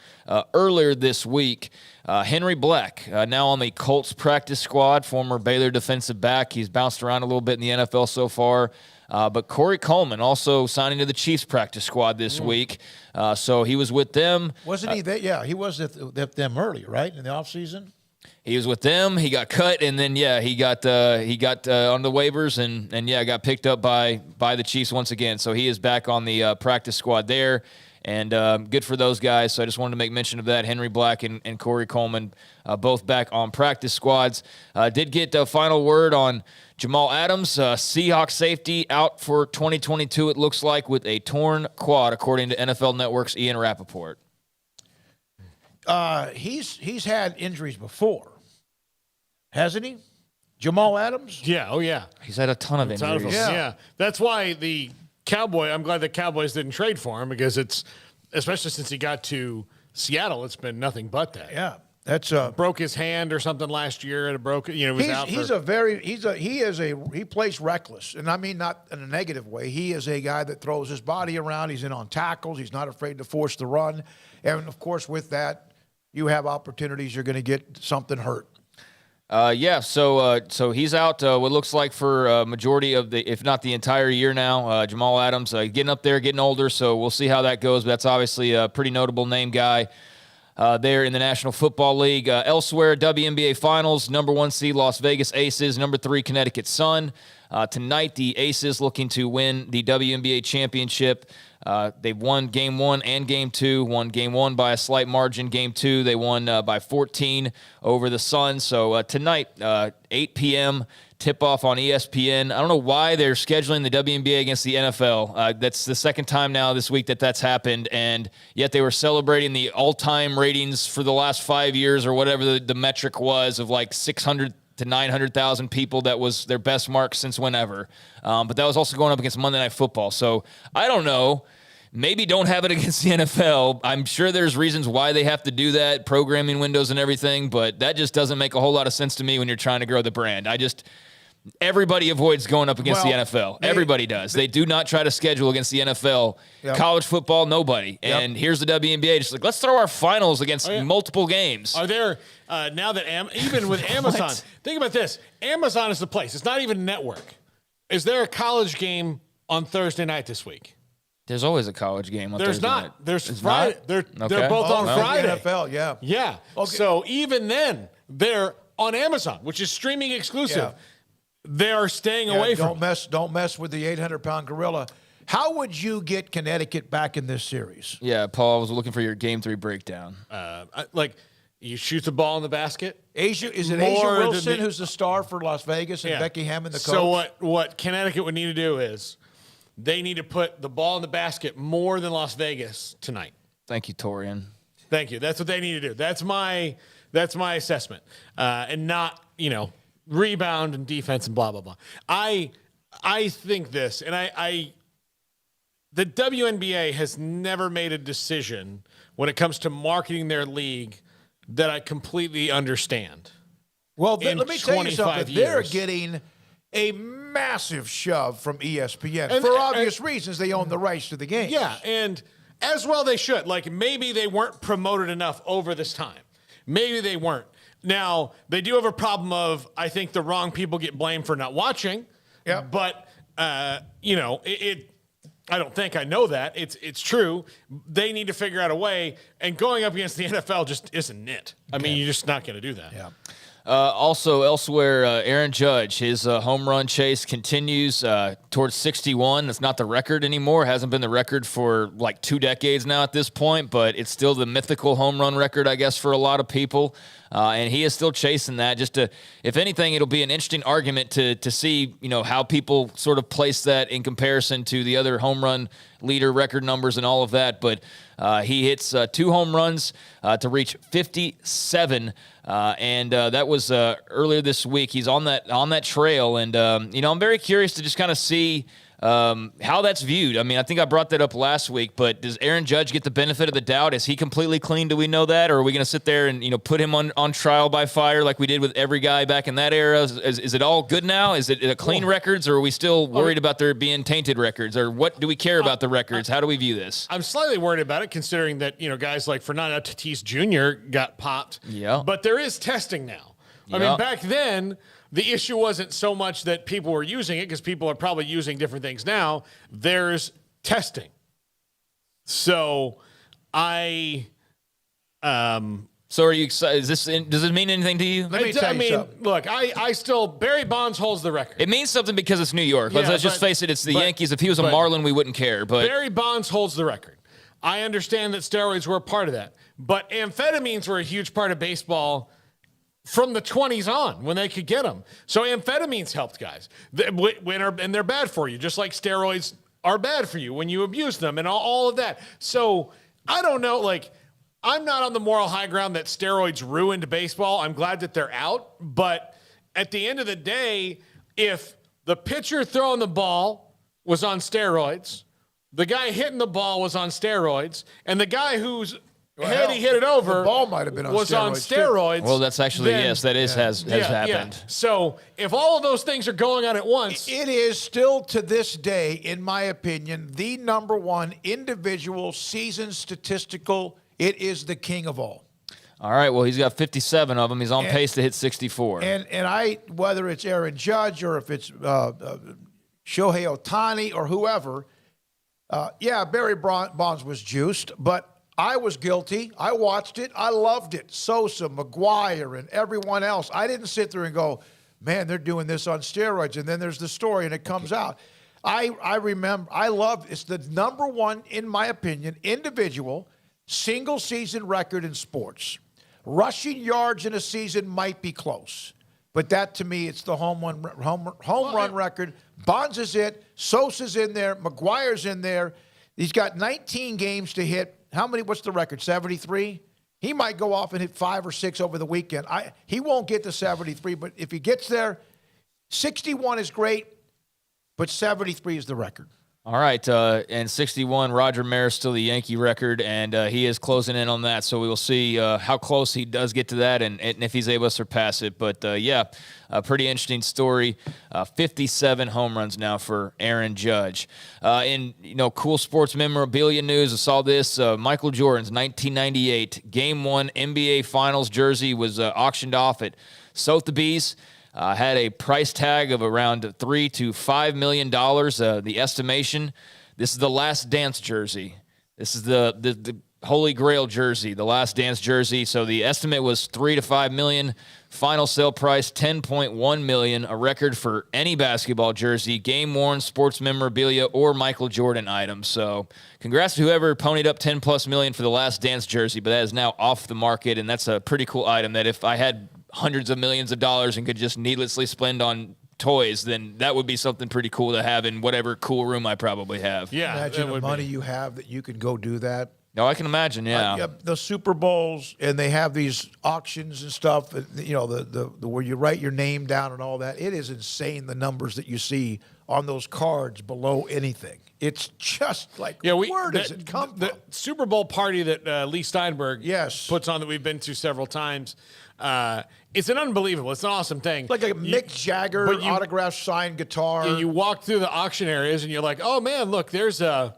Speaker 9: earlier this week. Henry Black, now on the Colts practice squad, former Baylor defensive back. He's bounced around a little bit in the NFL so far. But Corey Coleman also signing to the Chiefs practice squad this week. So he was with them.
Speaker 7: Wasn't he there? Yeah, he was at them earlier, right, in the offseason?
Speaker 9: He was with them. He got cut, and then, he got on the waivers and got picked up by the Chiefs once again. So he is back on the practice squad there. And good for those guys. So I just wanted to make mention of that. Henry Black and Corey Coleman both back on practice squads. Did get a final word on Jamal Adams, Seahawks safety, out for 2022, it looks like, with a torn quad, according to NFL Network's Ian Rappaport.
Speaker 7: He's had injuries before, hasn't he? Jamal Adams?
Speaker 8: Yeah, oh yeah.
Speaker 9: He's had a ton of injuries.
Speaker 8: Yeah. That's why I'm glad the Cowboys didn't trade for him, because it's, especially since he got to Seattle, it's been nothing but that.
Speaker 7: Yeah. That's
Speaker 8: broke his hand or something last year and was out.
Speaker 7: He plays reckless, and I mean not in a negative way. He is a guy that throws his body around. He's in on tackles. He's not afraid to force the run, and of course with that, you have opportunities. You're going to get something hurt.
Speaker 9: So he's out. What looks like for majority of if not the entire year now. Jamal Adams getting up there, getting older. So we'll see how that goes. But that's obviously a pretty notable name guy. There in the National Football League. Elsewhere, WNBA Finals, number 1 seed Las Vegas Aces, number 3 Connecticut Sun. Tonight, the Aces looking to win the WNBA championship. They've won Game 1 and Game 2. Won Game 1 by a slight margin. Game 2, they won by 14 over the Sun. So tonight, 8 p.m., tip-off on ESPN. I don't know why they're scheduling the WNBA against the NFL. That's the second time now this week that's happened, and yet they were celebrating the all-time ratings for the last 5 years or whatever the metric was of like 600 to 900,000 people. That was their best mark since whenever. But that was also going up against Monday Night Football. So I don't know. Maybe don't have it against the NFL. I'm sure there's reasons why they have to do that, programming windows and everything, but that just doesn't make a whole lot of sense to me when you're trying to grow the brand. Everybody avoids going up against the NFL. Everybody does. They do not try to schedule against the NFL. Yep. College football, nobody. Yep. And here's the WNBA, just like, let's throw our finals against multiple games.
Speaker 8: Are there, now that, even with Amazon, think about this. Amazon is the place. It's not even a network. Is there a college game on Thursday night this week?
Speaker 9: There's always a college game on Thursday night.
Speaker 8: There's Friday. They're both on Friday.
Speaker 7: NFL, yeah.
Speaker 8: Yeah. Okay. So even then, they're on Amazon, which is streaming exclusive. Yeah. They are staying away from
Speaker 7: it. Don't mess with the 800-pound gorilla. How would you get Connecticut back in this series?
Speaker 9: Yeah, Paul, I was looking for your Game 3 breakdown.
Speaker 8: You shoot the ball in the basket.
Speaker 7: Is it Asia Wilson who's the star for Las Vegas and Becky Hammond the coach?
Speaker 8: So what Connecticut would need to do is they need to put the ball in the basket more than Las Vegas tonight.
Speaker 9: Thank you, Torian.
Speaker 8: Thank you. That's what they need to do. That's my assessment. And not, rebound and defense and blah, blah, blah. I think this, and the WNBA has never made a decision when it comes to marketing their league that I completely understand.
Speaker 7: Well, let me tell you something. They're getting a massive shove from ESPN. And for obvious reasons, they own the rights to the game.
Speaker 8: Yeah, and as well they should. Maybe they weren't promoted enough over this time. Maybe they weren't. Now, they do have a problem of, I think the wrong people get blamed for not watching. Yeah. But, I don't think I know that. It's true. They need to figure out a way. And going up against the NFL just isn't it. I mean, you're just not going to do that.
Speaker 7: Yeah.
Speaker 9: Also, elsewhere, Aaron Judge, his home run chase continues towards 61. That's not the record anymore. It hasn't been the record for 2 decades now at this point, but it's still the mythical home run record, I guess, for a lot of people. And he is still chasing that. If anything, it'll be an interesting argument to see, how people sort of place that in comparison to the other home run leader record numbers and all of that. But he hits 2 home runs to reach 57. And that was earlier this week. He's on that trail. And, I'm very curious to just kind of see how that's viewed. I mean, I think I brought that up last week, but does Aaron Judge get the benefit of the doubt? Is he completely clean? Do we know that? Or are we going to sit there and, put him on trial by fire like we did with every guy back in that era? Is it all good now? Is it a clean records, or are we still worried about there being tainted records? Or what do we care about the records? How do we view this?
Speaker 8: I'm slightly worried about it, considering that, guys like Fernando Tatis Jr. got popped.
Speaker 9: Yeah.
Speaker 8: But there is testing now. I mean, back then, the issue wasn't so much that people were using it, because people are probably using different things now. There's testing. So
Speaker 9: So are you excited? Does this mean anything to you?
Speaker 7: Let me tell you something.
Speaker 8: Look, I still, Barry Bonds holds the record.
Speaker 9: It means something because it's New York. Let's just face it, it's the Yankees. If he was a Marlin, we wouldn't care. But
Speaker 8: Barry Bonds holds the record. I understand that steroids were a part of that. But amphetamines were a huge part of baseball from the 20s on, when they could get them. So amphetamines helped guys. And they're bad for you, just like steroids are bad for you when you abuse them and all of that. So I don't know, I'm not on the moral high ground that steroids ruined baseball. I'm glad that they're out. But at the end of the day, if the pitcher throwing the ball was on steroids, the guy hitting the ball was on steroids, and the guy who's had he hit it over,
Speaker 7: the ball might have been on
Speaker 8: steroids.
Speaker 9: Well, that's actually, yes, that has happened.
Speaker 8: Yeah. So if all of those things are going on at once.
Speaker 7: It is still to this day, in my opinion, the number one individual season statistical. It is the king of all.
Speaker 9: All right, well, he's got 57 of them. He's on pace to hit 64.
Speaker 7: And whether it's Aaron Judge or if it's Shohei Ohtani or whoever, Barry Bonds was juiced, but I was guilty. I watched it. I loved it. Sosa, McGuire, and everyone else. I didn't sit there and go, man, they're doing this on steroids. And then there's the story, and it comes out. I remember, it's the number one, in my opinion, individual single-season record in sports. Rushing yards in a season might be close. But that, to me, it's the home run record. Bonds is it. Sosa's in there. McGuire's in there. He's got 19 games to hit. How many? What's the record? 73? He might go off and hit 5 or 6 over the weekend. He won't get to 73, but if he gets there, 61 is great, but 73 is the record.
Speaker 9: All right, and 61, Roger Maris still the Yankee record, and he is closing in on that, so we will see how close he does get to that and if he's able to surpass it. But, a pretty interesting story. 57 home runs now for Aaron Judge. In cool sports memorabilia news, I saw this. Michael Jordan's 1998 Game 1 NBA Finals jersey was auctioned off at Sotheby's. Had a price tag of around $3 to $5 million. The estimation. This is the Last Dance jersey. This is the Holy Grail jersey, the Last Dance jersey. So the estimate was $3 to $5 million. Final sale price $10.1 million. A record for any basketball jersey, game worn, sports memorabilia, or Michael Jordan items. So congrats to whoever ponied up $10+ million for the Last Dance jersey. But that is now off the market, and that's a pretty cool item. That if I had hundreds of millions of dollars and could just needlessly spend on toys, then that would be something pretty cool to have in whatever cool room I probably have.
Speaker 8: Yeah,
Speaker 7: imagine the money you have that you can go do that.
Speaker 9: No, I can imagine. Yeah,
Speaker 7: the Super Bowls, and they have these auctions and stuff. The where you write your name down and all that. It is insane the numbers that you see on those cards below anything. It's just like, where does it come from?
Speaker 8: The Super Bowl party that Lee Steinberg puts on that we've been to several times. It's an unbelievable. It's an awesome thing.
Speaker 7: It's like a Mick Jagger autograph signed guitar.
Speaker 8: And you walk through the auction areas and you're like, oh man, look, there's I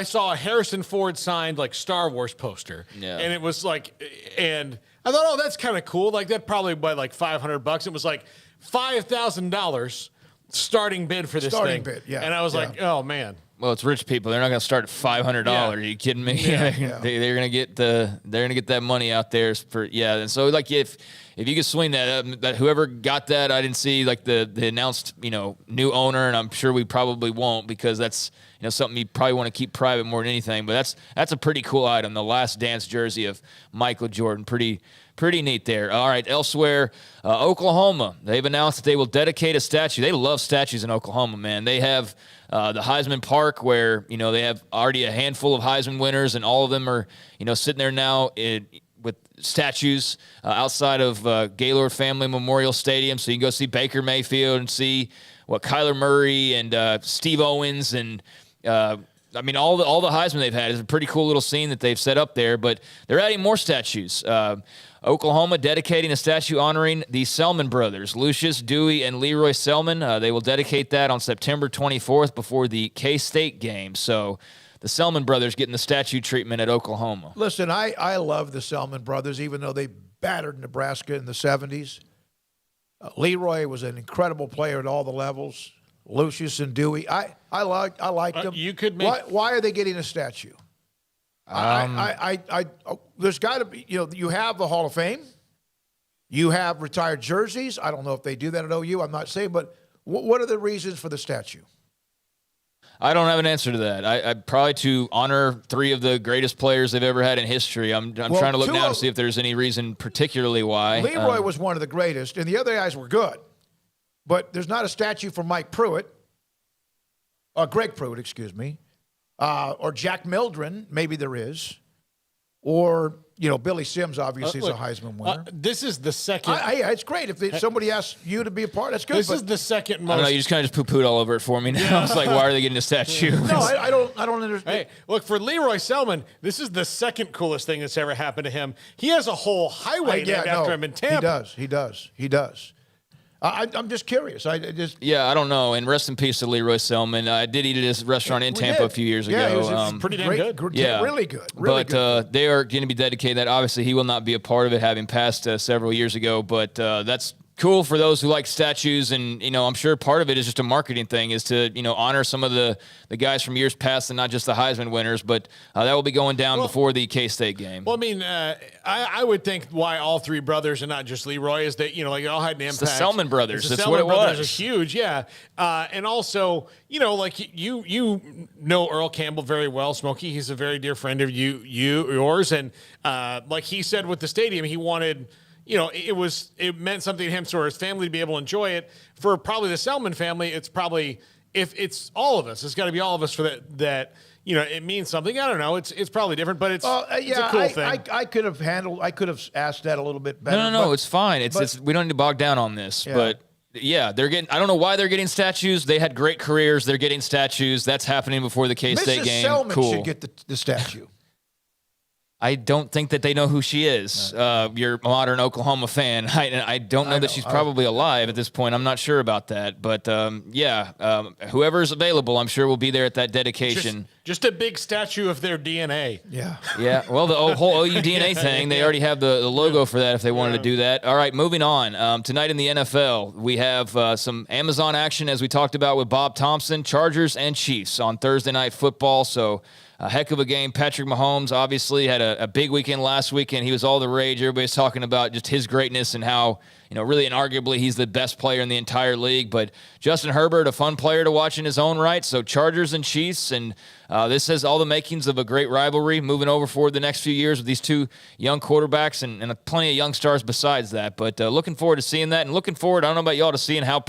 Speaker 8: saw a Harrison Ford signed like Star Wars poster. Yeah. And it was like, and I thought, oh, that's kind of cool. Like that probably by like $500. It was like $5,000 starting bid for this thing. And I was like, oh man.
Speaker 9: Well, it's rich people. They're not going to start at $500. Are you kidding me?
Speaker 8: Yeah.
Speaker 9: They're going to get that money out there for And so like if you could swing that whoever got that, I didn't see like the announced new owner, and I'm sure we probably won't because that's something you probably want to keep private more than anything. But that's a pretty cool item. The Last Dance jersey of Michael Jordan. Pretty neat there. All right, elsewhere, Oklahoma. They've announced that they will dedicate a statue. They love statues in Oklahoma, man. They have the Heisman Park where, they have already a handful of Heisman winners, and all of them are, sitting there now with statues outside of Gaylord Family Memorial Stadium. So you can go see Baker Mayfield and see Kyler Murray and Steve Owens and all the Heisman they've had is a pretty cool little scene that they've set up there, but they're adding more statues. Oklahoma dedicating a statue honoring the Selman brothers, Lucius, Dewey, and Leroy Selman. They will dedicate that on September 24th before the K-State game. So the Selman brothers getting the statue treatment at Oklahoma.
Speaker 7: Listen, I love the Selman brothers, even though they battered Nebraska in the 70s. Leroy was an incredible player at all the levels. Lucius and Dewey, I like them.
Speaker 8: You could make.
Speaker 7: Why are they getting a statue? There's got to be. You have the Hall of Fame. You have retired jerseys. I don't know if they do that at OU. I'm not saying, but what are the reasons for the statue?
Speaker 9: I don't have an answer to that. I probably to honor 3 of the greatest players they've ever had in history. I'm trying to look now to see if there's any reason particularly why.
Speaker 7: Leroy was one of the greatest, and the other guys were good. But there's not a statue for Mike Pruitt, or Greg Pruitt, excuse me, or Jack Mildren. Maybe there is.
Speaker 2: or Billy Sims obviously is a Heisman winner.
Speaker 8: This is the second.
Speaker 2: It's great if somebody asks you to be a part. That's good.
Speaker 8: This is the second most.
Speaker 9: I don't know. You just kind of just poo-pooed all over it for me now. It's like, why are they getting a statue?
Speaker 2: No, I don't understand.
Speaker 8: Hey, look, for Leroy Selman, this is the second coolest thing that's ever happened to him. He has a whole highway named after him in Tampa.
Speaker 2: He does. I'm just curious.
Speaker 9: I don't know. And rest in peace to Leroy Selman. I did eat at his restaurant in Tampa a few years ago.
Speaker 2: It was pretty damn good.
Speaker 9: Yeah,
Speaker 2: really good.
Speaker 9: They are going to be dedicated. That obviously he will not be a part of it, having passed several years ago. But that's cool for those who like statues, and I'm sure part of it is just a marketing thing, is to honor some of the guys from years past, and not just the Heisman winners. But that will be going down before the K-State game.
Speaker 8: Well, I mean, I would think why all three brothers and not just Leroy is that like it all had an impact.
Speaker 9: It's the Selman brothers.
Speaker 8: That's
Speaker 9: what it was.
Speaker 8: Are huge, yeah. And also, like you know Earl Campbell very well, Smokey. He's a very dear friend of yours, and like he said with the stadium, he wanted. It meant something to him for his family to be able to enjoy it. For probably the Selman family, it's probably, if it's all of us, it's got to be all of us for that it means something. I don't know. It's probably different, but it's a cool thing.
Speaker 2: I could have asked that a little bit better.
Speaker 9: No, it's fine. It's we don't need to bog down on this, but. Yeah, they're getting. I don't know why they're getting statues. They had great careers. They're getting statues. That's happening before the K-State game.
Speaker 2: Selman
Speaker 9: cool.
Speaker 2: should get the statue.
Speaker 9: I don't think that they know who she is. You're a modern Oklahoma fan. I don't know that she's probably alive at this point. I'm not sure about that. But, whoever's available, I'm sure will be there at that dedication.
Speaker 8: Just a big statue of their DNA.
Speaker 2: Yeah.
Speaker 9: Yeah. Well, the whole OU DNA thing, they already have the logo for that if they wanted to do that. All right, moving on. Tonight in the NFL, we have some Amazon action, as we talked about with Bob Thompson, Chargers and Chiefs on Thursday Night Football. So, a heck of a game. Patrick Mahomes obviously had a big weekend last weekend. He was all the rage. Everybody's talking about just his greatness and how, really and arguably he's the best player in the entire league. But Justin Herbert, a fun player to watch in his own right. So Chargers and Chiefs, and this has all the makings of a great rivalry moving over forward the next few years with these two young quarterbacks and plenty of young stars besides that. But looking forward to seeing that, and looking forward, I don't know about y'all, to seeing how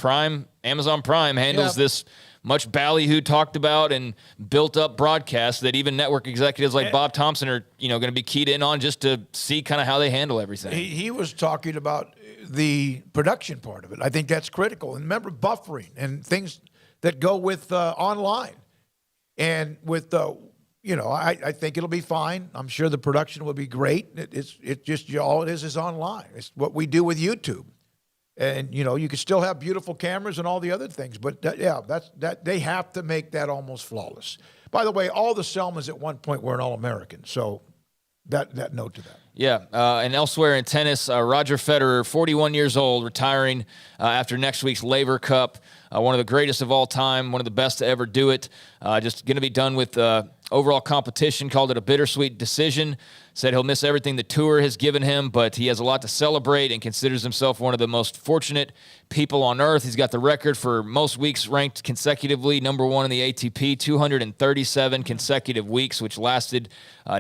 Speaker 9: Amazon Prime handles this much ballyhoo talked about and built up broadcast that even network executives like Bob Thompson are, going to be keyed in on, just to see kind of how they handle everything.
Speaker 2: He was talking about the production part of it. I think that's critical. And remember, buffering and things that go with online. And with I think it'll be fine. I'm sure the production will be great. It's just all it is online. It's what we do with YouTube. And, you can still have beautiful cameras and all the other things. But, that they have to make that almost flawless. By the way, all the Selmans at one point were an All-American. So that note to that.
Speaker 9: Yeah, and elsewhere in tennis, Roger Federer, 41 years old, retiring after next week's Laver Cup. One of the greatest of all time, one of the best to ever do it. Just going to be done with overall competition, called it a bittersweet decision. Said he'll miss everything the tour has given him, but he has a lot to celebrate and considers himself one of the most fortunate people on earth. He's got the record for most weeks ranked consecutively, number one in the ATP, 237 consecutive weeks, which lasted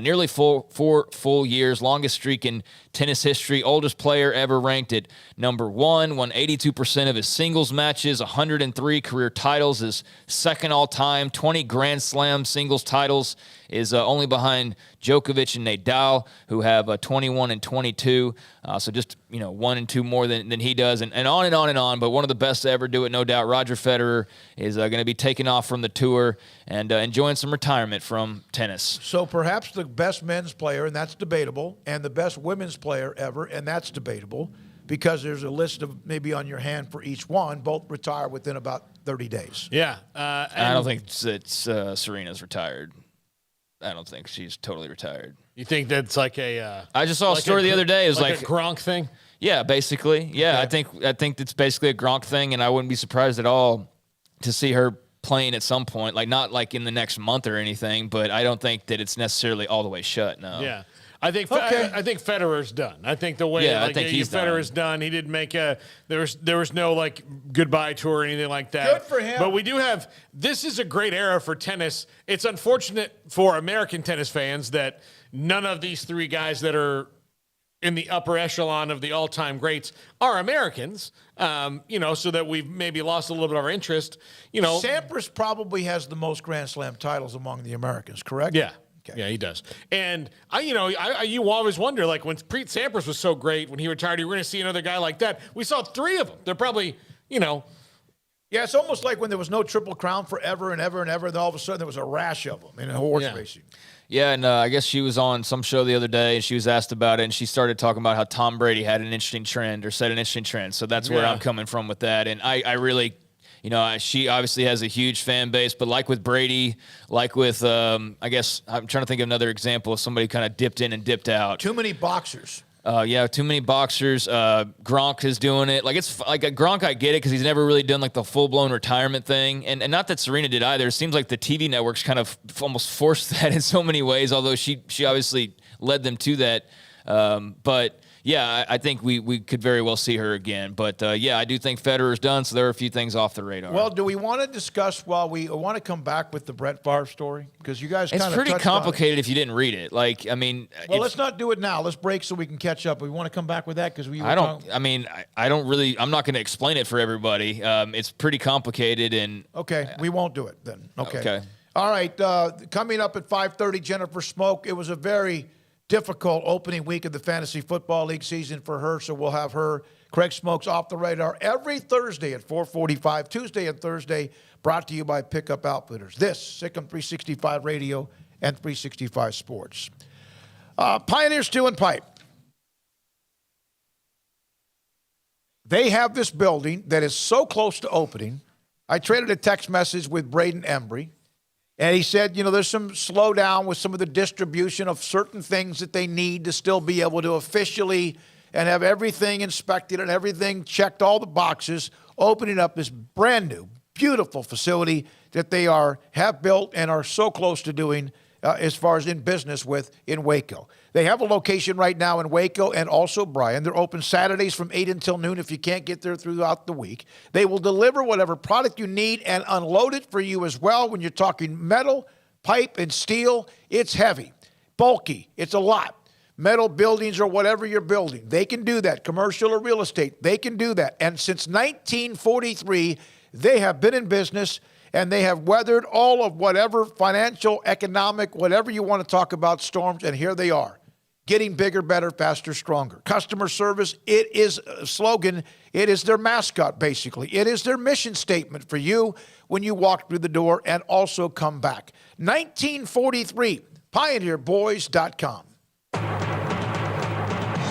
Speaker 9: nearly 4 full years, longest streak in tennis history, oldest player ever ranked at number one, won 82% of his singles matches, 103 career titles, his second all-time, 20 Grand Slam singles titles, is only behind Djokovic and Nadal, who have 21 and 22. So just, 1 and 2 more than he does, and on and on and on. But one of the best to ever do it, no doubt. Roger Federer is going to be taking off from the tour and enjoying some retirement from tennis.
Speaker 2: So perhaps the best men's player, and that's debatable, and the best women's player ever, and that's debatable, because there's a list of maybe on your hand for each one. Both retire within about 30 days.
Speaker 8: Yeah.
Speaker 9: I don't think it's Serena's retired. I don't think she's totally retired.
Speaker 8: You think that's like a?
Speaker 9: I just saw a story the other day. It was like
Speaker 8: a Gronk thing.
Speaker 9: Yeah, basically. Yeah, okay. I think it's basically a Gronk thing, and I wouldn't be surprised at all to see her playing at some point. Like not like in the next month or anything, but I don't think that it's necessarily all the way shut. No.
Speaker 8: Yeah. I think Federer's done. I think the way
Speaker 9: I think
Speaker 8: Federer's done. He didn't make there was no like goodbye tour or anything like that.
Speaker 2: Good for him.
Speaker 8: But we do have. This is a great era for tennis. It's unfortunate for American tennis fans that none of these three guys that are in the upper echelon of the all-time greats are Americans. So that we've maybe lost a little bit of our interest.
Speaker 2: Sampras probably has the most Grand Slam titles among the Americans. Correct?
Speaker 8: Yeah.
Speaker 7: okay.
Speaker 8: Yeah, he does. And you always wonder, like when Pete Sampras was so great when he retired, you were going to see another guy like that. We saw 3 of them. They're probably, Yeah,
Speaker 7: it's almost like when there was no Triple Crown forever and ever and ever, then all of a sudden there was a rash of them in horse racing.
Speaker 9: Yeah, and I guess she was on some show the other day, and she was asked about it, and she started talking about how Tom Brady had an interesting trend or set an interesting trend. So that's where I'm coming from with that. And I really, she obviously has a huge fan base, but like with Brady, like with, I guess I'm trying to think of another example of somebody kind of dipped in and dipped out.
Speaker 7: Too many boxers.
Speaker 9: Too many boxers. Gronk is doing it. Like it's like Gronk, I get it because he's never really done like the full blown retirement thing, and not that Serena did either. It seems like the TV networks kind of almost forced that in so many ways. Although she obviously led them to that. But yeah, I think we could very well see her again. But I do think Federer's done. So there are a few things off the radar.
Speaker 7: Well, do we want to discuss while we want to come back with the Brett Favre story? Because you guys kind of
Speaker 9: it's pretty complicated if you didn't read it. Like, I mean,
Speaker 7: well, let's not do it now. Let's break so we can catch up. We want to come back with that because
Speaker 9: I'm not going to explain it for everybody. It's pretty complicated and
Speaker 7: okay, we won't do it then.
Speaker 9: Okay.
Speaker 7: All right. Coming up at 5:30, Jennifer Smoak. It was a very difficult opening week of the Fantasy Football League season for her, so we'll have her, Craig Smoak's Off the Radar, every Thursday at 4:45, Tuesday and Thursday, brought to you by Pickup Outfitters. This, Sikkim 365 Radio and 365 Sports. Pioneer Steel and Pipe. They have this building that is so close to opening. I traded a text message with Braden Embry. And he said, there's some slowdown with some of the distribution of certain things that they need to still be able to officially and have everything inspected and everything checked, all the boxes, opening up this brand new, beautiful facility that they have built and are so close to doing as far as in business with in Waco. They have a location right now in Waco and also Bryan. They're open Saturdays from 8 until noon if you can't get there throughout the week. They will deliver whatever product you need and unload it for you as well. When you're talking metal, pipe, and steel, it's heavy, bulky, it's a lot. Metal buildings or whatever you're building, they can do that. Commercial or real estate, they can do that. And since 1943, they have been in business and they have weathered all of whatever financial, economic, whatever you want to talk about storms, and here they are. Getting bigger, better, faster, stronger. Customer service, it is a slogan. It is their mascot, basically. It is their mission statement for you when you walk through the door and also come back. 1943, pioneerboys.com.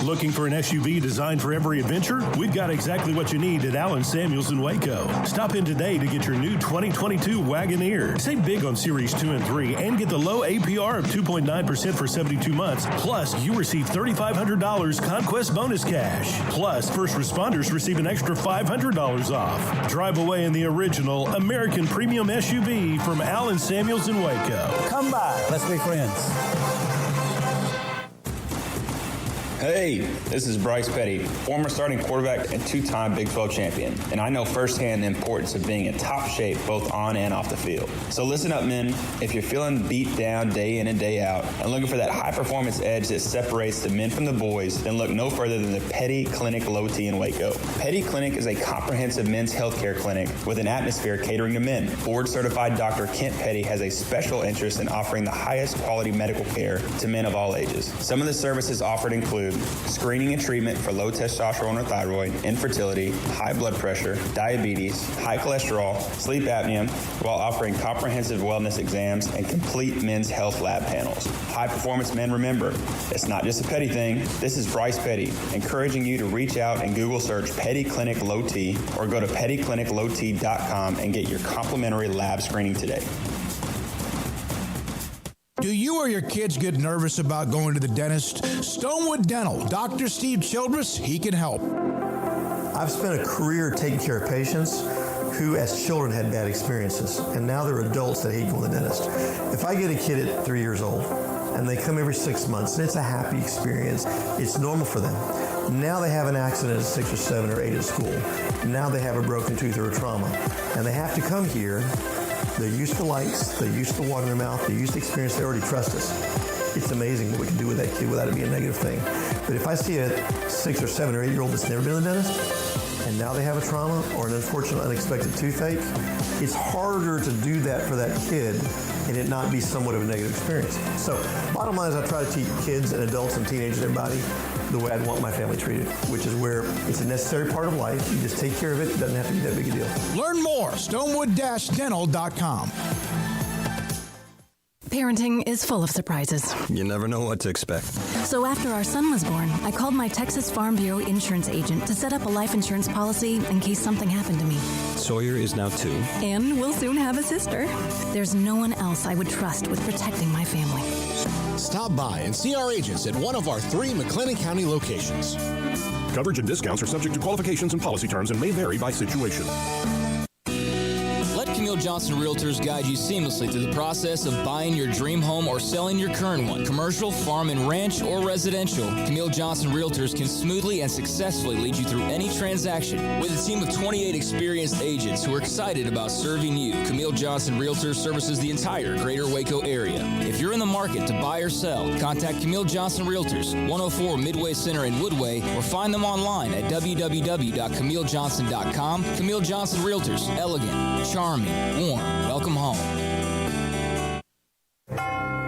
Speaker 12: Looking for an SUV designed for every adventure? We've got exactly what you need at Allen Samuels in Waco. Stop in today to get your new 2022 Wagoneer. Save big on Series 2 and 3 and get the low APR of 2.9% for 72 months. Plus, you receive $3,500 Conquest bonus cash. Plus, first responders receive an extra $500 off. Drive away in the original American Premium SUV from Allen Samuels in Waco.
Speaker 16: Come by. Let's be friends.
Speaker 17: Hey, this is Bryce Petty, former starting quarterback and two-time Big 12 champion, and I know firsthand the importance of being in top shape both on and off the field. So listen up, men. If you're feeling beat down day in and day out and looking for that high-performance edge that separates the men from the boys, then look no further than the Petty Clinic Low T in Waco. Petty Clinic is a comprehensive men's healthcare clinic with an atmosphere catering to men. Board-certified Dr. Kent Petty has a special interest in offering the highest quality medical care to men of all ages. Some of the services offered include screening and treatment for low testosterone or thyroid, infertility, high blood pressure, diabetes, high cholesterol, sleep apnea, while offering comprehensive wellness exams and complete men's health lab panels. High performance men, remember, it's not just a Petty thing. This is Bryce Petty, encouraging you to reach out and Google search Petty Clinic Low T or go to pettycliniclowt.com and get your complimentary lab screening today.
Speaker 21: Do you or your kids get nervous about going to the dentist? Stonewood Dental, Dr. Steve Childress, he can help.
Speaker 18: I've spent a career taking care of patients who as children had bad experiences, and now they're adults that hate going to the dentist. If I get a kid at 3 years old and they come every 6 months and it's a happy experience, it's normal for them. Now they have an accident at 6 or 7 or 8 at school. Now they have a broken tooth or a trauma, and they have to come here. They're used to lights, they're used to water in their mouth, they're used to experience, they already trust us. It's amazing what we can do with that kid without it being a negative thing. But if I see a 6 or 7 or 8 year old that's never been to the dentist, and now they have a trauma or an unfortunate unexpected toothache, it's harder to do that for that kid and it not be somewhat of a negative experience. So bottom line is I try to teach kids and adults and teenagers and everybody the way I'd want my family treated, which is where it's a necessary part of life. You just take care of it. It doesn't have to be that big a deal.
Speaker 21: Learn more, stonewood-dental.com.
Speaker 19: Parenting is full of surprises.
Speaker 20: You never know what to expect.
Speaker 19: So after our son was born, I called my Texas Farm Bureau insurance agent to set up a life insurance policy in case something happened to me.
Speaker 20: Sawyer is now 2.
Speaker 19: And we'll soon have a sister. There's no one else I would trust with protecting my family.
Speaker 14: Stop by and see our agents at one of our 3 McLennan County locations.
Speaker 22: Coverage and discounts are subject to qualifications and policy terms and may vary by situation.
Speaker 23: Let Camille Johnson Realtors guide you seamlessly through the process of buying your dream home or selling your current one. Commercial, farm and ranch, or residential, Camille Johnson Realtors can smoothly and successfully lead you through any transaction. With a team of 28 experienced agents who are excited about serving you, Camille Johnson Realtors services the entire greater Waco area. If you're in the market to buy or sell, contact Camille Johnson Realtors, 104 Midway Center in Woodway, or find them online at www.camillejohnson.com. Camille Johnson Realtors, elegant, charming, warm. Welcome home.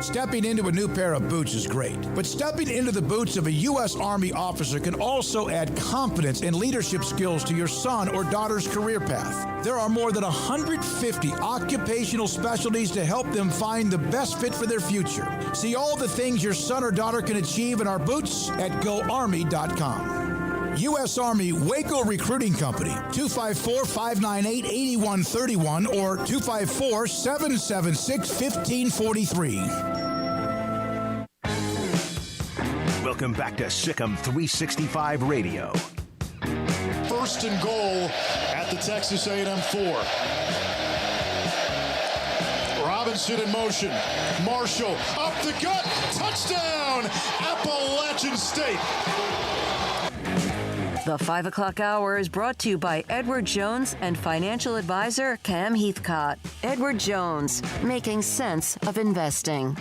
Speaker 21: Stepping into a new pair of boots is great, but stepping into the boots of a U.S. Army officer can also add confidence and leadership skills to your son or daughter's career path. There are more than 150 occupational specialties to help them find the best fit for their future. See all the things your son or daughter can achieve in our boots at GoArmy.com. U.S. Army Waco Recruiting Company, 254-598-8131 or 254-776-1543.
Speaker 4: Welcome back to Sikkim 365 Radio.
Speaker 15: First and goal at the Texas A&M 4. Robinson in motion. Marshall up the gut. Touchdown, Appalachian State.
Speaker 1: The 5 o'clock hour is brought to you by Edward Jones and financial advisor Cam Heathcott. Edward Jones, making sense of investing.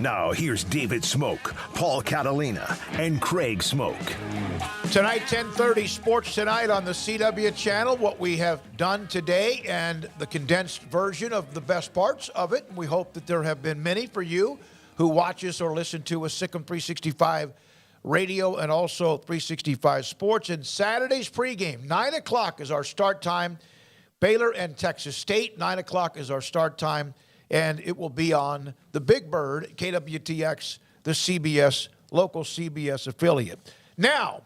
Speaker 4: Now here's David Smoak, Paul Catalina, and Craig Smoak.
Speaker 7: Tonight, 10:30, Sports Tonight on the CW channel. What we have done today and the condensed version of the best parts of it. We hope that there have been many for you who watch us or listen to us, Sikkim 365 Radio and also 365 Sports. And Saturday's pregame, 9 o'clock is our start time. Baylor and Texas State, 9 o'clock is our start time. And it will be on the Big Bird, KWTX, the CBS, local CBS affiliate. Now,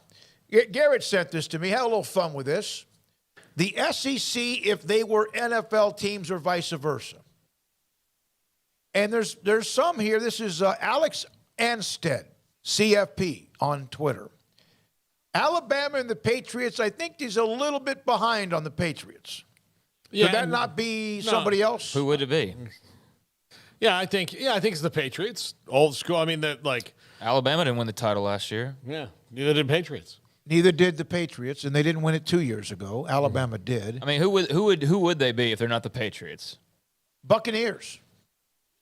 Speaker 7: Garrett sent this to me. Had a little fun with this. The SEC, if they were NFL teams or vice versa. And there's some here. This is Alex Anstead, CFP, on Twitter. Alabama and the Patriots, I think he's a little bit behind on the Patriots.
Speaker 8: Yeah,
Speaker 7: Could that not be somebody else?
Speaker 9: Who would it be?
Speaker 8: Yeah, I think it's the Patriots. Old school. I mean,
Speaker 9: Alabama didn't win the title last year.
Speaker 8: Yeah, neither did Patriots.
Speaker 7: Neither did the Patriots, and they didn't win it 2 years ago. Alabama did.
Speaker 9: I mean, who would they be if they're not the Patriots?
Speaker 7: Buccaneers.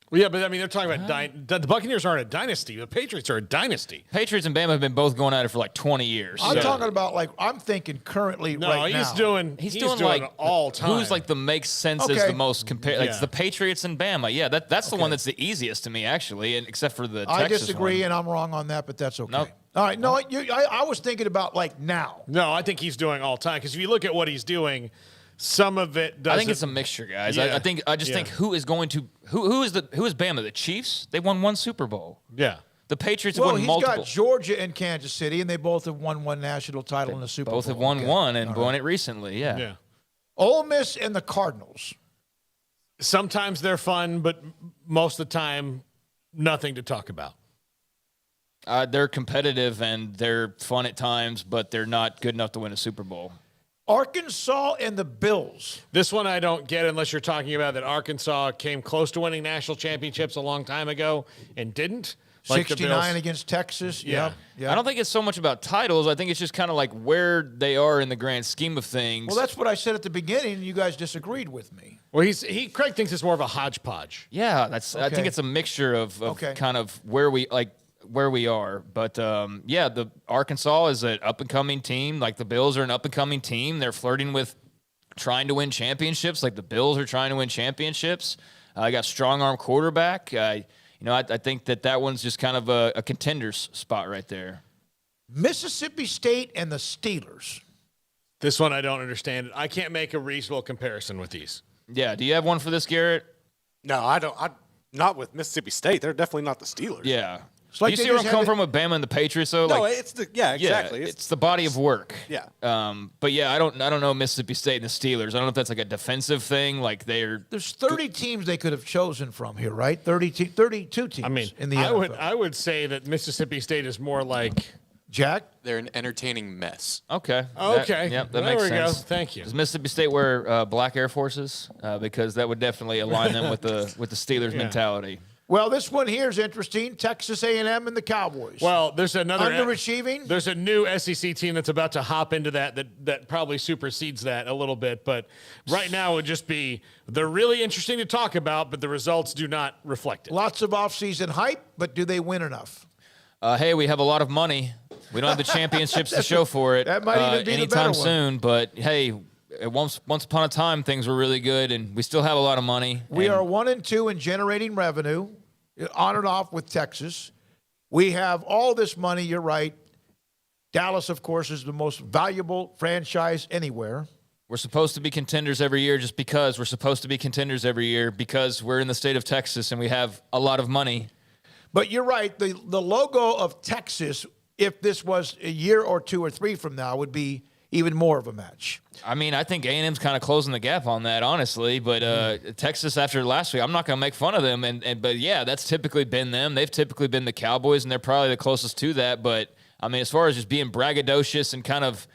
Speaker 8: Well, yeah, but I mean, they're talking about the Buccaneers aren't a dynasty. The Patriots are a dynasty.
Speaker 9: Patriots and Bama have been both going at it for like 20 years.
Speaker 7: I'm talking about I'm thinking currently right now.
Speaker 8: He's doing
Speaker 9: like
Speaker 8: all time.
Speaker 9: Who's like the makes sense as the most compared? Like it's the Patriots and Bama. Yeah, that's the one that's the easiest to me actually, and except for the Texas
Speaker 7: disagree,
Speaker 9: one.
Speaker 7: and I'm wrong on that, but that's okay.
Speaker 9: Nope.
Speaker 7: All right, no, I was thinking about like now.
Speaker 8: No, I think he's doing all time because if you look at what he's doing. Some of it doesn't.
Speaker 9: I think it's a mixture, guys.
Speaker 8: Yeah.
Speaker 9: I just think who is Bama? The Chiefs? They won 1 Super Bowl.
Speaker 8: Yeah.
Speaker 9: The Patriots have won multiple.
Speaker 7: He's got Georgia and Kansas City, and they both have won 1 national title in the Super Bowl.
Speaker 9: Both have won one and won it recently. Yeah.
Speaker 7: Ole Miss and the Cardinals.
Speaker 8: Sometimes they're fun, but most of the time, nothing to talk about.
Speaker 9: They're competitive and they're fun at times, but they're not good enough to win a Super Bowl.
Speaker 7: Arkansas and the Bills.
Speaker 8: This one I don't get unless you're talking about that Arkansas came close to winning national championships a long time ago and didn't. Like
Speaker 7: 69 against Texas. Yeah.
Speaker 9: I don't think it's so much about titles. I think it's just kind of like where they are in the grand scheme of things.
Speaker 7: Well, that's what I said at the beginning, and you guys disagreed with me.
Speaker 8: Well, Craig thinks it's more of a hodgepodge.
Speaker 9: Yeah, I think it's a mixture of kind of where we are. But, the Arkansas is an up-and-coming team. Like, the Bills are an up-and-coming team. They're flirting with trying to win championships. Like, the Bills are trying to win championships. I got strong arm quarterback. I think that one's just kind of a contender's spot right there.
Speaker 7: Mississippi State and the Steelers.
Speaker 8: This one I don't understand. I can't make a reasonable comparison with these.
Speaker 9: Yeah. Do you have one for this, Garrett?
Speaker 3: No, I don't. Not with Mississippi State. They're definitely not the Steelers.
Speaker 9: Yeah.
Speaker 7: It's like
Speaker 9: do you see where I'm coming from with Bama and the Patriots, though?
Speaker 3: No,
Speaker 9: like,
Speaker 3: it's exactly.
Speaker 9: Yeah, it's the body of work.
Speaker 3: Yeah.
Speaker 9: But yeah, I don't know Mississippi State and the Steelers. I don't know if that's like a defensive thing. Like
Speaker 7: there's 30 teams they could have chosen from here, right? 32 teams.
Speaker 8: I mean,
Speaker 7: in the NFL.
Speaker 8: I would say that Mississippi State is more like
Speaker 7: Jack.
Speaker 5: They're an entertaining mess.
Speaker 9: Okay.
Speaker 8: Okay.
Speaker 9: That
Speaker 8: there
Speaker 9: makes
Speaker 8: we
Speaker 9: sense.
Speaker 8: go. Thank you.
Speaker 9: Does Mississippi State wear black Air Forces? Because that would definitely align them with the Steelers mentality.
Speaker 7: Well, this one here is interesting. Texas A&M and the Cowboys.
Speaker 8: Well, there's another
Speaker 7: underachieving.
Speaker 8: There's a new SEC team that's about to hop into that probably supersedes that a little bit. But right now it would just be they're really interesting to talk about, but the results do not reflect it.
Speaker 7: Lots of offseason hype, but do they win enough?
Speaker 9: Hey, we have a lot of money. We don't have the championships to show for it.
Speaker 7: That might even be
Speaker 9: anytime
Speaker 7: the better
Speaker 9: soon. But hey, once upon a time things were really good, and we still have a lot of money.
Speaker 7: We are 1-2 in generating revenue, on and off with Texas. We have all this money. You're right. Dallas, of course, is the most valuable franchise anywhere.
Speaker 9: We're supposed to be contenders every year just because we're supposed to be contenders every year because we're in the state of Texas and we have a lot of money.
Speaker 7: But you're right. The logo of Texas, if this was a year or 2 or 3 from now, would be even more of a match.
Speaker 9: I mean, I think A&M's kind of closing the gap on that, honestly. But Texas, after last week, I'm not going to make fun of them. But yeah, that's typically been them. They've typically been the Cowboys, and they're probably the closest to that. But I mean, as far as just being braggadocious and kind of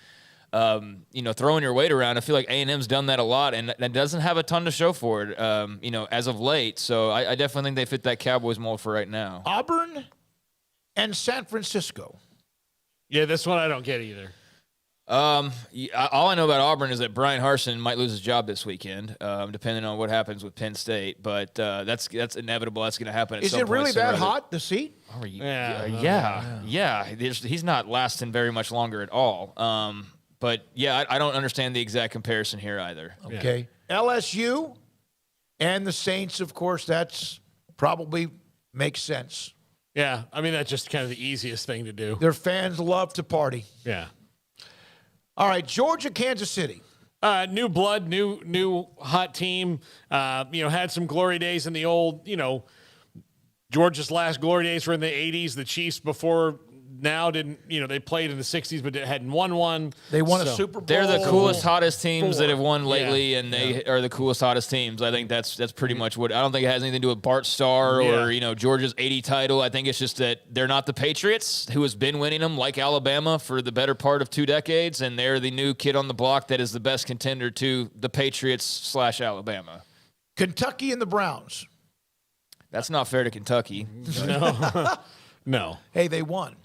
Speaker 9: throwing your weight around, I feel like A&M's done that a lot, and it doesn't have a ton to show for it, as of late. So I definitely think they fit that Cowboys mold for right now.
Speaker 7: Auburn and San Francisco.
Speaker 8: Yeah, this one I don't get either.
Speaker 9: All I know about Auburn is that Brian Harsin might lose his job this weekend, depending on what happens with Penn State. But that's inevitable. That's going to happen.
Speaker 7: Is it really that hot, the seat?
Speaker 9: Yeah. He's not lasting very much longer at all. But yeah, I don't understand the exact comparison here either.
Speaker 7: Okay, LSU and the Saints, of course. That's probably makes sense.
Speaker 8: Yeah, I mean that's just kind of the easiest thing to do.
Speaker 7: Their fans love to party.
Speaker 8: Yeah.
Speaker 7: All right, Georgia, Kansas City.
Speaker 8: New blood, new hot team. Had some glory days in the old, Georgia's last glory days were in the 80s. The Chiefs before now didn't, they played in the 60s, but hadn't won one.
Speaker 7: They won a Super Bowl.
Speaker 9: They're the coolest, hottest teams that have won lately, and they are the coolest, hottest teams. I think that's pretty much what. I don't think it has anything to do with Bart Starr or Georgia's 80 title. I think it's just that they're not the Patriots, who has been winning them like Alabama for the better part of 2 decades, and they're the new kid on the block that is the best contender to the Patriots / Alabama.
Speaker 7: Kentucky and the Browns.
Speaker 9: That's not fair to Kentucky.
Speaker 8: No.
Speaker 7: Hey, they won.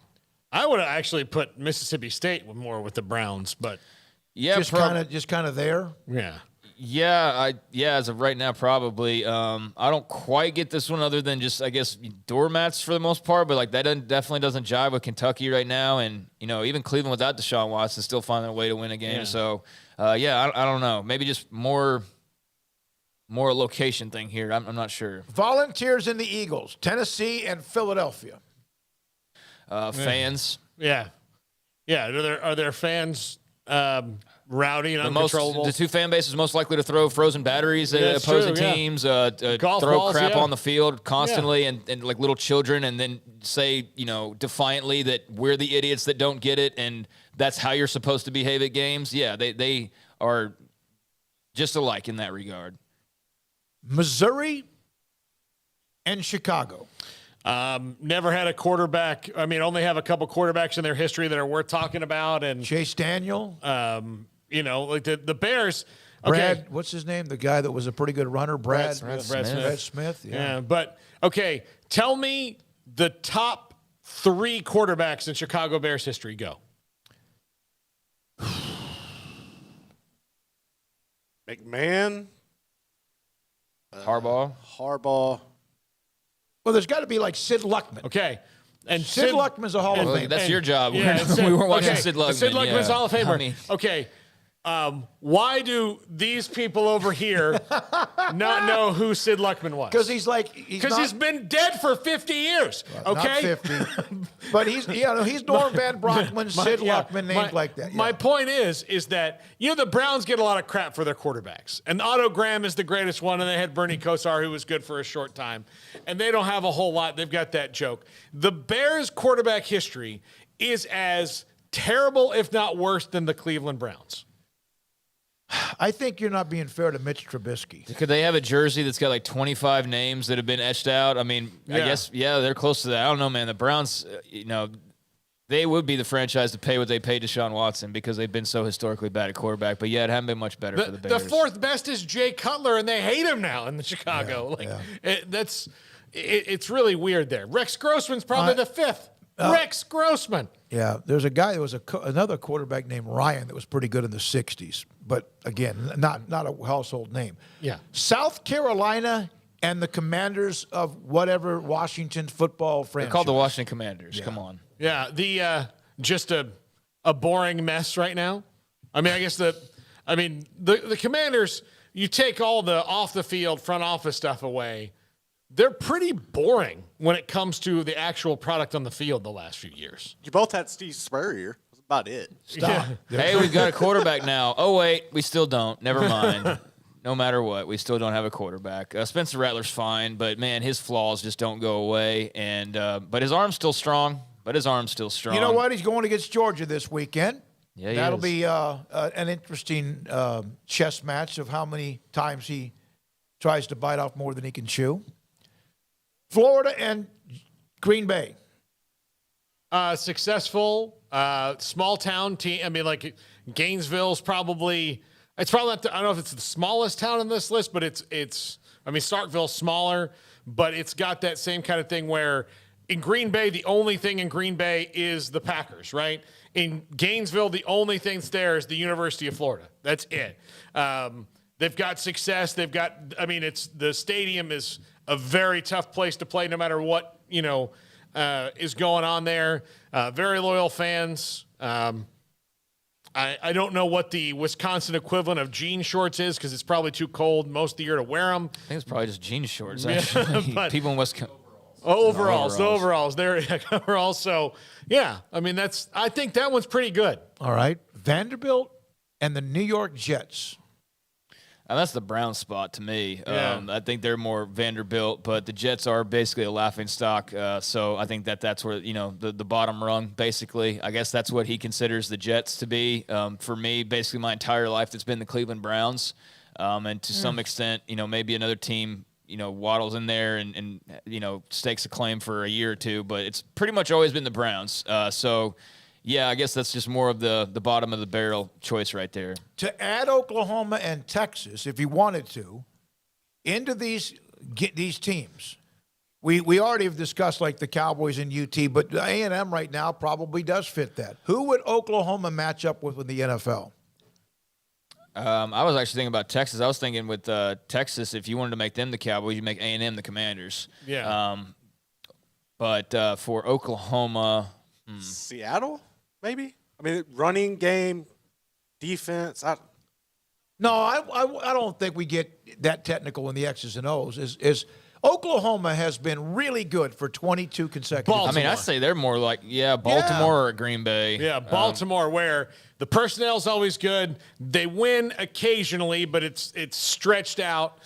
Speaker 8: I would have actually put Mississippi State more with the Browns, but
Speaker 7: just kind of there.
Speaker 8: Yeah.
Speaker 9: As of right now, probably. I don't quite get this one, other than just I guess doormats for the most part. But like that definitely doesn't jive with Kentucky right now, and even Cleveland without Deshaun Watson still finding a way to win a game.
Speaker 8: Yeah.
Speaker 9: So I don't know. Maybe just more location thing here. I'm not sure.
Speaker 7: Volunteers and the Eagles, Tennessee and Philadelphia.
Speaker 9: Fans.
Speaker 8: Yeah. Are there fans rowdy and uncontrollable?
Speaker 9: The 2 fan bases most likely to throw frozen batteries at opposing teams, throw
Speaker 8: balls,
Speaker 9: crap on the field constantly, and like little children, and then say, defiantly that we're the idiots that don't get it, and that's how you're supposed to behave at games. Yeah, they are just alike in that regard.
Speaker 7: Missouri and Chicago.
Speaker 8: Never had a quarterback. I mean, only have a couple quarterbacks in their history that are worth talking about. And
Speaker 7: Chase Daniel.
Speaker 8: Like the Bears.
Speaker 7: Brad, what's his name? The guy that was a pretty good runner, Brad Smith.
Speaker 8: Yeah. But okay, tell me the top 3 quarterbacks in Chicago Bears history. Go.
Speaker 3: McMahon.
Speaker 9: Harbaugh.
Speaker 7: Well, there's got to be like Sid Luckman.
Speaker 8: Okay. And
Speaker 7: Sid Luckman's a Hall of Famer.
Speaker 9: That's your job.
Speaker 8: Yeah,
Speaker 9: we weren't watching Sid Luckman.
Speaker 8: Sid Luckman's Hall of Famer. Okay. Why do these people over here not know who Sid Luckman was?
Speaker 7: Because
Speaker 8: he's been dead for 50 years. Okay,
Speaker 7: not 50, but he's Norm Van Brockman, Sid Luckman, names like that. Yeah.
Speaker 8: My point is that the Browns get a lot of crap for their quarterbacks, and Otto Graham is the greatest one, and they had Bernie Kosar, who was good for a short time, and they don't have a whole lot. They've got that joke. The Bears' quarterback history is as terrible, if not worse, than the Cleveland Browns.
Speaker 7: I think you're not being fair to Mitch Trubisky.
Speaker 9: Could they have a jersey that's got like 25 names that have been etched out? I mean, I guess, they're close to that. I don't know, man. The Browns, they would be the franchise to pay what they paid Deshaun Watson because they've been so historically bad at quarterback. But, it hasn't been much better for the Bears.
Speaker 8: The fourth best is Jay Cutler, and they hate him now in the Chicago. It's really weird there. Rex Grossman's probably the fifth. Rex Grossman.
Speaker 7: Yeah, there's a guy, there was another quarterback named Ryan that was pretty good in the 60s. But, again, not a household name.
Speaker 8: Yeah.
Speaker 7: South Carolina and the Commanders of whatever Washington football franchise.
Speaker 9: They're called the Washington Commanders.
Speaker 7: Yeah.
Speaker 9: Come on.
Speaker 8: Yeah, just a boring mess right now. I mean, I guess the Commanders, you take all the off-the-field front office stuff away, they're pretty boring when it comes to the actual product on the field the last few years.
Speaker 3: You both had Steve Spurrier. That's about it.
Speaker 7: Stop.
Speaker 9: Yeah. Hey, we've got a quarterback now. Oh, wait, we still don't. Never mind. No matter what, we still don't have a quarterback. Spencer Rattler's fine, but, man, his flaws just don't go away. And but his arm's still strong.
Speaker 7: You know what? He's going against Georgia this weekend.
Speaker 9: Yeah,
Speaker 7: that'll be an interesting chess match of how many times he tries to bite off more than he can chew. Florida and Green Bay.
Speaker 8: Successful, small town team. I mean, like Gainesville's probably not. I don't know if it's the smallest town on this list, but it's. I mean, Starkville's smaller, but it's got that same kind of thing where in Green Bay, the only thing in Green Bay is the Packers, right? In Gainesville, the only thing that's there is the University of Florida. That's it. They've got success. The stadium is a very tough place to play no matter what, is going on there. Very loyal fans. I don't know what the Wisconsin equivalent of jean shorts is because it's probably too cold most of the year to wear them.
Speaker 9: I think it's probably just jean shorts, actually. People in Wisconsin.
Speaker 8: Overalls. They're overalls. So, I think that one's pretty good.
Speaker 7: All right. Vanderbilt and the New York Jets.
Speaker 9: That's the Brown spot to me.
Speaker 8: Yeah.
Speaker 9: I think they're more Vanderbilt, but the Jets are basically a laughing stock. So I think that's where, the bottom rung, basically. I guess that's what he considers the Jets to be. For me, basically my entire life, it's been the Cleveland Browns. And to some extent, maybe another team, waddles in there and stakes a claim for a year or two, but it's pretty much always been the Browns. Yeah, I guess that's just more of the bottom of the barrel choice right there.
Speaker 7: To add Oklahoma and Texas, if you wanted to, into these teams, we already have discussed like the Cowboys and UT, but A&M right now probably does fit that. Who would Oklahoma match up with in the NFL?
Speaker 9: I was actually thinking about Texas. I was thinking with Texas, if you wanted to make them the Cowboys, you make A&M the Commanders.
Speaker 8: Yeah.
Speaker 9: But for Oklahoma,
Speaker 3: Seattle. Maybe. I mean, running game, defense.
Speaker 7: No, I don't think we get that technical in the X's and O's. Is Oklahoma has been really good for 22 consecutive.
Speaker 8: Baltimore.
Speaker 9: I mean, I'd say they're more like Baltimore or Green Bay.
Speaker 8: Yeah, Baltimore, where the personnel's always good. They win occasionally, but it's stretched out.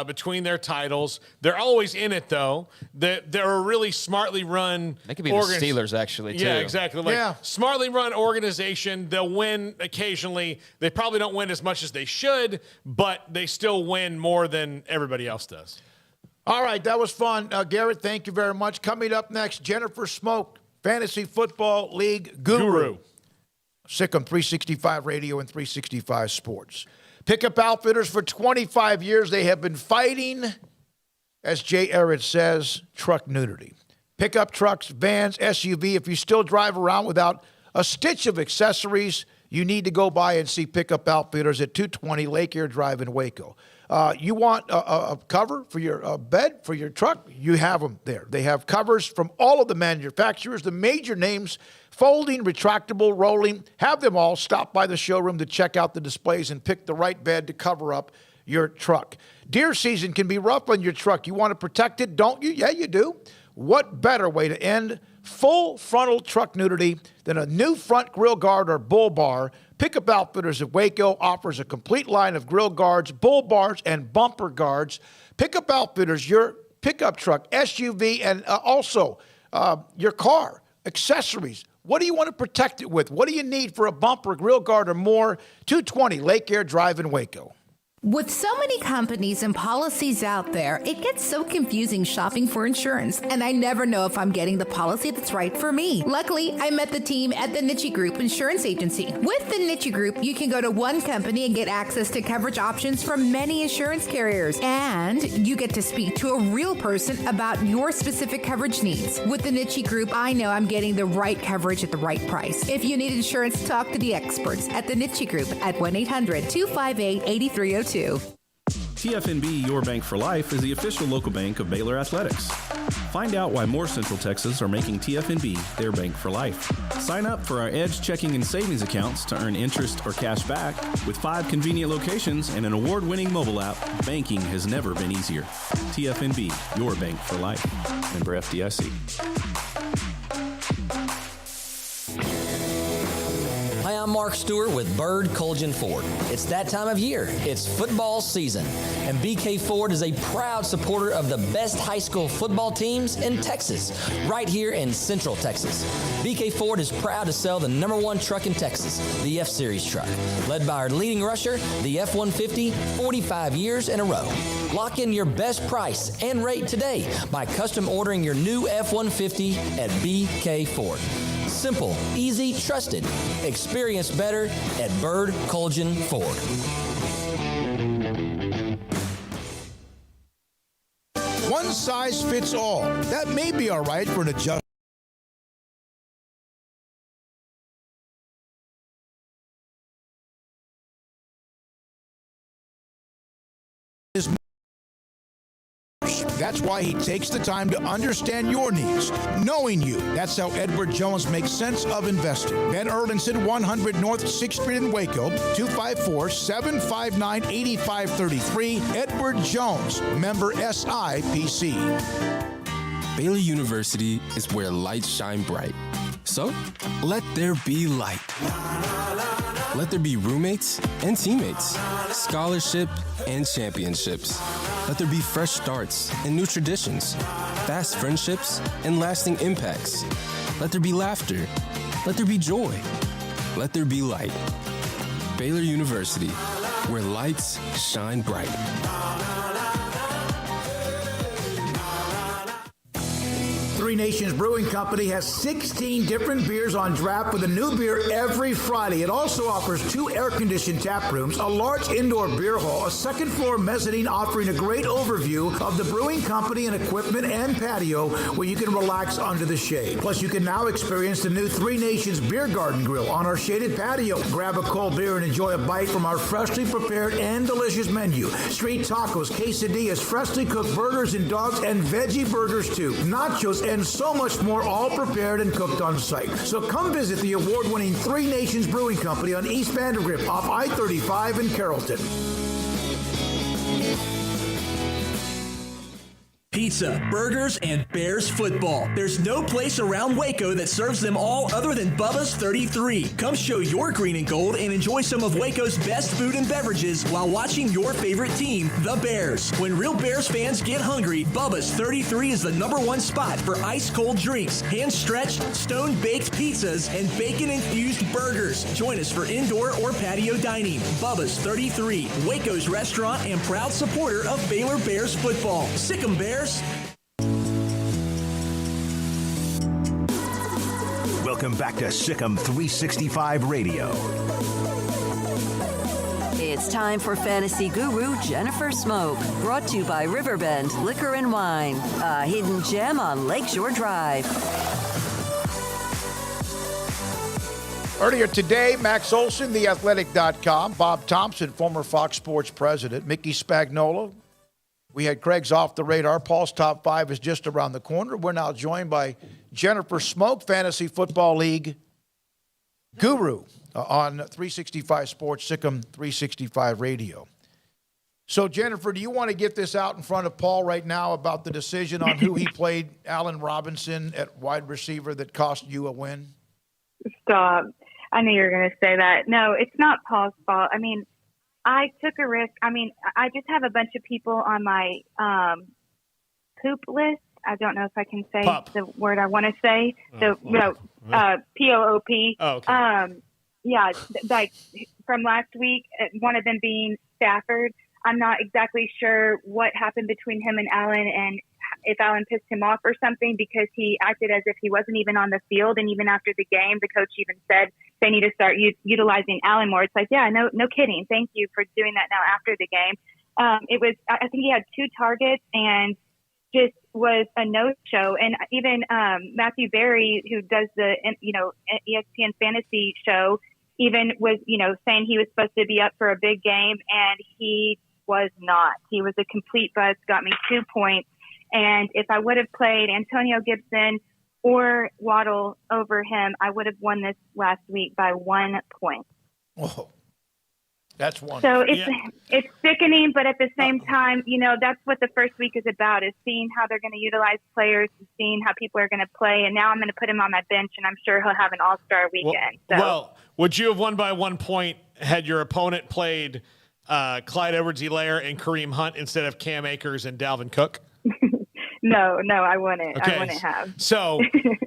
Speaker 8: Between their titles. They're always in it, though. They're a really smartly run
Speaker 9: They could be the Steelers, actually, too.
Speaker 8: Yeah, exactly. Smartly run organization. They'll win occasionally. They probably don't win as much as they should, but they still win more than everybody else does.
Speaker 7: All right, that was fun. Garrett, thank you very much. Coming up next, Jennifer Smoak, Fantasy Football League Guru. Sikkim 365 Radio and 365 Sports. Pickup Outfitters for 25 years. They have been fighting, as Jay Ehret says, truck nudity. Pickup trucks, vans, SUV. If you still drive around without a stitch of accessories, you need to go by and see Pickup Outfitters at 220 Lake Air Drive in Waco. You want a cover for your bed, for your truck, you have them there. They have covers from all of the manufacturers, the major names, folding, retractable, rolling. Have them all. Stop by the showroom to check out the displays and pick the right bed to cover up your truck. Deer season can be rough on your truck. You want to protect it, don't you? Yeah, you do. What better way to end full frontal truck nudity than a new front grill guard or bull bar? Pickup Outfitters of Waco offers a complete line of grill guards, bull bars, and bumper guards. Pickup Outfitters, your pickup truck, SUV, and also your car, accessories. What do you want to protect it with? What do you need for a bumper, grill guard, or more? 220 Lake Air Drive in Waco.
Speaker 6: With so many companies and policies out there, it gets so confusing shopping for insurance, and I never know if I'm getting the policy that's right for me. Luckily, I met the team at the Niche Group Insurance Agency. With the Niche Group, you can go to one company and get access to coverage options from many insurance carriers, and you get to speak to a real person about your specific coverage needs. With the Niche Group, I know I'm getting the right coverage at the right price. If you need insurance, talk to the experts at the Niche Group at 1-800-258-8302.
Speaker 10: TFNB Your Bank for Life is the official local bank of Baylor Athletics. Find out why more Central Texas are making TFNB their bank for life. Sign up for our Edge checking and savings accounts to earn interest or cash back. With 5 convenient locations and an award-winning mobile app, banking has never been easier. TFNB Your Bank for Life. Member FDIC.
Speaker 11: Hi, I'm Mark Stewart with Bird Colgan Ford. It's that time of year. It's football season, and BK Ford is a proud supporter of the best high school football teams in Texas, right here in Central Texas. BK Ford is proud to sell the #1 truck in Texas, the F-Series truck, led by our leading rusher, the F-150, 45 years in a row. Lock in your best price and rate today by custom ordering your new F-150 at BK Ford. Simple, easy, trusted. Experience better at Bird Colgan Ford.
Speaker 21: One size fits all. That may be all right for an adjustment. That's why he takes the time to understand your needs, knowing you. That's how Edward Jones makes sense of investing. Ben Erlinson, 100 North 6th Street in Waco, 254-759-8533. Edward Jones, member SIPC.
Speaker 24: Baylor University is where lights shine bright. So, let there be light. Let there be roommates and teammates, scholarship and championships. Let there be fresh starts and new traditions, fast friendships and lasting impacts. Let there be laughter. Let there be joy. Let there be light. Baylor University, where lights shine bright.
Speaker 2: Three Nations Brewing Company has 16 different beers on draft with a new beer every Friday. It also offers 2 air-conditioned tap rooms, a large indoor beer hall, a second-floor mezzanine offering a great overview of the brewing company and equipment and patio where you can relax under the shade. Plus, you can now experience the new Three Nations Beer Garden Grill on our shaded patio. Grab a cold beer and enjoy a bite from our freshly prepared and delicious menu. Street tacos, quesadillas, freshly cooked burgers and dogs, and veggie burgers too. Nachos and so much more, all prepared and cooked on site. So come visit the award-winning Three Nations Brewing Company on East Vandergrift off I-35 in Carrollton.
Speaker 25: Pizza, burgers, and Bears football. There's no place around Waco that serves them all other than Bubba's 33. Come show your green and gold and enjoy some of Waco's best food and beverages while watching your favorite team, the Bears. When real Bears fans get hungry, Bubba's 33 is the #1 spot for ice-cold drinks, hand-stretched, stone-baked pizzas, and bacon-infused burgers. Join us for indoor or patio dining. Bubba's 33, Waco's restaurant and proud supporter of Baylor Bears football. Sick 'em, Bears.
Speaker 4: Welcome back to Sikkim 365 Radio.
Speaker 1: It's time for fantasy guru Jennifer Smoak, brought to you by Riverbend Liquor and Wine, a hidden gem on Lakeshore Drive.
Speaker 7: All Earlier today, Max Olson, theathletic.com, Bob Thompson, former Fox Sports president, Mickey Spagnola. We had Craig's Off the Radar. Paul's Top 5 is just around the corner. We're now joined by Jennifer Smoak, Fantasy Football League guru on 365 Sports, Sikkim 365 Radio. So, Jennifer, do you want to get this out in front of Paul right now about the decision on who he played, Allen Robinson, at wide receiver that cost you a win?
Speaker 12: Stop. I knew you were going to say that. No, it's not Paul's fault. I mean, I took a risk. I mean, I just have a bunch of people on my poop list. I don't know if I can say the word I want to say. P-O-O-P.
Speaker 8: Oh, okay.
Speaker 12: Yeah, like from last week, one of them being Stafford. I'm not exactly sure what happened between him and Allen and if Allen pissed him off or something, because he acted as if he wasn't even on the field. And even after the game, the coach even said they need to start utilizing Allen more. It's like, yeah, no kidding. Thank you for doing that now after the game. I think he had 2 targets and just was a no-show. And even Matthew Berry, who does the, ESPN fantasy show, even was, saying he was supposed to be up for a big game, and he was not. He was a complete bust, got me 2 points. And if I would have played Antonio Gibson or Waddle over him, I would have won this last week by 1 point.
Speaker 7: Oh, that's one.
Speaker 12: So it's sickening, but at the same time, that's what the first week is about, is seeing how they're going to utilize players and seeing how people are going to play. And now I'm going to put him on my bench, and I'm sure he'll have an all-star weekend.
Speaker 8: Well, would you have won by 1 point had your opponent played Clyde Edwards-Helaire and Kareem Hunt instead of Cam Akers and Dalvin Cook?
Speaker 12: No, I wouldn't.
Speaker 8: Okay.
Speaker 12: I wouldn't have.
Speaker 8: So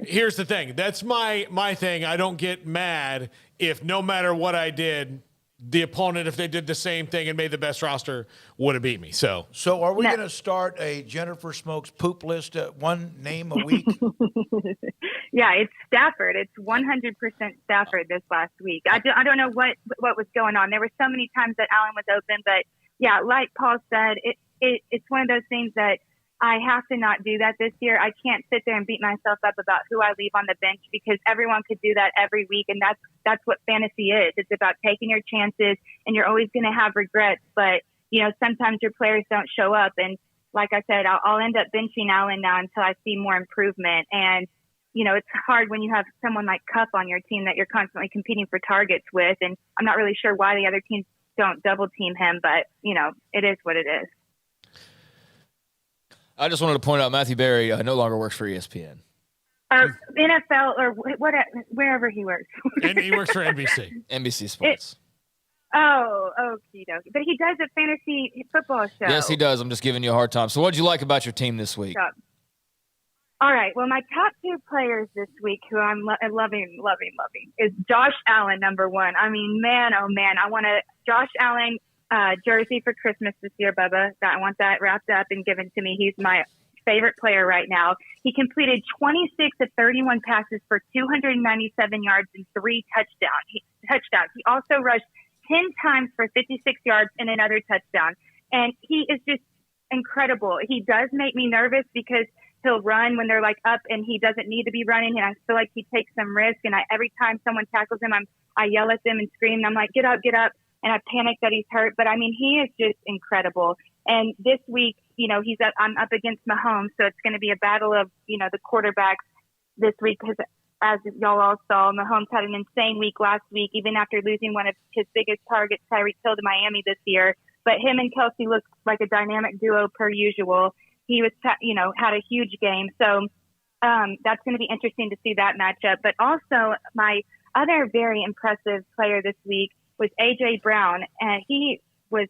Speaker 8: here's the thing. That's my thing. I don't get mad if no matter what I did, the opponent, if they did the same thing and made the best roster, would have beat me. So
Speaker 7: are we going to start a Jennifer Smoak's poop list, one name a week?
Speaker 12: Yeah, it's Stafford. It's 100% Stafford this last week. I don't know what was going on. There were so many times that Allen was open, but yeah, like Paul said, it's one of those things that I have to not do that this year. I can't sit there and beat myself up about who I leave on the bench, because everyone could do that every week. And that's what fantasy is. It's about taking your chances, and you're always going to have regrets. But, sometimes your players don't show up. And like I said, I'll end up benching Allen now until I see more improvement. And, it's hard when you have someone like Cup on your team that you're constantly competing for targets with. And I'm not really sure why the other teams don't double team him, but, it is what it is.
Speaker 9: I just wanted to point out Matthew Berry no longer works for ESPN.
Speaker 12: Or NFL or wherever he works.
Speaker 8: And he works for NBC.
Speaker 9: NBC Sports.
Speaker 12: Okie dokie. But he does a fantasy football show.
Speaker 9: Yes, he does. I'm just giving you a hard time. So what did you like about your team this week?
Speaker 12: All right. Well, my top 2 players this week who I'm loving is Josh Allen, number 1. I mean, man, oh man, I want a Josh Allen jersey for Christmas this year, Bubba. I want that wrapped up and given to me. He's my favorite player right now. He completed 26 of 31 passes for 297 yards and 3 touchdowns. He also rushed 10 times for 56 yards and another touchdown. And he is just incredible. He does make me nervous because he'll run when they're like up and he doesn't need to be running. And I feel like he takes some risk. And every time someone tackles him, I yell at them and scream. And I'm like, get up. And I panic that he's hurt. But I mean, he is just incredible. And this week, I'm up against Mahomes. So it's going to be a battle of, the quarterbacks this week. Because as y'all all saw, Mahomes had an insane week last week, even after losing one of his biggest targets, Tyreek Hill, to Miami this year. But him and Kelsey looked like a dynamic duo per usual. He was, had a huge game. So that's going to be interesting to see that matchup. But also my other very impressive player this week was A.J. Brown. And he was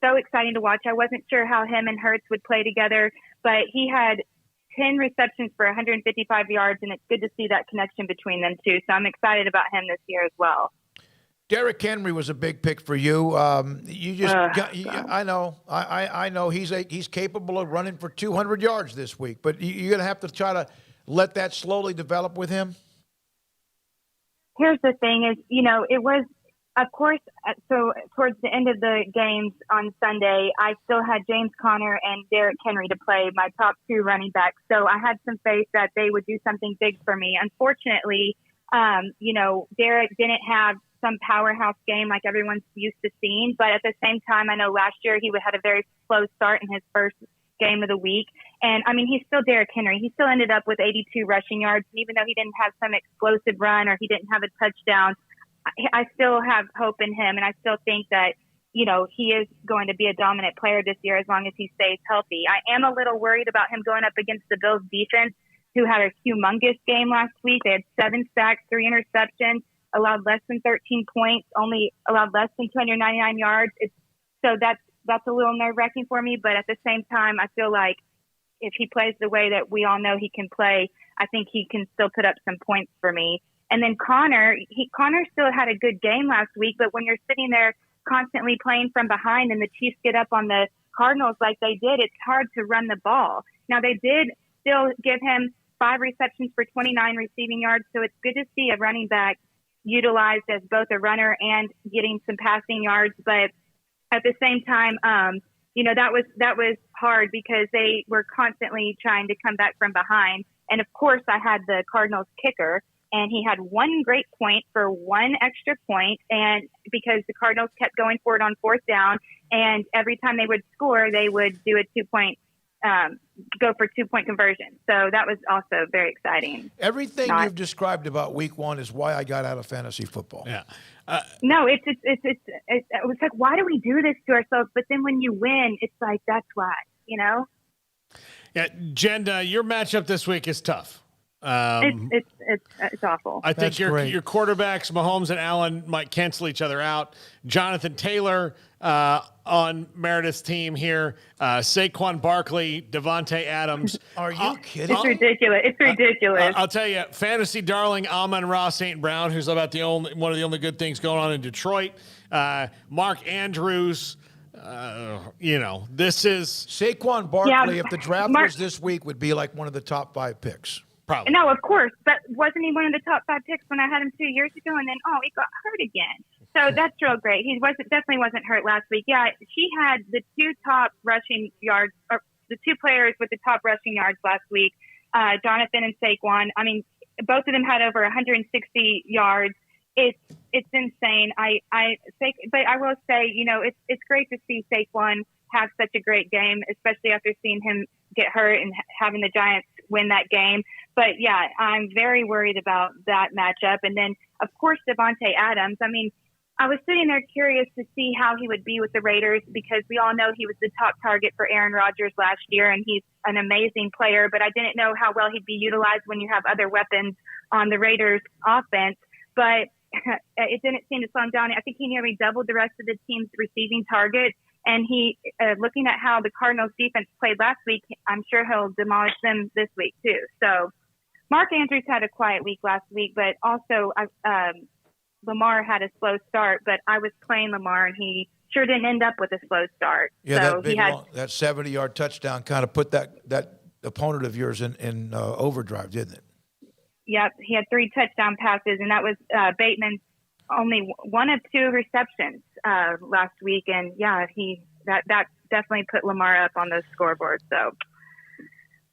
Speaker 12: so exciting to watch. I wasn't sure how him and Hurts would play together, but he had 10 receptions for 155 yards, and it's good to see that connection between them two. So I'm excited about him this year as well.
Speaker 7: Derrick Henry was a big pick for you. I know he's capable of running for 200 yards this week, but you're going to have to try to let that slowly develop with him.
Speaker 12: Here's the thing is, it was, of course, so towards the end of the games on Sunday, I still had James Conner and Derrick Henry to play, my top 2 running backs. So I had some faith that they would do something big for me. Unfortunately, Derek didn't have some powerhouse game like everyone's used to seeing. But at the same time, I know last year he had a very slow start in his first game of the week. And, he's still Derrick Henry. He still ended up with 82 rushing yards. And even though he didn't have some explosive run or he didn't have a touchdown, I still have hope in him. And I still think that, he is going to be a dominant player this year as long as he stays healthy. I am a little worried about him going up against the Bills defense, who had a humongous game last week. They had 7 sacks, 3 interceptions, allowed less than 13 points, only allowed less than 299 yards. So that's a little nerve-wracking for me. But at the same time, I feel like if he plays the way that we all know he can play, I think he can still put up some points for me. And then Connor still had a good game last week, but when you're sitting there constantly playing from behind and the Chiefs get up on the Cardinals like they did, it's hard to run the ball. Now, they did still give him 5 receptions for 29 receiving yards, so it's good to see a running back utilized as both a runner and getting some passing yards. But at the same time, that was hard because they were constantly trying to come back from behind. And of course, I had the Cardinals kicker, and he had 1 great point for 1 extra point. And because the Cardinals kept going for it on 4th down, and every time they would score, they would do a 2-point, go for 2-point conversion. So that was also very exciting.
Speaker 7: Everything you've described about week 1 is why I got out of fantasy football.
Speaker 8: Yeah.
Speaker 12: No, it's like, why do we do this to ourselves? But then when you win, it's like, that's why,
Speaker 8: Yeah, Jen, your matchup this week is tough.
Speaker 12: It's awful.
Speaker 8: I think your quarterbacks, Mahomes and Allen, might cancel each other out. Jonathan Taylor on Meredith's team here. Saquon Barkley, Devontae Adams.
Speaker 7: Are you kidding?
Speaker 12: It's ridiculous. It's ridiculous.
Speaker 8: I'll tell you, fantasy darling Amon-Ra St. Brown, who's about one of the only good things going on in Detroit. Mark Andrews. This is
Speaker 7: Saquon Barkley. If the draft was this week, would be like one of the top 5 picks.
Speaker 8: Probably.
Speaker 12: No, of course. But wasn't he one of the top 5 picks when I had him 2 years ago? And then, he got hurt again. So that's real great. He definitely wasn't hurt last week. Yeah, he had the 2 top rushing yards, or the 2 players with the top rushing yards last week, Jonathan and Saquon. Both of them had over 160 yards. It's insane. But I will say, it's great to see Saquon have such a great game, especially after seeing him get hurt and having the Giants win that game. But yeah, I'm very worried about that matchup. And then, of course, Devontae Adams. I was sitting there curious to see how he would be with the Raiders because we all know he was the top target for Aaron Rodgers last year, and he's an amazing player. But I didn't know how well he'd be utilized when you have other weapons on the Raiders offense. But it didn't seem to slow him down. I think he nearly doubled the rest of the team's receiving targets. And he, looking at how the Cardinals defense played last week, I'm sure he'll demolish them this week too. So Mark Andrews had a quiet week last week, but also Lamar had a slow start, but I was playing Lamar and he sure didn't end up with a slow start.
Speaker 7: Yeah,
Speaker 12: so
Speaker 7: that 70-yard touchdown kind of put that opponent of yours in overdrive, didn't it?
Speaker 12: Yep, he had 3 touchdown passes, and that was Bateman's only 1 of 2 receptions last week, and yeah, that definitely put Lamar up on those scoreboards. So,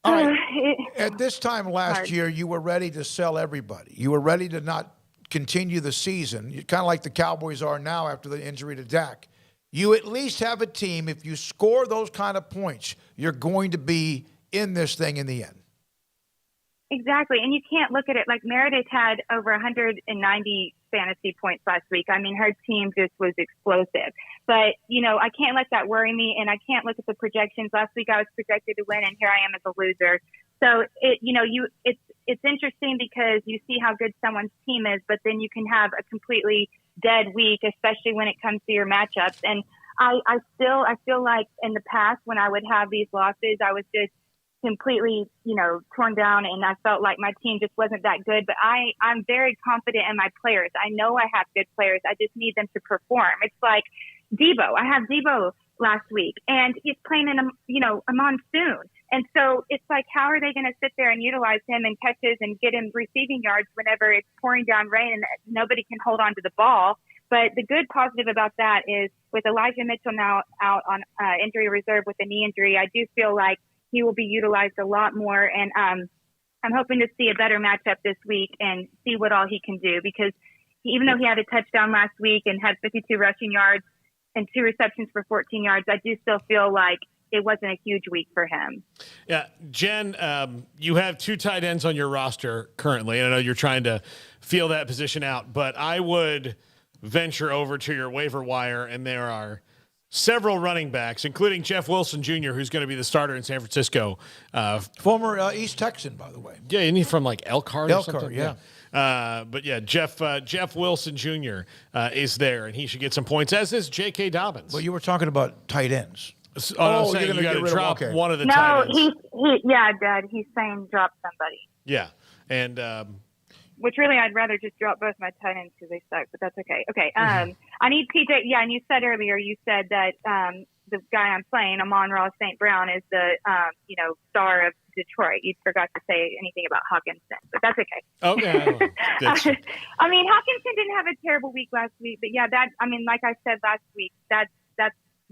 Speaker 7: all right. At this time last year, you were ready to sell everybody. You were ready to not continue the season. You're kind of like the Cowboys are now after the injury to Dak. You at least have a team. If you score those kind of points, you're going to be in this thing in the end.
Speaker 12: Exactly, and you can't look at it like Meredith had over 190 fantasy points last week. Her team just was explosive. But, I can't let that worry me, and I can't look at the projections. Last week I was projected to win, and here I am as a loser. So, it's interesting because you see how good someone's team is, but then you can have a completely dead week, especially when it comes to your matchups. And I feel like in the past when I would have these losses, I was just completely, torn down, and I felt like my team just wasn't that good. But I'm very confident in my players. I know I have good players. I just need them to perform. It's like Debo. I have Debo last week, and he's playing in a monsoon. And so it's like, how are they going to sit there and utilize him in catches and get him receiving yards whenever it's pouring down rain and nobody can hold on to the ball? But the good positive about that is with Elijah Mitchell now out on injury reserve with a knee injury, I do feel like he will be utilized a lot more. And I'm hoping to see a better matchup this week and see what all he can do, because even though he had a touchdown last week and had 52 rushing yards and 2 receptions for 14 yards, I do still feel like it wasn't a huge week for him.
Speaker 8: Yeah, Jen, you have 2 tight ends on your roster currently, and I know you're trying to feel that position out, but I would venture over to your waiver wire, and there are several running backs, including Jeff Wilson Jr., who's going to be the starter in San Francisco.
Speaker 7: Former East Texan, by the way.
Speaker 8: Yeah, isn't he from like Elkhart or something?
Speaker 7: Yeah.
Speaker 8: But yeah, Jeff Wilson Jr. Is there, and he should get some points, as is J.K. Dobbins.
Speaker 7: Well, you were talking about tight ends.
Speaker 8: I'm saying you got to drop one of the tight ends.
Speaker 12: Dad, he's saying drop somebody.
Speaker 8: Yeah, and
Speaker 12: which really I'd rather just drop both my tight ends because they suck, but that's okay. Okay, I need PJ. Yeah, and you said earlier, that the guy I'm playing, Amon-Ra St. Brown, is the star of Detroit. You forgot to say anything about Hawkinson, but that's okay.
Speaker 8: Okay.
Speaker 12: I mean, Hawkinson didn't have a terrible week last week, but yeah, like I said last week, that's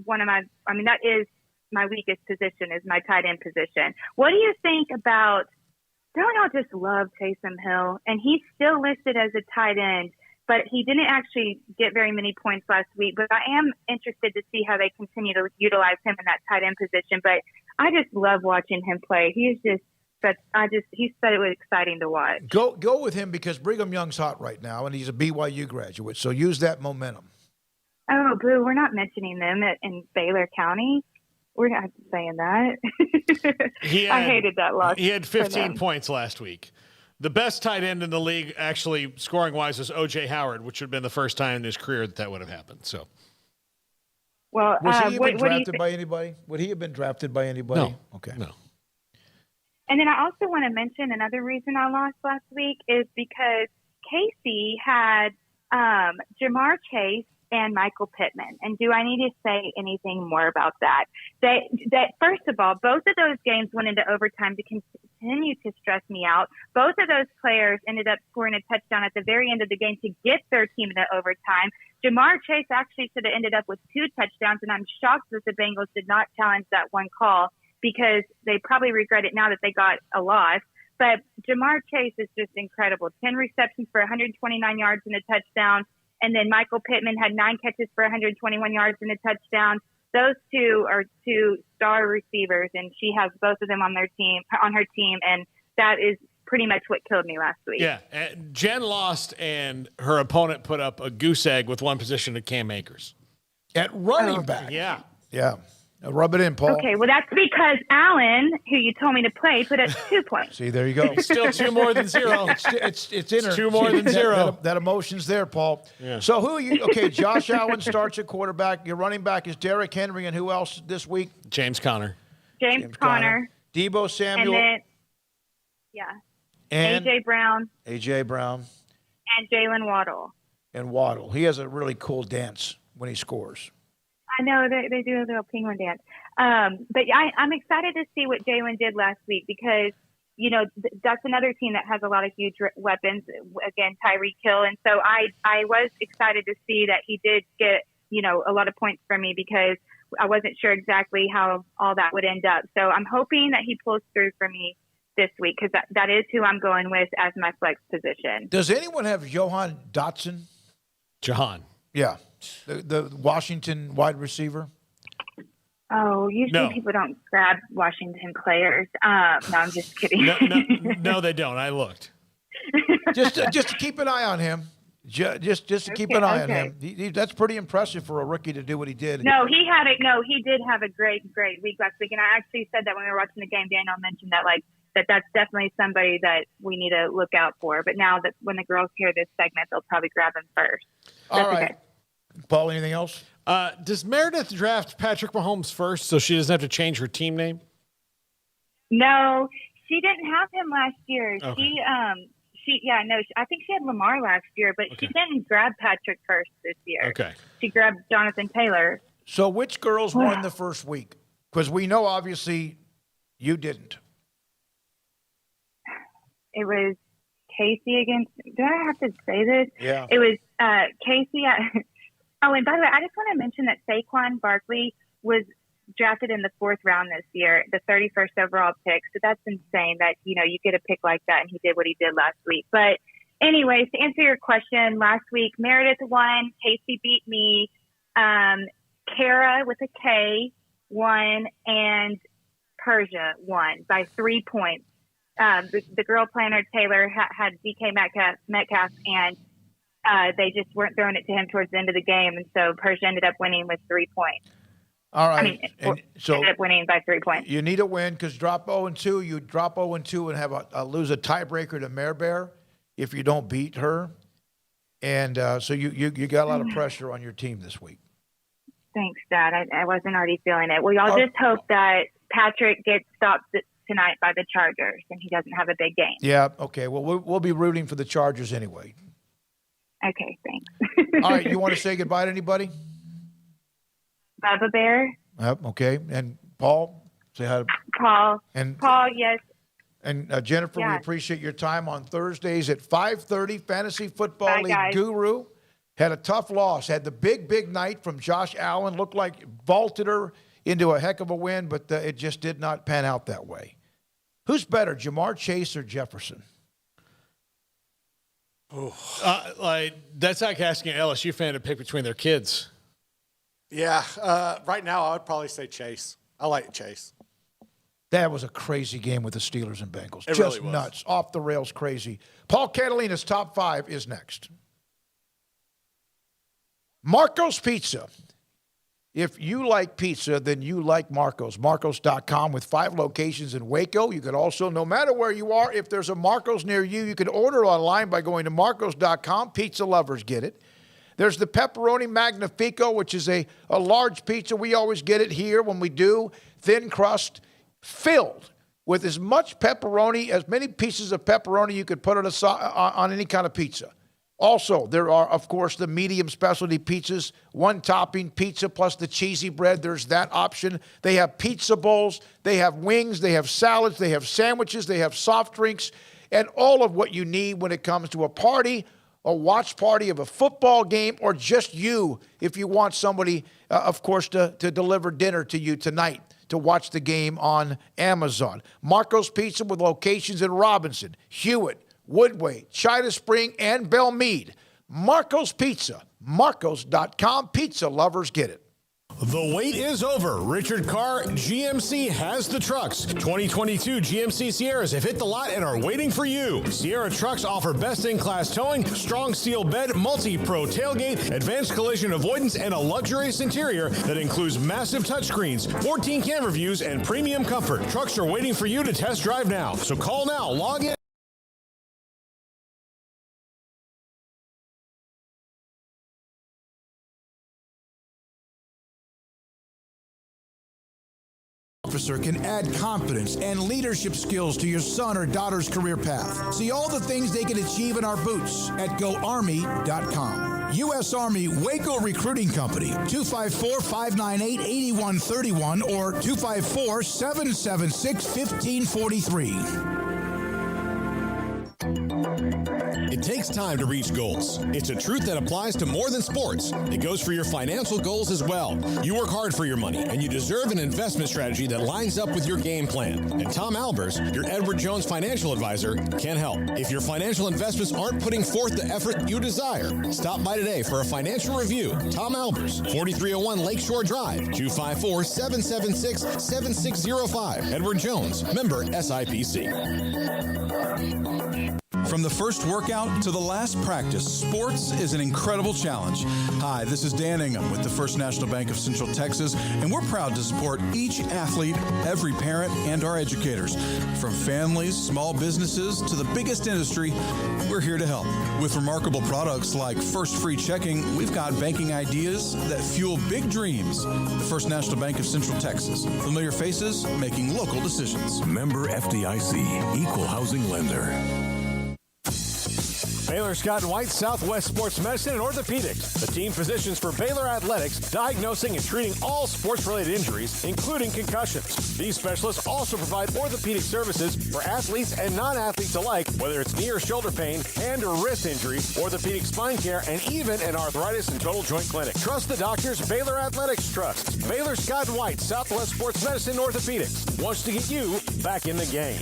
Speaker 12: one of my. I mean, that is my weakest position, is my tight end position. What do you think about? Don't y'all just love Taysom Hill? And he's still listed as a tight end, but he didn't actually get very many points last week. But I am interested to see how they continue to utilize him in that tight end position. But I just love watching him play. He's so it was exciting to watch.
Speaker 7: Go with him because Brigham Young's hot right now, and he's a BYU graduate. So use that momentum.
Speaker 12: Oh, boo! We're not mentioning them in Baylor County. We're not saying that. I hated that loss.
Speaker 8: He had 15 points last week. The best tight end in the league, actually, scoring-wise, was O.J. Howard, which would have been the first time in his career that would have happened. So,
Speaker 12: well,
Speaker 7: was he even drafted by anybody? Would he have been drafted by anybody?
Speaker 8: No.
Speaker 7: Okay.
Speaker 8: No.
Speaker 12: And then I also want to mention another reason I lost last week is because Casey had Jamar Chase and Michael Pittman. And do I need to say anything more about that? That first of all, both of those games went into overtime to continue to stress me out. Both of those players ended up scoring a touchdown at the very end of the game to get their team into overtime. Jamar Chase actually should have ended up with 2 touchdowns, and I'm shocked that the Bengals did not challenge that one call because they probably regret it now that they got a loss. But Jamar Chase is just incredible. 10 receptions for 129 yards and a touchdown. And then Michael Pittman had 9 catches for 121 yards and a touchdown. Those 2 are 2 star receivers, and she has both of them on her team, and that is pretty much what killed me last week.
Speaker 8: Yeah, Jen lost, and her opponent put up a goose egg with one position to Cam Akers.
Speaker 7: At running back.
Speaker 8: Yeah.
Speaker 7: Yeah. Now rub it in, Paul.
Speaker 12: Okay, well, that's because Allen, who you told me to play, put up 2 points.
Speaker 7: See, there you go.
Speaker 8: Still 2 more than 0.
Speaker 7: It's in her.
Speaker 8: 2 more than 0.
Speaker 7: That emotion's there, Paul.
Speaker 8: Yeah.
Speaker 7: So who are you? Okay, Josh Allen starts at quarterback. Your running back is Derrick Henry, and who else this week?
Speaker 8: James Conner.
Speaker 12: James Conner.
Speaker 7: Debo Samuel.
Speaker 12: And then,
Speaker 7: and
Speaker 12: A.J. Brown.
Speaker 7: A.J. Brown.
Speaker 12: And Jalen Waddle.
Speaker 7: And Waddle. He has a really cool dance when he scores.
Speaker 12: I know they do a little penguin dance. But I'm excited to see what Jalen did last week because, that's another team that has a lot of huge weapons. Again, Tyreek Hill. And so I was excited to see that he did get, a lot of points from me because I wasn't sure exactly how all that would end up. So I'm hoping that he pulls through for me this week because that is who I'm going with as my flex position.
Speaker 7: Does anyone have Johan Dotson?
Speaker 8: Jahan.
Speaker 7: Yeah. The Washington wide receiver?
Speaker 12: Oh, usually people don't grab Washington players. No, I'm just kidding.
Speaker 8: No, they don't. I looked.
Speaker 7: Just to keep an eye on him. Just to keep an eye on him. That's pretty impressive for a rookie to do what he did.
Speaker 12: No, he did have a great week last week. And I actually said that when we were watching the game, Daniel mentioned that that's definitely somebody that we need to look out for. But now that when the girls hear this segment, they'll probably grab him first.
Speaker 7: All right. Okay. Paul, anything else?
Speaker 8: Does Meredith draft Patrick Mahomes first so she doesn't have to change her team name?
Speaker 12: No, she didn't have him last year.
Speaker 8: Okay.
Speaker 12: I think she had Lamar last year, but she didn't grab Patrick first this year.
Speaker 8: Okay.
Speaker 12: She grabbed Jonathan Taylor.
Speaker 7: So which girls won the first week? Because we know obviously you didn't.
Speaker 12: It was Casey against. Do I have to say this?
Speaker 7: Yeah.
Speaker 12: It was Casey. And by the way, I just want to mention that Saquon Barkley was drafted in the 4th round this year, the 31st overall pick. So that's insane that, you get a pick like that, and he did what he did last week. But anyways, to answer your question, last week, Meredith won, Casey beat me, Kara with a K won, and Persia won by 3 points. The girl planner, Taylor, had DK Metcalf, and they just weren't throwing it to him towards the end of the game, and so Persia ended up winning with 3 points.
Speaker 7: All right.
Speaker 12: So ended up winning by 3 points.
Speaker 7: You need a win because drop 0-2. You drop 0-2 and have lose a tiebreaker to Mare Bear if you don't beat her. And so you got a lot of pressure on your team this week.
Speaker 12: Thanks, Dad. I wasn't already feeling it. Well, y'all just hope that Patrick gets stopped tonight by the Chargers and he doesn't have a big game.
Speaker 7: Yeah, okay. Well, we'll be rooting for the Chargers anyway.
Speaker 12: Okay, thanks.
Speaker 7: All right, you want to say goodbye to anybody?
Speaker 12: Bubba Bear.
Speaker 7: Yep, okay. And Paul, say hi to
Speaker 12: Paul.
Speaker 7: And
Speaker 12: Paul, yes.
Speaker 7: And Jennifer, we appreciate your time on Thursdays at 5:30. Fantasy Football
Speaker 12: Bye,
Speaker 7: League
Speaker 12: guys.
Speaker 7: Guru had a tough loss. Had the big night from Josh Allen. Looked like vaulted her into a heck of a win, but it just did not pan out that way. Who's better, Jamar Chase or Jefferson?
Speaker 8: That's like asking an LSU fan to pick between their kids.
Speaker 3: Yeah, right now I would probably say Chase. I like Chase.
Speaker 7: That was a crazy game with the Steelers and Bengals.
Speaker 3: It
Speaker 7: Just
Speaker 3: really was.
Speaker 7: nuts, off the rails crazy. Paul Catalina's top 5 is next. Marco's Pizza. If you like pizza, then you like Marco's. Marcos.com with 5 locations in Waco. You could also, no matter where you are, if there's a Marco's near you, you can order online by going to Marcos.com. Pizza lovers get it. There's the Pepperoni Magnifico, which is a large pizza. We always get it here when we do. Thin crust, filled with as much pepperoni, as many pieces of pepperoni you could put on any kind of pizza. Also, there are, of course, the medium specialty pizzas, 1 topping pizza plus the cheesy bread. There's that option. They have pizza bowls. They have wings. They have salads. They have sandwiches. They have soft drinks, and all of what you need when it comes to a party, a watch party of a football game, or just you if you want somebody, of course, to deliver dinner to you tonight to watch the game on Amazon. Marco's Pizza with locations in Robinson, Hewitt, Woodway, China Spring, and Belmead. Marco's Pizza. Marcos.com. Pizza lovers get it.
Speaker 14: The wait is over. Richard Carr, GMC has the trucks. 2022 GMC Sierras have hit the lot and are waiting for you. Sierra trucks offer best-in-class towing, strong steel bed, multi-pro tailgate, advanced collision avoidance, and a luxurious interior that includes massive touchscreens, 14 camera views, and premium comfort. Trucks are waiting for you to test drive now. So call now, log in.
Speaker 21: Officer can add confidence and leadership skills to your son or daughter's career path. See all the things they can achieve in our boots at GoArmy.com. U.S. Army Waco Recruiting Company, 254-598-8131 or 254-776-1543.
Speaker 14: It takes time to reach goals. It's a truth that applies to more than sports. It goes for your financial goals as well. You work hard for your money, and you deserve an investment strategy that lines up with your game plan. And Tom Albers, your Edward Jones financial advisor, can help. If your financial investments aren't putting forth the effort you desire, stop by today for a financial review. Tom Albers, 4301 Lakeshore Drive, 254-776-7605. Edward Jones, member SIPC.
Speaker 13: From the first workout to the last practice, sports is an incredible challenge. Hi, this is Dan Ingham with the First National Bank of Central Texas, and we're proud to support each athlete, every parent, and our educators. From families, small businesses, to the biggest industry, we're here to help. With remarkable products like First Free Checking, we've got banking ideas that fuel big dreams. The First National Bank of Central Texas. Familiar faces making local decisions.
Speaker 22: Member FDIC, Equal Housing Lender.
Speaker 15: Baylor Scott and White, Southwest Sports Medicine and Orthopedics. The team physicians for Baylor Athletics, diagnosing and treating all sports-related injuries, including concussions. These specialists also provide orthopedic services for athletes and non-athletes alike, whether it's knee or shoulder pain, hand or wrist injuries, orthopedic spine care, and even an arthritis and total joint clinic. Trust the doctors Baylor Athletics trusts. Baylor Scott and White, Southwest Sports Medicine and Orthopedics wants to get you back in the game.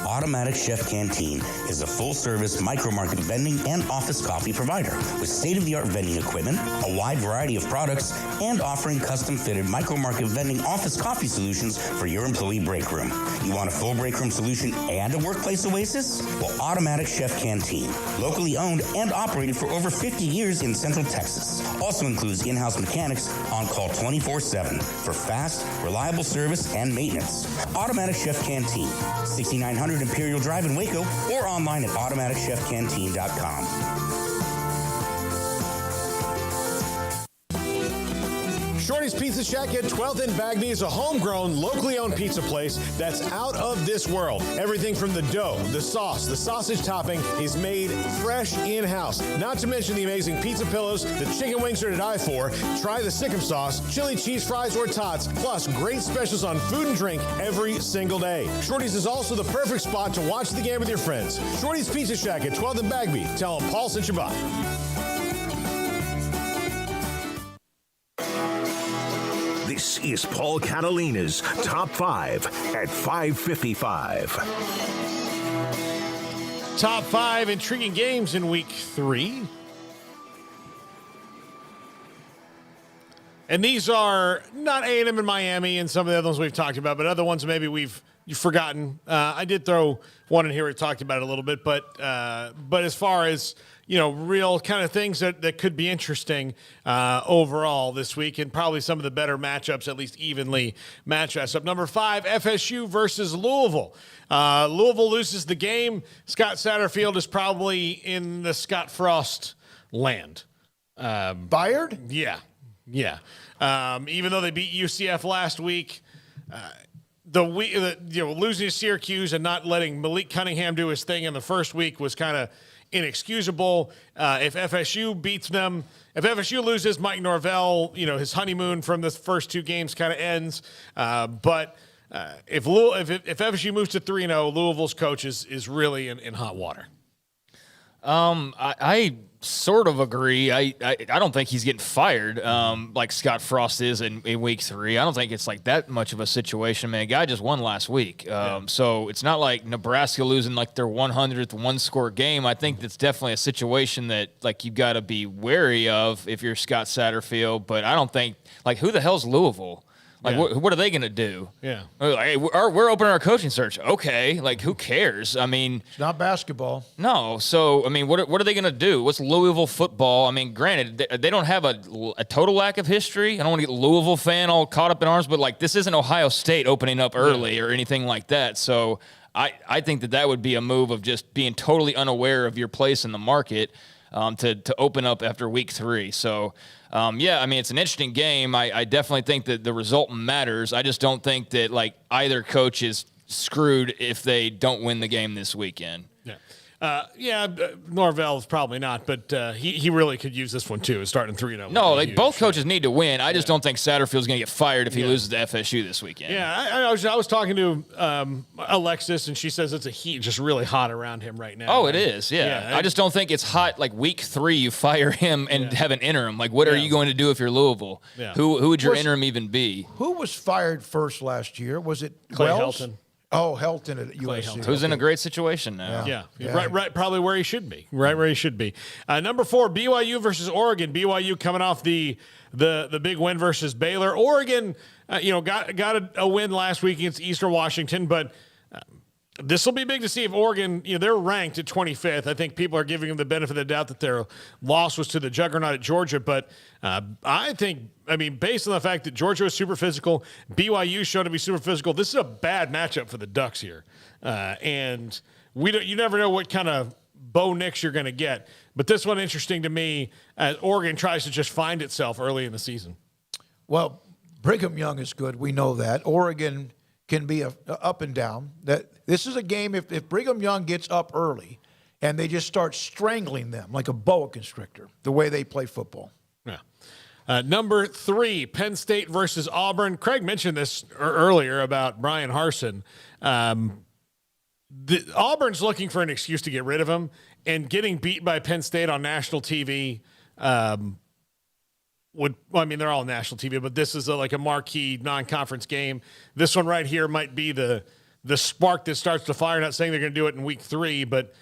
Speaker 16: Automatic Chef Canteen is a full-service micro-market vending and office coffee provider with state-of-the-art vending equipment, a wide variety of products, and offering custom-fitted micro-market vending office coffee solutions for your employee break room. You want a full break room solution and a workplace oasis? Well, Automatic Chef Canteen, locally owned and operated for over 50 years in Central Texas, also includes in-house mechanics on call 24/7 for fast, reliable service and maintenance. Automatic Chef Canteen, 6900 Imperial Drive in Waco, or online at automaticchefcanteen.com.
Speaker 15: Shorty's Pizza Shack at 12th and Bagney is a homegrown, locally owned pizza place that's out of this world. Everything from the dough, the sauce, the sausage topping is made fresh in-house. Not to mention the amazing pizza pillows, the chicken wings are to die for. Try the Sikkim sauce, chili cheese fries or tots, plus great specials on food and drink every single day. Shorty's is also the perfect spot to watch the game with your friends. Shorty's Pizza Shack at 12th and Bagby. Tell them Paul sent you by.
Speaker 4: This is Paul Catalina's Top 5 at 5:55.
Speaker 8: Top 5 intriguing games in Week 3. And these are not A&M and Miami and some of the other ones we've talked about, but other ones maybe we've forgotten. I did throw one in here. We talked about it a little bit, but as far as real kind of things that could be interesting overall this week, and probably some of the better matchups, at least evenly matched up. Number 5, FSU versus Louisville. Louisville loses the game. Scott Satterfield is probably in the Scott Frost land.
Speaker 7: Fired?
Speaker 8: Yeah. Even though they beat UCF last week, losing to Syracuse and not letting Malik Cunningham do his thing in the first week was kind of inexcusable. If FSU beats them, if FSU loses, Mike Norvell, his honeymoon from the first 2 games kind of ends. But if FSU moves to 3-0, Louisville's coach is really in hot water.
Speaker 9: I sort of agree. I don't think he's getting fired like Scott Frost is in Week 3. I don't think it's like that much of a situation. Man, guy just won last week. So it's not like Nebraska losing like their 100th one-score game. I think that's definitely a situation that like you got to be wary of if you're Scott Satterfield. But I don't think like who the hell's Louisville? Like, what are they going to do?
Speaker 8: Yeah.
Speaker 9: Like, hey, we're opening our coaching search. Okay. Like, who cares? I mean.
Speaker 7: It's not basketball.
Speaker 9: No. So, I mean, what are they going to do? What's Louisville football? I mean, granted, they don't have a total lack of history. I don't want to get Louisville fan all caught up in arms, but, like, this isn't Ohio State opening up early or anything like that. So, I think that would be a move of just being totally unaware of your place in the market to open up after Week 3. So, I mean, it's an interesting game. I definitely think that the result matters. I just don't think that, like, either coach is screwed if they don't win the game this weekend.
Speaker 8: Norvell's probably not, but he really could use this one too, starting 3-0.
Speaker 9: No, both coaches need to win. I just don't think Satterfield's going to get fired if he loses to FSU this weekend.
Speaker 8: Yeah, I was talking to Alexis, and she says it's a heat just really hot around him right now.
Speaker 9: Oh, it is, I just don't think it's hot like Week 3 you fire him and have an interim. Like, what are you going to do if you're Louisville?
Speaker 8: Yeah.
Speaker 9: Who would your interim even be?
Speaker 7: Who was fired first last year? Was it
Speaker 8: Clay
Speaker 7: Wells?
Speaker 8: Helton.
Speaker 7: Oh, Helton at USC.
Speaker 9: Who's in a great situation now.
Speaker 8: Yeah. Right, probably where he should be. Right where he should be. Number 4, BYU versus Oregon. BYU coming off the big win versus Baylor. Oregon, got a win last week against Eastern Washington, but this will be big to see if Oregon, they're ranked at 25th. I think people are giving them the benefit of the doubt that their loss was to the juggernaut at Georgia. But based on the fact that Georgia was super physical, BYU showed to be super physical, this is a bad matchup for the Ducks here. And you never know what kind of Bo Nix you're going to get. But this one interesting to me as Oregon tries to just find itself early in the season.
Speaker 7: Well, Brigham Young is good. We know that. Oregon can be a up and down. That this is a game, if Brigham Young gets up early and they just start strangling them like a boa constrictor, the way they play football.
Speaker 8: Yeah. Number 3, Penn State versus Auburn. Craig mentioned this earlier about Brian Harsin. Auburn's looking for an excuse to get rid of him, and getting beat by Penn State on national TV they're all national TV, but this is like a marquee non-conference game. This one right here might be the spark that starts the fire. Not saying they're going to do it in week 3, but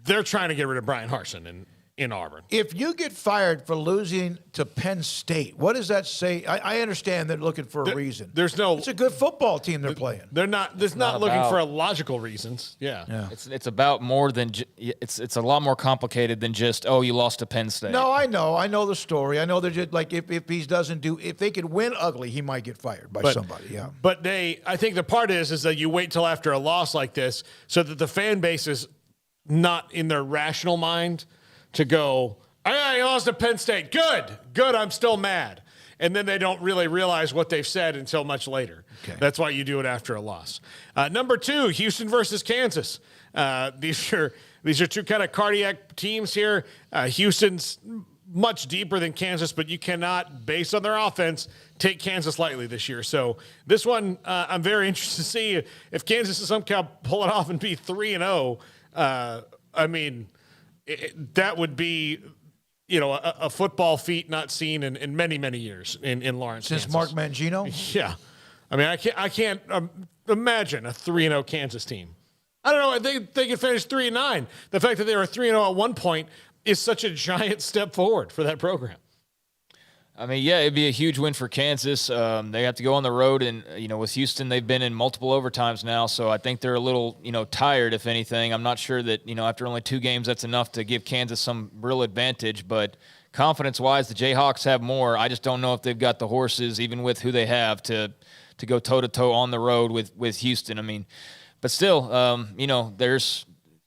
Speaker 8: they're trying to get rid of Brian Harsin in Auburn.
Speaker 7: If you get fired for losing to Penn State, what does that say? I understand they're looking for a reason. It's a good football team they're playing.
Speaker 8: They're not. There's not looking for logical reasons. Yeah.
Speaker 9: It's about more than it's a lot more complicated than just you lost to Penn State.
Speaker 7: No, I know the story. I know they're just like if they could win ugly, he might get fired by somebody. Yeah.
Speaker 8: But I think the part is that you wait till after a loss like this so that the fan base is not in their rational mind to go, I lost to Penn State. Good, I'm still mad. And then they don't really realize what they've said until much later. Okay. That's why you do it after a loss. Number 2, Houston versus Kansas. These are two kind of cardiac teams here. Houston's much deeper than Kansas, but you cannot, based on their offense, take Kansas lightly this year. So this one, I'm very interested to see if Kansas is somehow pull it off and be 3-0. That would be, a football feat not seen in many, many years in Lawrence,
Speaker 7: since
Speaker 8: Kansas.
Speaker 7: Mark Mangino?
Speaker 8: Yeah. I can't imagine a 3-0 Kansas team. I don't know. They could finish 3-9. The fact that they were 3-0 at one point is such a giant step forward for that program.
Speaker 9: It'd be a huge win for Kansas. They have to go on the road, and with Houston, they've been in multiple overtimes now, so I think they're a little, tired, if anything. I'm not sure that, after only 2 games, that's enough to give Kansas some real advantage, but confidence-wise, the Jayhawks have more. I just don't know if they've got the horses, even with who they have, to go toe-to-toe on the road with Houston. But still,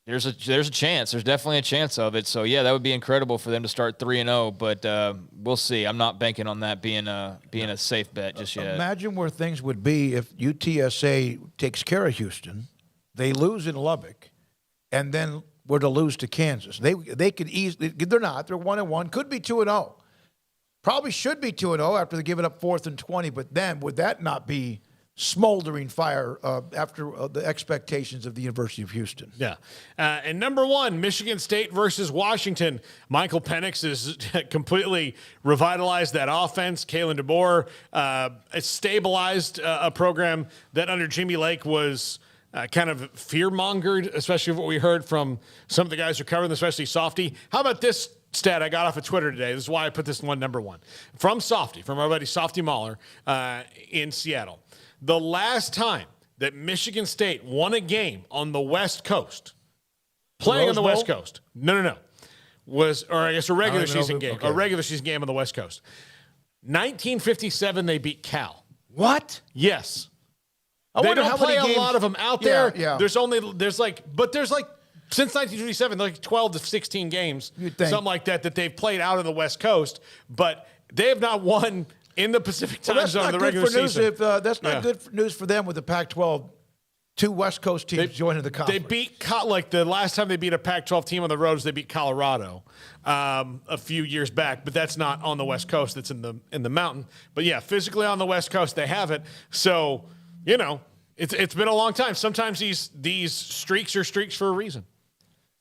Speaker 9: There's a chance. There's definitely a chance of it. So, yeah, that would be incredible for them to start 3-0, but we'll see. I'm not banking on that being a safe bet just yet.
Speaker 7: Imagine where things would be if UTSA takes care of Houston, they lose in Lubbock, and then were to lose to Kansas. They could easily – they're not. They're 1-1. Could be 2-0. Probably should be 2-0 after they give it up 4th and 20, but then would that not be – smoldering fire after the expectations of the University of Houston.
Speaker 8: Yeah. And number 1, Michigan State versus Washington. Michael Penix has completely revitalized that offense. Kalen DeBoer has stabilized a program that under Jimmy Lake was kind of fear-mongered, especially what we heard from some of the guys who covered them, especially Softy. How about this stat I got off of Twitter today? This is why I put this one number 1. From Softy, from our buddy Softy Mahler in Seattle. The last time that Michigan State won a game on the West Coast, playing on the West Coast, no, was, or I guess a regular season game, a regular season game on the West Coast. 1957, they beat Cal.
Speaker 7: What?
Speaker 8: Yes.
Speaker 7: They
Speaker 8: don't play a lot of them out there.
Speaker 7: Yeah.
Speaker 8: There's like since 1957, like 12 to 16 games, something like that they've played out on the West Coast, but they have not won in the Pacific time zone in the regular season.
Speaker 7: That's not good news for them with the Pac-12. 2 West Coast teams joining the conference.
Speaker 8: They beat, the last time they beat a Pac-12 team on the road is they beat Colorado a few years back, but that's not on the West Coast. That's in the mountain. But yeah, physically on the West Coast, they have it. So, it's been a long time. Sometimes these streaks are streaks for a reason.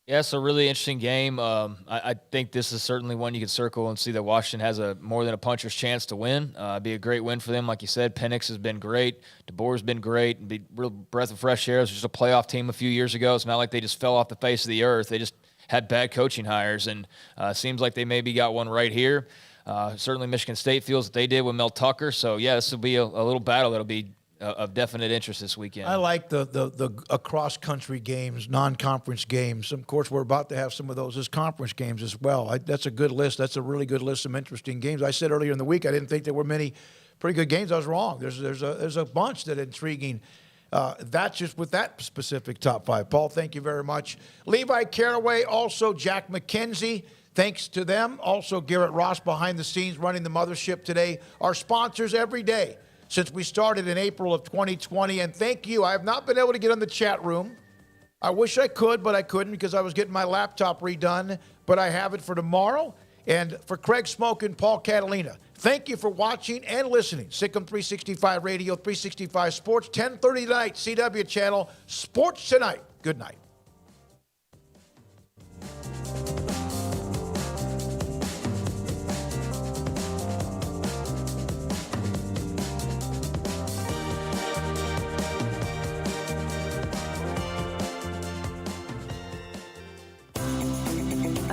Speaker 9: Yeah, it's a really interesting game. I think this is certainly one you could circle and see that Washington has more than a puncher's chance to win. It'd be a great win for them. Like you said, Penix has been great. DeBoer's been great. It'd be a real breath of fresh air. It was just a playoff team a few years ago. It's not like they just fell off the face of the earth. They just had bad coaching hires, and seems like they maybe got one right here. Certainly Michigan State feels that they did with Mel Tucker. So, yeah, this will be a little battle that'll be of definite interest this weekend.
Speaker 7: I like the cross-country games, non-conference games. Of course, we're about to have some of those as conference games as well. That's a good list. That's a really good list, some interesting games. I said earlier in the week I didn't think there were many pretty good games. I was wrong. There's a bunch that are intriguing. That's just with that specific top 5. Paul, thank you very much. Levi Caraway, also Jack McKenzie. Thanks to them. Also Garrett Ross behind the scenes running the mothership today. Our sponsors every day. since we started in April of 2020. And thank you. I have not been able to get on the chat room. I wish I could, but I couldn't because I was getting my laptop redone. But I have it for tomorrow. And for Craig Smoak and Paul Catalina, thank you for watching and listening. Sikkim 365 Radio, 365 Sports, 10:30 tonight, CW channel, Sports Tonight. Good night.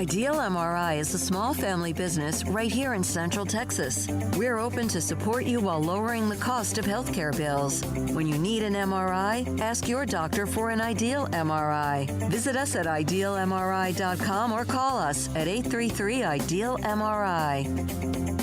Speaker 1: Ideal MRI is a small family business right here in Central Texas. We're open to support you while lowering the cost of healthcare bills. When you need an MRI, ask your doctor for an Ideal MRI. Visit us at idealmri.com or call us at 833-IDEAL-MRI.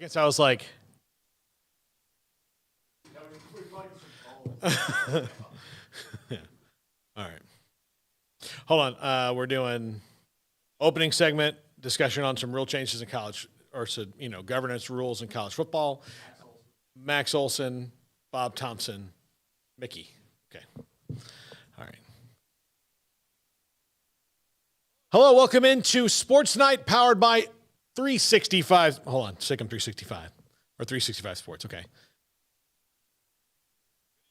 Speaker 8: seconds, I was like, yeah. All right. Hold on. We're doing opening segment, discussion on some real changes in college, or governance rules in college football. Max Olson, Bob Thompson, Mickey. Okay. All right. Hello, welcome into Sports Night, powered by 365. Hold on, Sikkim 365 or 365 Sports. Okay.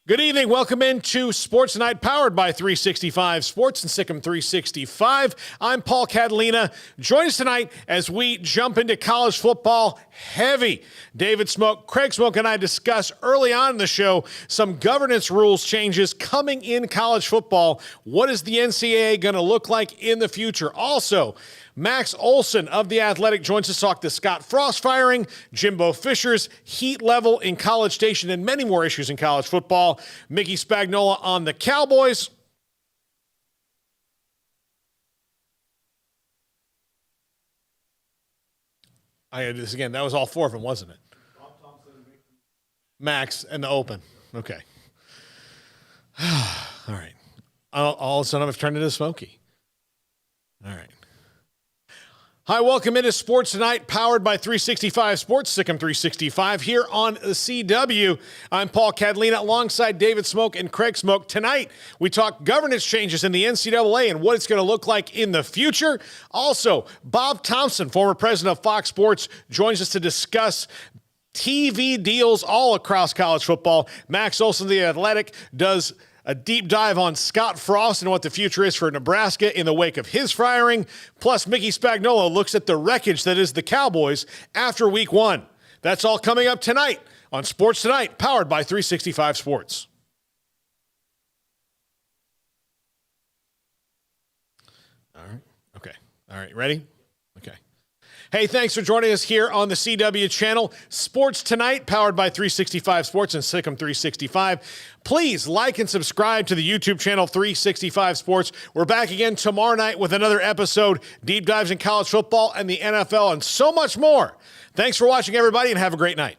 Speaker 8: Good evening. Welcome into Sports Night, powered by 365 Sports and Sikkim 365. I'm Paul Catalina. Join us tonight as we jump into college football heavy. David Smoak, Craig Smoak, and I discuss early on in the show some governance rules changes coming in college football. What is the NCAA going to look like in the future? Also, Max Olson of The Athletic joins us to talk the Scott Frost firing, Jimbo Fisher's heat level in College Station, and many more issues in college football. Mickey Spagnola on the Cowboys. I gotta do this again. That was all four of them, wasn't it? Max and the Open. Okay. All right. All of a sudden, I've turned into Smokey. All right. Hi, welcome into Sports Tonight, powered by 365 Sports, Sikkim 365, here on the CW. I'm Paul Catalina, alongside David Smoak and Craig Smoak. Tonight, we talk governance changes in the NCAA and what it's going to look like in the future. Also, Bob Thompson, former president of Fox Sports, joins us to discuss TV deals all across college football. Max Olson, The Athletic, does a deep dive on Scott Frost and what the future is for Nebraska in the wake of his firing. Plus, Mickey Spagnola looks at the wreckage that is the Cowboys after week one. That's all coming up tonight on Sports Tonight, powered by 365 Sports. All right. Okay. All right. Ready? Okay. Hey, thanks for joining us here on the CW channel. Sports Tonight, powered by 365 Sports and Sikkim 365. Please like and subscribe to the YouTube channel 365 Sports. We're back again tomorrow night with another episode, deep dives in college football and the NFL and so much more. Thanks for watching, everybody, and have a great night.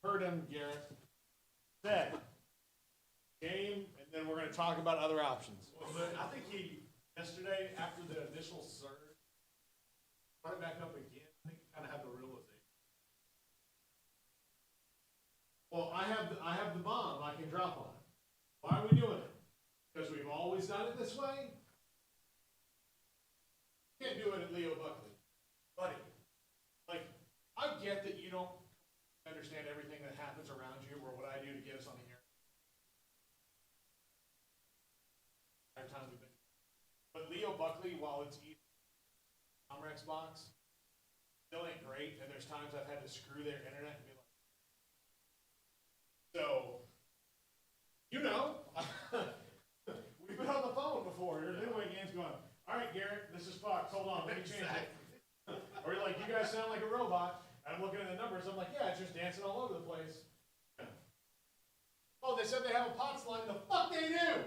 Speaker 8: Heard him, Garrett. Said game, and then we're going to talk about other options. I think yesterday, after the initial surge, brought it back up again. I think he kind of had the realization. Well, I have the bomb I can drop on it. Why are we doing it? Because we've always done it this way? You can't do it at Leo Buckley. Buddy, I get that you don't understand everything that happens around you or what I do to get us on the air. But Leo Buckley, while it's easy, Comrex box, still ain't great, and there's times I've had to screw their internet and be like, so, we've been on the phone before. Your Midway game's going, all right, Garrett, this is Fox. Hold on, let me change it. Or you're like, you guys sound like a robot. I'm looking at the numbers. I'm like, yeah, it's just dancing all over the place. Yeah. Oh, they said they have a POTS line. The fuck they do!